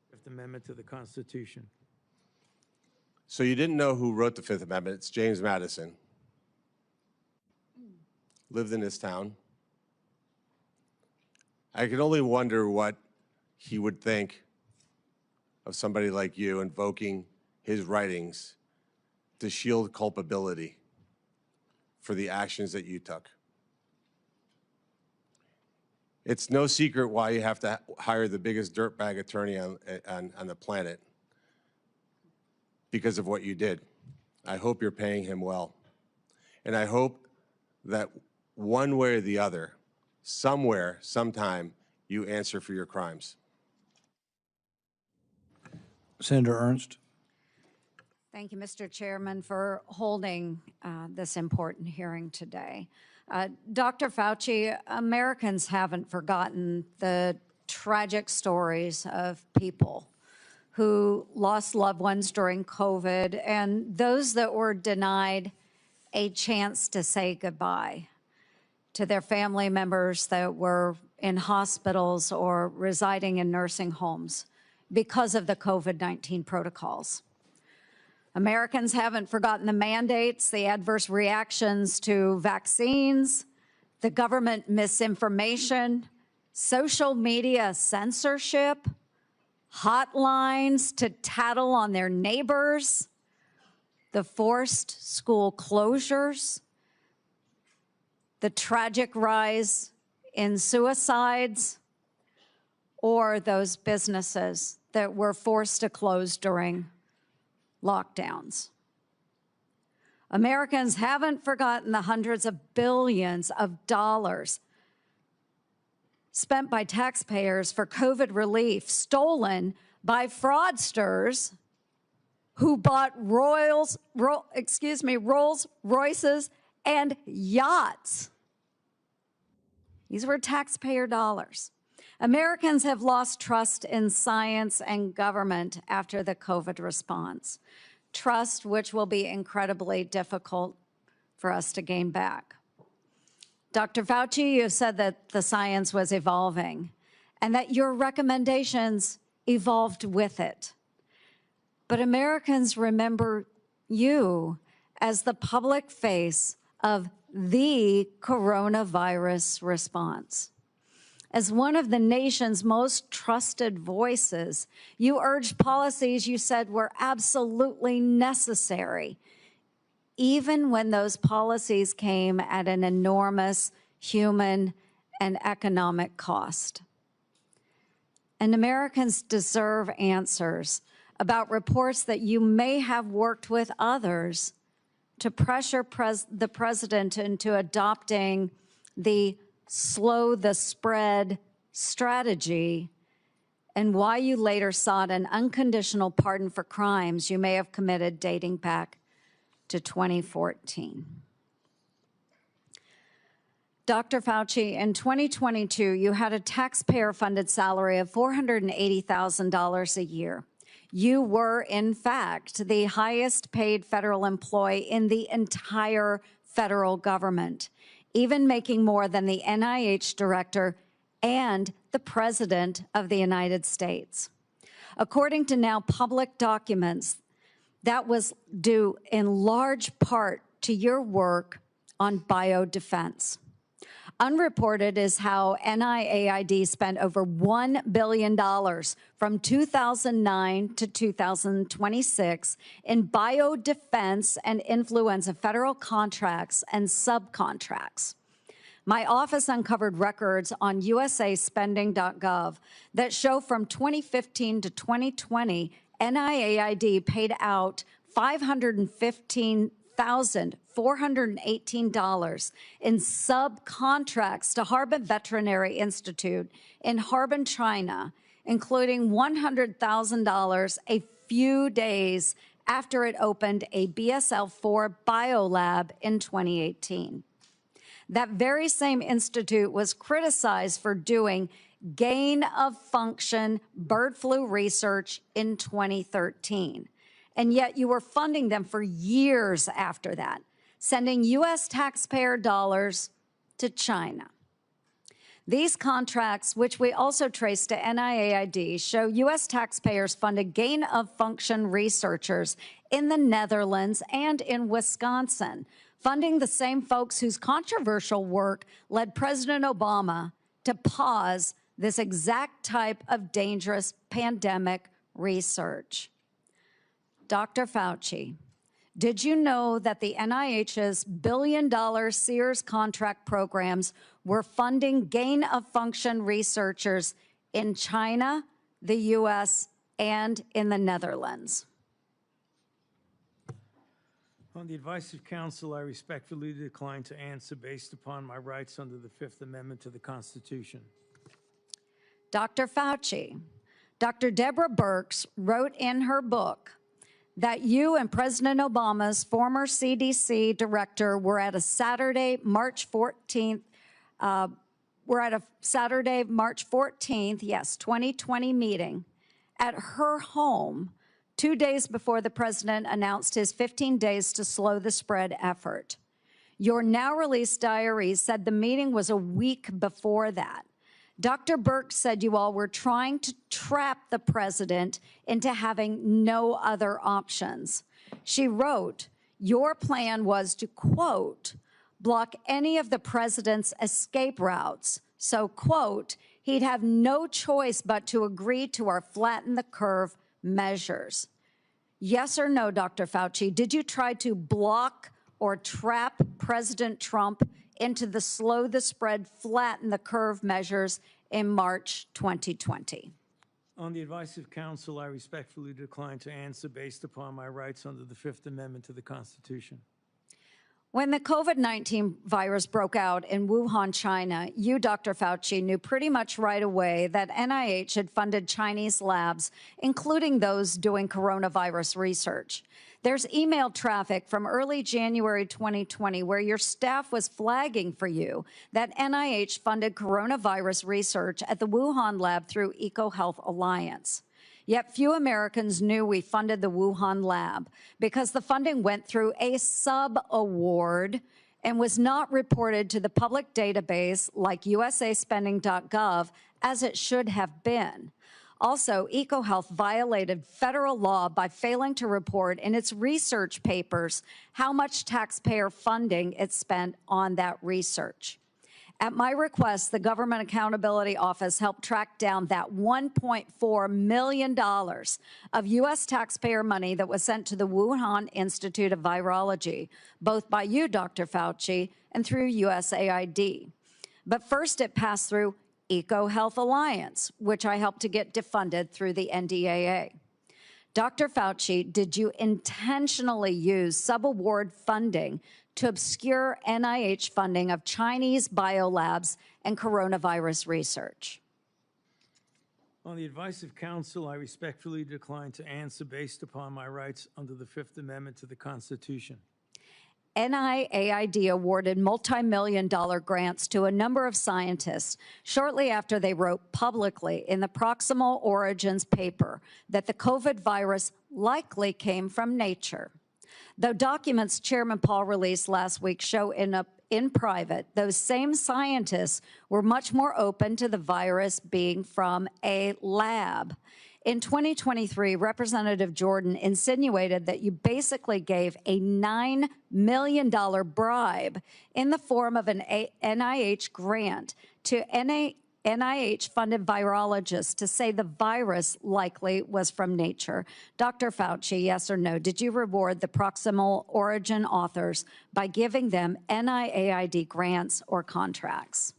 Fifth Amendment to the Constitution. So you didn't know who wrote the Fifth Amendment. It's James Madison. Lived in this town. I can only wonder what he would think of somebody like you invoking his writings to shield culpability for the actions that you took. It's no secret why you have to hire the biggest dirtbag attorney on the planet, because of what you did. I hope you're paying him well. And I hope that one way or the other, somewhere, sometime, you answer for your crimes. Senator Ernst. Thank you, Mr. Chairman, for holding this important hearing today. Dr. Fauci, Americans haven't forgotten the tragic stories of people who lost loved ones during COVID and those that were denied a chance to say goodbye to their family members that were in hospitals or residing in nursing homes because of the COVID-19 protocols. Americans haven't forgotten the mandates, the adverse reactions to vaccines, the government misinformation, social media censorship, hotlines to tattle on their neighbors, the forced school closures, the tragic rise in suicides, or those businesses that were forced to close during lockdowns. Americans haven't forgotten the hundreds of billions of dollars spent by taxpayers for COVID relief, stolen by fraudsters who bought Rolls Royces and yachts. These were taxpayer dollars. Americans have lost trust in science and government after the COVID response. Trust which will be incredibly difficult for us to gain back. Dr. Fauci, you said that the science was evolving and that your recommendations evolved with it. But Americans remember you as the public face of the coronavirus response. As one of the nation's most trusted voices, you urged policies you said were absolutely necessary, even when those policies came at an enormous human and economic cost. And Americans deserve answers about reports that you may have worked with others to pressure the president into adopting the slow the spread strategy, and why you later sought an unconditional pardon for crimes you may have committed dating back to 2014. Dr. Fauci, in 2022, you had a taxpayer-funded salary of $480,000 a year. You were, in fact, the highest paid federal employee in the entire federal government, even making more than the NIH director and the President of the United States. According to now public documents, that was due in large part to your work on biodefense. Unreported is how NIAID spent over $1 billion from 2009 to 2026 in biodefense and influenza federal contracts and subcontracts. My office uncovered records on usaspending.gov that show from 2015 to 2020, NIAID paid out $515,418 in subcontracts to Harbin Veterinary Institute in Harbin, China, including $100,000 a few days after it opened a BSL-4 biolab in 2018. That very same institute was criticized for doing gain-of-function bird flu research in 2013. And yet you were funding them for years after that, sending U.S. taxpayer dollars to China. These contracts, which we also trace to NIAID, show U.S. taxpayers funded gain-of-function researchers in the Netherlands and in Wisconsin, funding the same folks whose controversial work led President Obama to pause this exact type of dangerous pandemic research. Dr. Fauci, did you know that the NIH's billion-dollar Sears contract programs were funding gain-of-function researchers in China, the U.S., and in the Netherlands? On the advice of counsel, I respectfully decline to answer based upon my rights under the Fifth Amendment to the Constitution. Dr. Fauci, Dr. Deborah Birx wrote in her book that you and President Obama's former CDC director were at a Saturday, March 14th, 2020 meeting at her home 2 days before the president announced his 15 days to slow the spread effort. Your now released diaries said the meeting was a week before that. Dr. Birx said you all were trying to trap the president into having no other options. She wrote, your plan was to, quote, block any of the president's escape routes So, quote, he'd have no choice but to agree to our flatten the curve measures. Yes or no, Dr. Fauci, did you try to block or trap President Trump into the slow the spread, flatten the curve measures in March 2020? On the advice of counsel, I respectfully decline to answer based upon my rights under the Fifth Amendment to the Constitution. When the COVID-19 virus broke out in Wuhan, China, you, Dr. Fauci, knew pretty much right away that NIH had funded Chinese labs, including those doing coronavirus research. There's email traffic from early January 2020 where your staff was flagging for you that NIH funded coronavirus research at the Wuhan lab through EcoHealth Alliance. Yet few Americans knew we funded the Wuhan lab because the funding went through a sub-award and was not reported to the public database like usaspending.gov as it should have been. Also, EcoHealth violated federal law by failing to report in its research papers how much taxpayer funding it spent on that research. At my request, the Government Accountability Office helped track down that $1.4 million of U.S. taxpayer money that was sent to the Wuhan Institute of Virology, both by you, Dr. Fauci, and through USAID. But first it passed through EcoHealth Alliance, which I helped to get defunded through the NDAA. Dr. Fauci, did you intentionally use subaward funding to obscure NIH funding of Chinese biolabs and coronavirus research? On the advice of counsel, I respectfully decline to answer based upon my rights under the Fifth Amendment to the Constitution. NIAID awarded multi-million-dollar grants to a number of scientists shortly after they wrote publicly in the Proximal Origins paper that the COVID virus likely came from nature. Though documents Chairman Paul released last week show in private, those same scientists were much more open to the virus being from a lab. In 2023, Representative Jordan insinuated that you basically gave a $9 million bribe in the form of an NIH grant to NIH-funded virologists to say the virus likely was from nature. Dr. Fauci, yes or no, did you reward the Proximal Origin authors by giving them NIAID grants or contracts?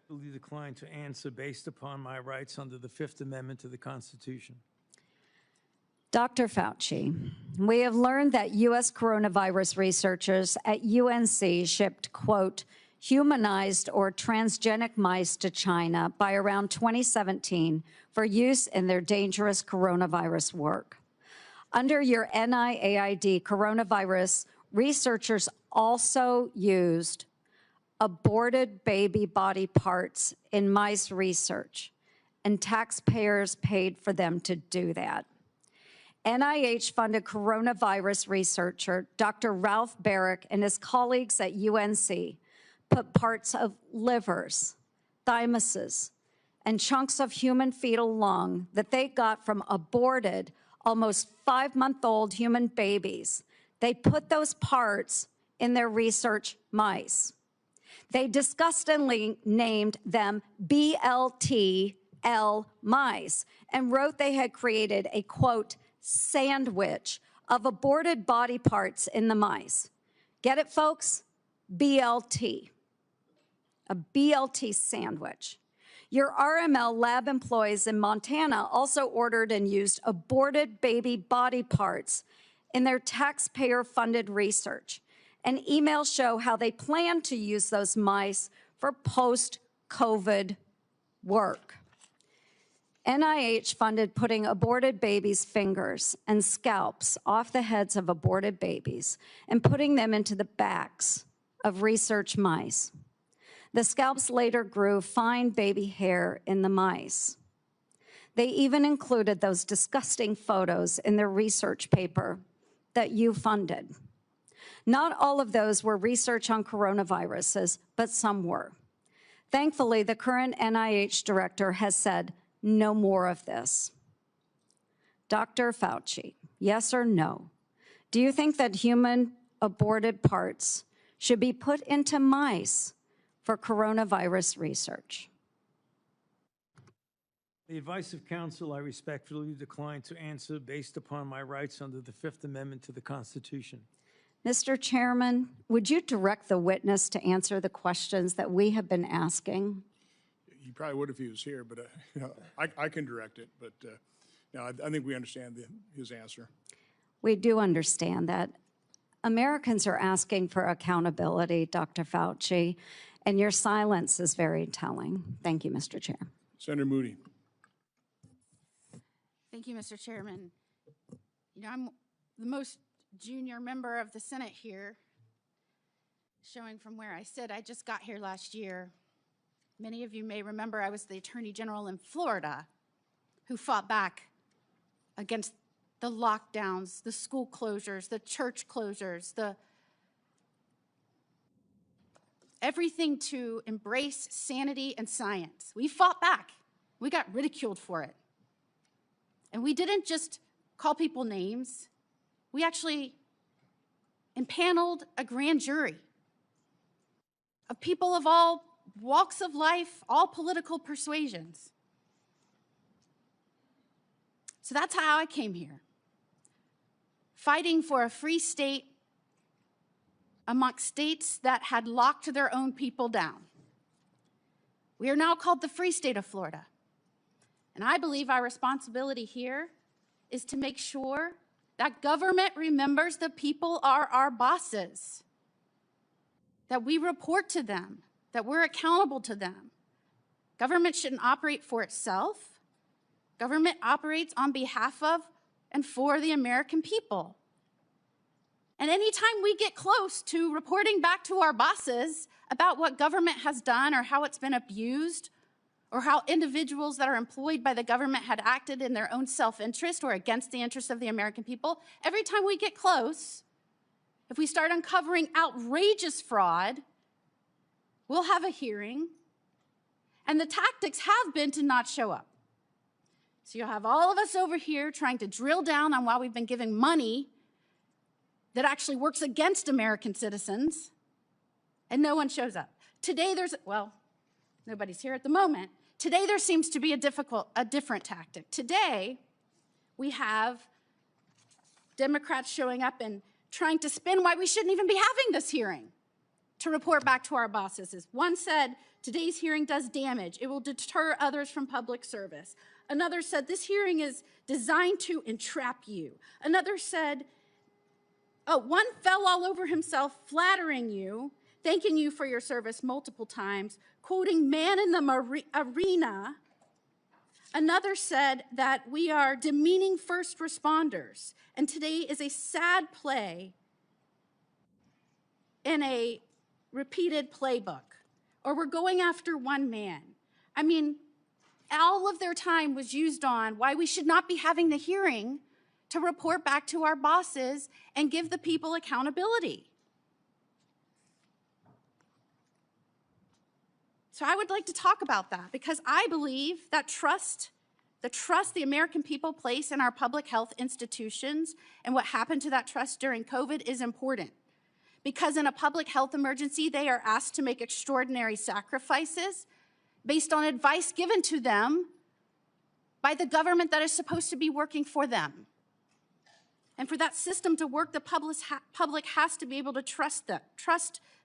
I respectfully decline to answer based upon my rights under the Fifth Amendment to the Constitution. Dr. Fauci, we have learned that U.S. coronavirus researchers at UNC shipped, quote, humanized or transgenic mice to China by around 2017 for use in their dangerous coronavirus work. Under your NIAID coronavirus, researchers also used aborted baby body parts in mice research, and taxpayers paid for them to do that. NIH-funded coronavirus researcher Dr. Ralph Barrick and his colleagues at UNC put parts of livers, thymuses, and chunks of human fetal lung that they got from aborted, almost 5-month-old human babies. They put those parts in their research mice. They disgustingly named them BLTL mice and wrote they had created a, quote, sandwich of aborted body parts in the mice. Get it, folks? BLT. A BLT sandwich. Your RML lab employees in Montana also ordered and used aborted baby body parts in their taxpayer-funded research. And emails show how they plan to use those mice for post-COVID work. NIH funded putting aborted babies' fingers and scalps off the heads of aborted babies and putting them into the backs of research mice. The scalps later grew fine baby hair in the mice. They even included those disgusting photos in their research paper that you funded. Not all of those were research on coronaviruses, but some were. Thankfully, the current NIH director has said no more of this. Dr. Fauci, yes or no, do you think that human aborted parts should be put into mice for coronavirus research? The advice of counsel, I respectfully decline to answer based upon my rights under the Fifth Amendment to the Constitution. Mr. Chairman, would you direct the witness to answer the questions that we have been asking? He probably would if he was here, but you know, I can direct it. But no, I think we understand his answer. We do understand that. Americans are asking for accountability, Dr. Fauci, and your silence is very telling. Thank you, Mr. Chair. Senator Moody. Thank you, Mr. Chairman. You know, I'm the most junior member of the Senate here, showing from where I sit. I just got here last year. Many of you may remember I was the Attorney General in Florida who fought back against the lockdowns, the school closures, the church closures, everything to embrace sanity and science. We fought back. We got ridiculed for it. And we didn't just call people names. We actually impaneled a grand jury of people of all walks of life, all political persuasions. So that's how I came here, fighting for a free state amongst states that had locked their own people down. We are now called the Free State of Florida. And I believe our responsibility here is to make sure that government remembers the people are our bosses, that we report to them, that we're accountable to them. Government shouldn't operate for itself. Government operates on behalf of and for the American people. And anytime we get close to reporting back to our bosses about what government has done or how it's been abused, or how individuals that are employed by the government had acted in their own self-interest or against the interests of the American people, every time we get close, if we start uncovering outrageous fraud, we'll have a hearing, and the tactics have been to not show up. So you'll have all of us over here trying to drill down on why we've been giving money that actually works against American citizens, and no one shows up. Today well, nobody's here at the moment. Today there seems to be a different tactic. Today we have Democrats showing up and trying to spin why we shouldn't even be having this hearing to report back to our bosses. One said, today's hearing does damage. It will deter others from public service. Another said, this hearing is designed to entrap you. Another said, one fell all over himself flattering you, thanking you for your service multiple times, quoting man in the arena. Another said that we are demeaning first responders, and today is a sad play in a repeated playbook, or we're going after one man. I mean, all of their time was used on why we should not be having the hearing to report back to our bosses and give the people accountability. So I would like to talk about that because I believe that the trust the American people place in our public health institutions and what happened to that trust during COVID is important. Because in a public health emergency, they are asked to make extraordinary sacrifices based on advice given to them by the government that is supposed to be working for them. And for that system to work, the public has to be able to trust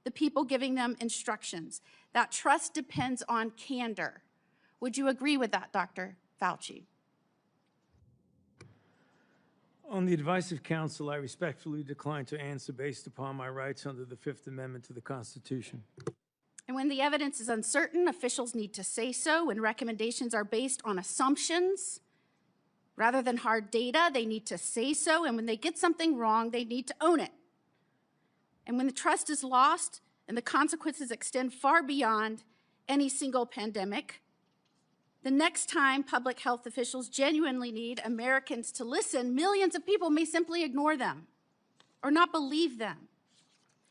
the people giving them instructions. That trust depends on candor. Would you agree with that, Dr. Fauci? On the advice of counsel, I respectfully decline to answer based upon my rights under the Fifth Amendment to the Constitution. And when the evidence is uncertain, officials need to say so. When recommendations are based on assumptions rather than hard data, they need to say so. And when they get something wrong, they need to own it. And when the trust is lost and the consequences extend far beyond any single pandemic, the next time public health officials genuinely need Americans to listen, millions of people may simply ignore them or not believe them.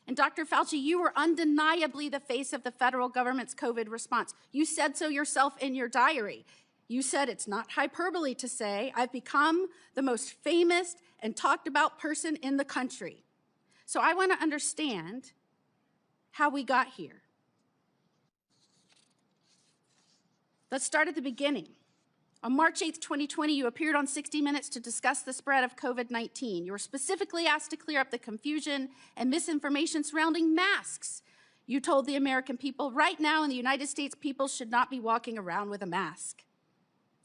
And Dr. Fauci, you were undeniably the face of the federal government's COVID response. You said so yourself in your diary. You said it's not hyperbole to say, I've become the most famous and talked about person in the country. So I want to understand how we got here. Let's start at the beginning. On March 8th, 2020, you appeared on 60 Minutes to discuss the spread of COVID-19. You were specifically asked to clear up the confusion and misinformation surrounding masks. You told the American people, right now in the United States, people should not be walking around with a mask.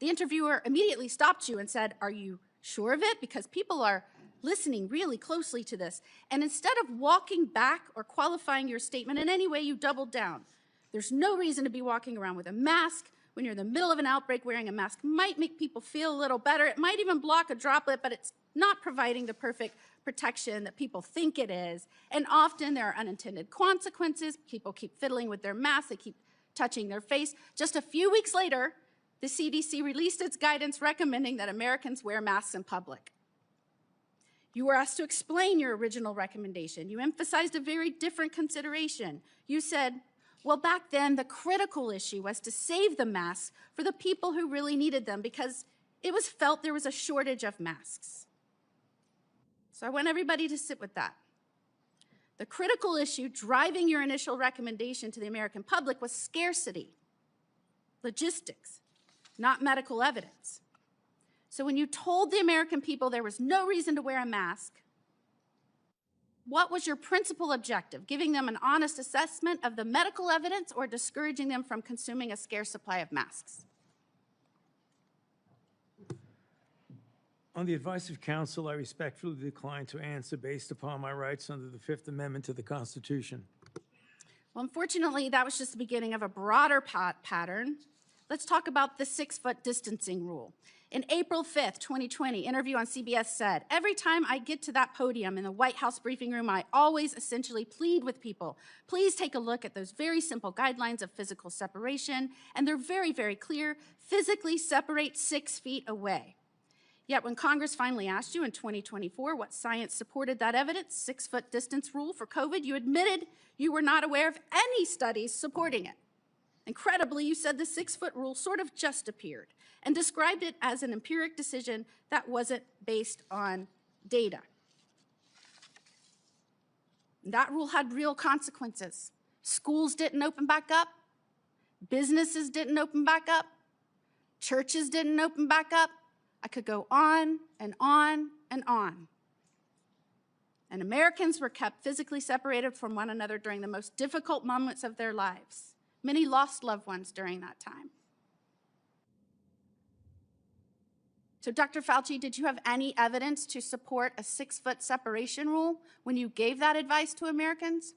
The interviewer immediately stopped you and said, "Are you sure of it? Because people are listening really closely to this." And instead of walking back or qualifying your statement in any way, you doubled down. There's no reason to be walking around with a mask. When you're in the middle of an outbreak, wearing a mask might make people feel a little better. It might even block a droplet, but it's not providing the perfect protection that people think it is. And often there are unintended consequences. People keep fiddling with their masks. They keep touching their face. Just a few weeks later, the CDC released its guidance recommending that Americans wear masks in public. You were asked to explain your original recommendation. You emphasized a very different consideration. You said, well, back then, the critical issue was to save the masks for the people who really needed them because it was felt there was a shortage of masks. So I want everybody to sit with that. The critical issue driving your initial recommendation to the American public was scarcity, logistics, not medical evidence. So when you told the American people there was no reason to wear a mask, what was your principal objective? Giving them an honest assessment of the medical evidence or discouraging them from consuming a scarce supply of masks? On the advice of counsel, I respectfully decline to answer based upon my rights under the Fifth Amendment to the Constitution. Well, unfortunately, that was just the beginning of a broader pattern. Let's talk about the 6-foot distancing rule. In April 5th, 2020, interview on CBS said, every time I get to that podium in the White House briefing room, I always essentially plead with people. Please take a look at those very simple guidelines of physical separation, and they're very, very clear. Physically separate 6 feet away. Yet when Congress finally asked you in 2024 what science supported that evidence, 6-foot distance rule for COVID, you admitted you were not aware of any studies supporting it. Incredibly, you said the 6-foot rule sort of just appeared and described it as an empiric decision that wasn't based on data. That rule had real consequences. Schools didn't open back up. Businesses didn't open back up. Churches didn't open back up. I could go on and on and on. And Americans were kept physically separated from one another during the most difficult moments of their lives. Many lost loved ones during that time. So, Dr. Fauci, did you have any evidence to support a 6-foot separation rule when you gave that advice to Americans?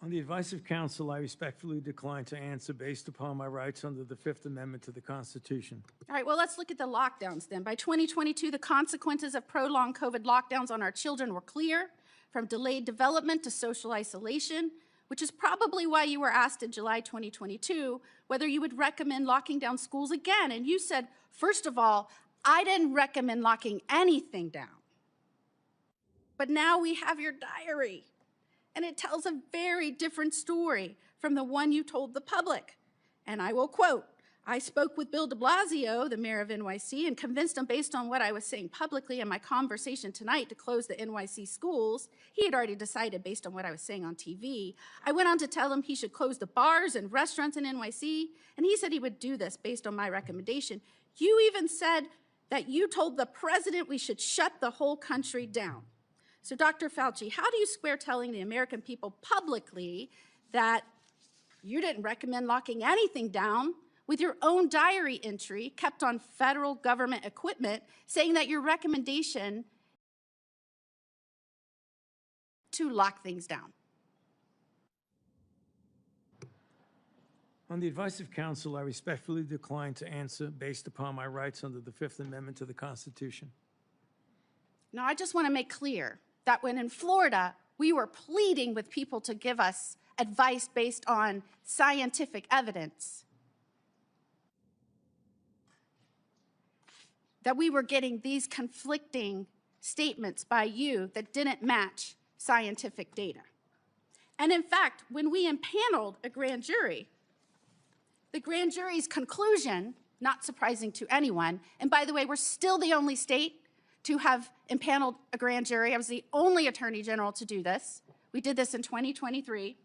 On the advice of counsel, I respectfully decline to answer based upon my rights under the Fifth Amendment to the Constitution. All right, well, let's look at the lockdowns then. By 2022, the consequences of prolonged COVID lockdowns on our children were clear, from delayed development to social isolation, which is probably why you were asked in July 2022 whether you would recommend locking down schools again. And you said, first of all, I didn't recommend locking anything down. But now we have your diary, and it tells a very different story from the one you told the public. And I will quote, I spoke with Bill de Blasio, the mayor of NYC, and convinced him based on what I was saying publicly in my conversation tonight to close the NYC schools. He had already decided based on what I was saying on TV. I went on to tell him he should close the bars and restaurants in NYC, and he said he would do this based on my recommendation. You even said that you told the president we should shut the whole country down. So Dr. Fauci, how do you square telling the American people publicly that you didn't recommend locking anything down with your own diary entry kept on federal government equipment saying that your recommendation to lock things down? On the advice of counsel, I respectfully decline to answer based upon my rights under the Fifth Amendment to the Constitution. Now, I just want to make clear that when in Florida, we were pleading with people to give us advice based on scientific evidence, that we were getting these conflicting statements by you that didn't match scientific data. And in fact, when we impaneled a grand jury, the grand jury's conclusion, not surprising to anyone, and by the way, we're still the only state to have impaneled a grand jury. I was the only attorney general to do this. We did this in 2023.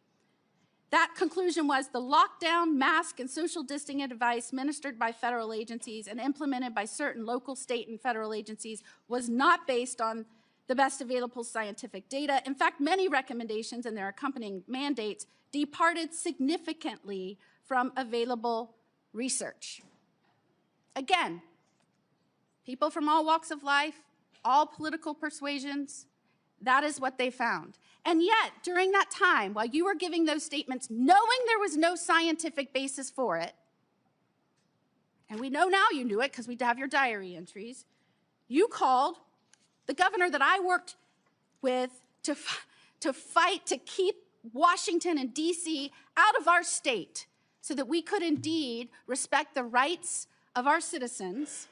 That conclusion was the lockdown, mask, and social distancing advice ministered by federal agencies and implemented by certain local, state, and federal agencies was not based on the best available scientific data. In fact, many recommendations and their accompanying mandates departed significantly from available research. Again, people from all walks of life, all political persuasions, that is what they found. And yet, during that time, while you were giving those statements, knowing there was no scientific basis for it, and we know now you knew it because we have your diary entries, you called the governor that I worked with to fight to keep Washington and D.C. out of our state so that we could indeed respect the rights of our citizens.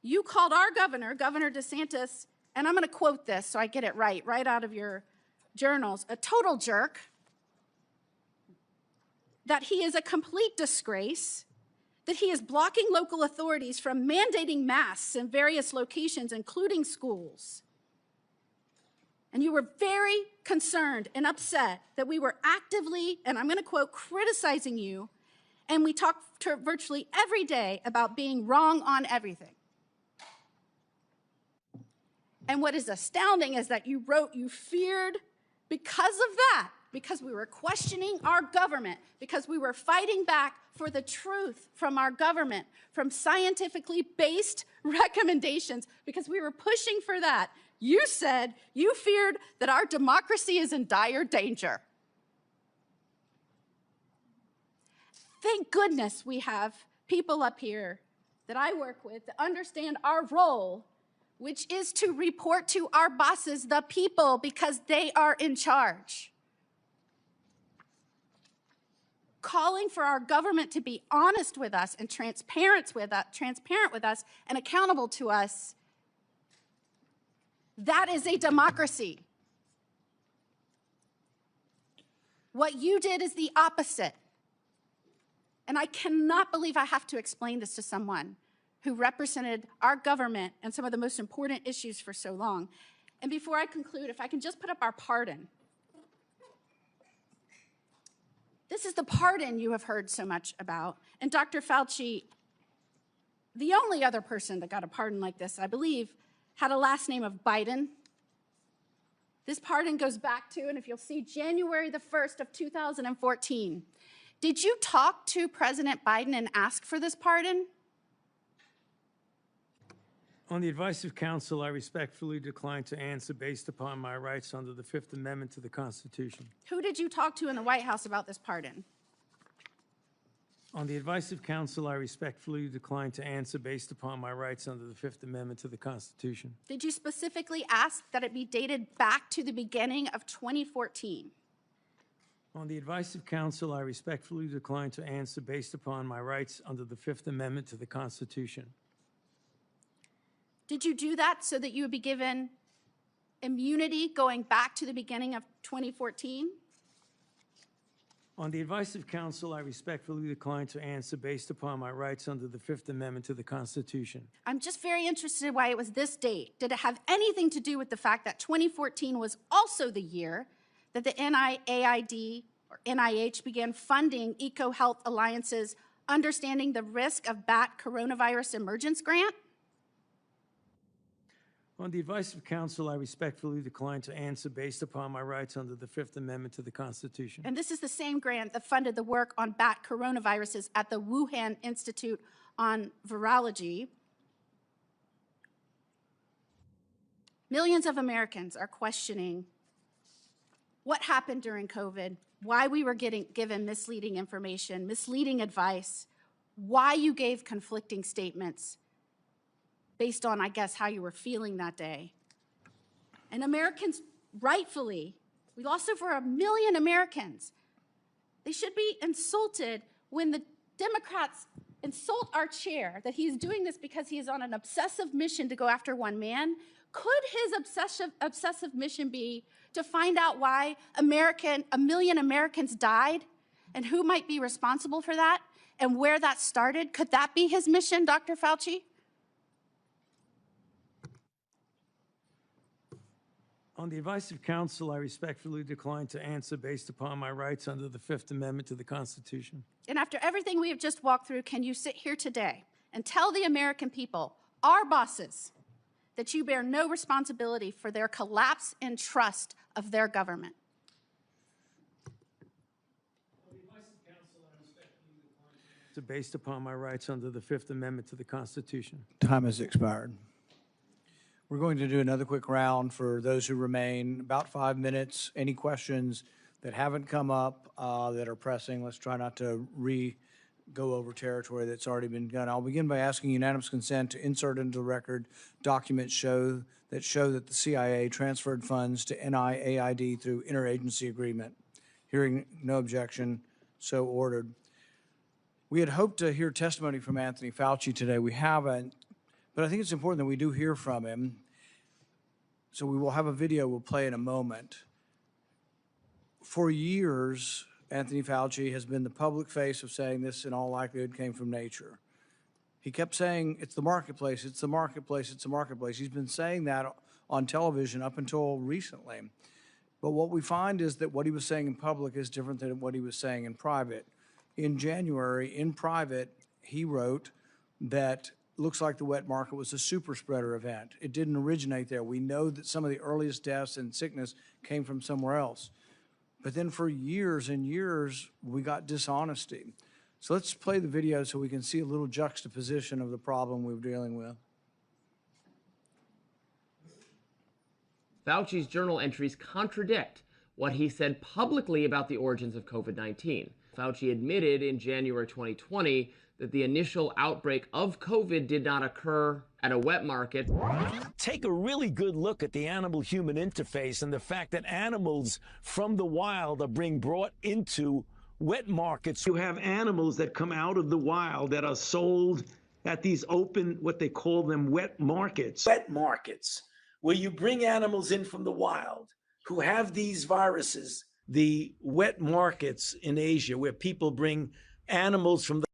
You called our governor, Governor DeSantis, and I'm going to quote this so I get it right out of your journals, a total jerk, that he is a complete disgrace, that he is blocking local authorities from mandating masks in various locations, including schools. And you were very concerned and upset that we were actively, and I'm going to quote, criticizing you, and we talked virtually every day about being wrong on everything. And what is astounding is that you wrote you feared because of that, because we were questioning our government, because we were fighting back for the truth from our government, from scientifically based recommendations, because we were pushing for that. You said you feared that our democracy is in dire danger. Thank goodness we have people up here that I work with that understand our role, which is to report to our bosses, the people, because they are in charge. Calling for our government to be honest with us and transparent with us and accountable to us, that is a democracy. What you did is the opposite. And I cannot believe I have to explain this to someone who represented our government and some of the most important issues for so long. And before I conclude, if I can just put up our pardon. This is the pardon you have heard so much about. And Dr. Fauci, the only other person that got a pardon like this, I believe, had a last name of Biden. This pardon goes back to, and if you'll see, January the 1st of 2014. Did you talk to President Biden and ask for this pardon? On the advice of counsel, I respectfully decline to answer based upon my rights under the Fifth Amendment to the Constitution. Who did you talk to in the White House about this pardon? On the advice of counsel, I respectfully decline to answer based upon my rights under the Fifth Amendment to the Constitution. Did you specifically ask that it be dated back to the beginning of 2014? On the advice of counsel, I respectfully decline to answer based upon my rights under the Fifth Amendment to the Constitution. Did you do that so that you would be given immunity going back to the beginning of 2014? On the advice of counsel, I respectfully decline to answer based upon my rights under the Fifth Amendment to the Constitution. I'm just very interested why it was this date. Did it have anything to do with the fact that 2014 was also the year that the NIAID or NIH began funding EcoHealth Alliance's Understanding the Risk of Bat Coronavirus Emergence grant? On the advice of counsel, I respectfully decline to answer based upon my rights under the Fifth Amendment to the Constitution. And this is the same grant that funded the work on bat coronaviruses at the Wuhan Institute on Virology. Millions of Americans are questioning what happened during COVID, why we were given misleading information, misleading advice, why you gave conflicting statements based on, I guess, how you were feeling that day. And Americans, rightfully, we lost over 1 million Americans. They should be insulted when the Democrats insult our chair that he's doing this because he is on an obsessive mission to go after one man. Could his obsessive mission be to find out why 1 million Americans died and who might be responsible for that and where that started? Could that be his mission, Dr. Fauci? On the advice of counsel, I respectfully decline to answer based upon my rights under the Fifth Amendment to the Constitution. And after everything we have just walked through, can you sit here today and tell the American people, our bosses, that you bear no responsibility for their collapse in trust of their government? Based upon my rights under the Fifth Amendment to the Constitution. Time has expired. We're going to do another quick round for those who remain, about 5 minutes. Any questions that haven't come up that are pressing? Let's try not to go over territory that's already been done. I'll begin by asking unanimous consent to insert into the record documents show that the CIA transferred funds to NIAID through interagency agreement. Hearing no objection, so ordered. We had hoped to hear testimony from Anthony Fauci today. We haven't, but I think it's important that we do hear from him. So we will have a video we'll play in a moment. For years, Anthony Fauci has been the public face of saying this in all likelihood came from nature. He kept saying, it's the marketplace, it's the marketplace, it's the marketplace. He's been saying that on television up until recently. But what we find is that what he was saying in public is different than what he was saying in private. In January, in private, he wrote that looks like the wet market was a super spreader event. It didn't originate there. We know that some of the earliest deaths and sickness came from somewhere else. But then for years and years, we got dishonesty. So let's play the video so we can see a little juxtaposition of the problem we're dealing with. Fauci's journal entries contradict what he said publicly about the origins of COVID-19. Fauci admitted in January 2020 that the initial outbreak of COVID did not occur at a wet market. Take a really good look at the animal-human interface and the fact that animals from the wild are being brought into wet markets. You have animals that come out of the wild that are sold at these open, what they call them, wet markets. Wet markets, where you bring animals in from the wild who have these viruses. The wet markets in Asia, where people bring animals from the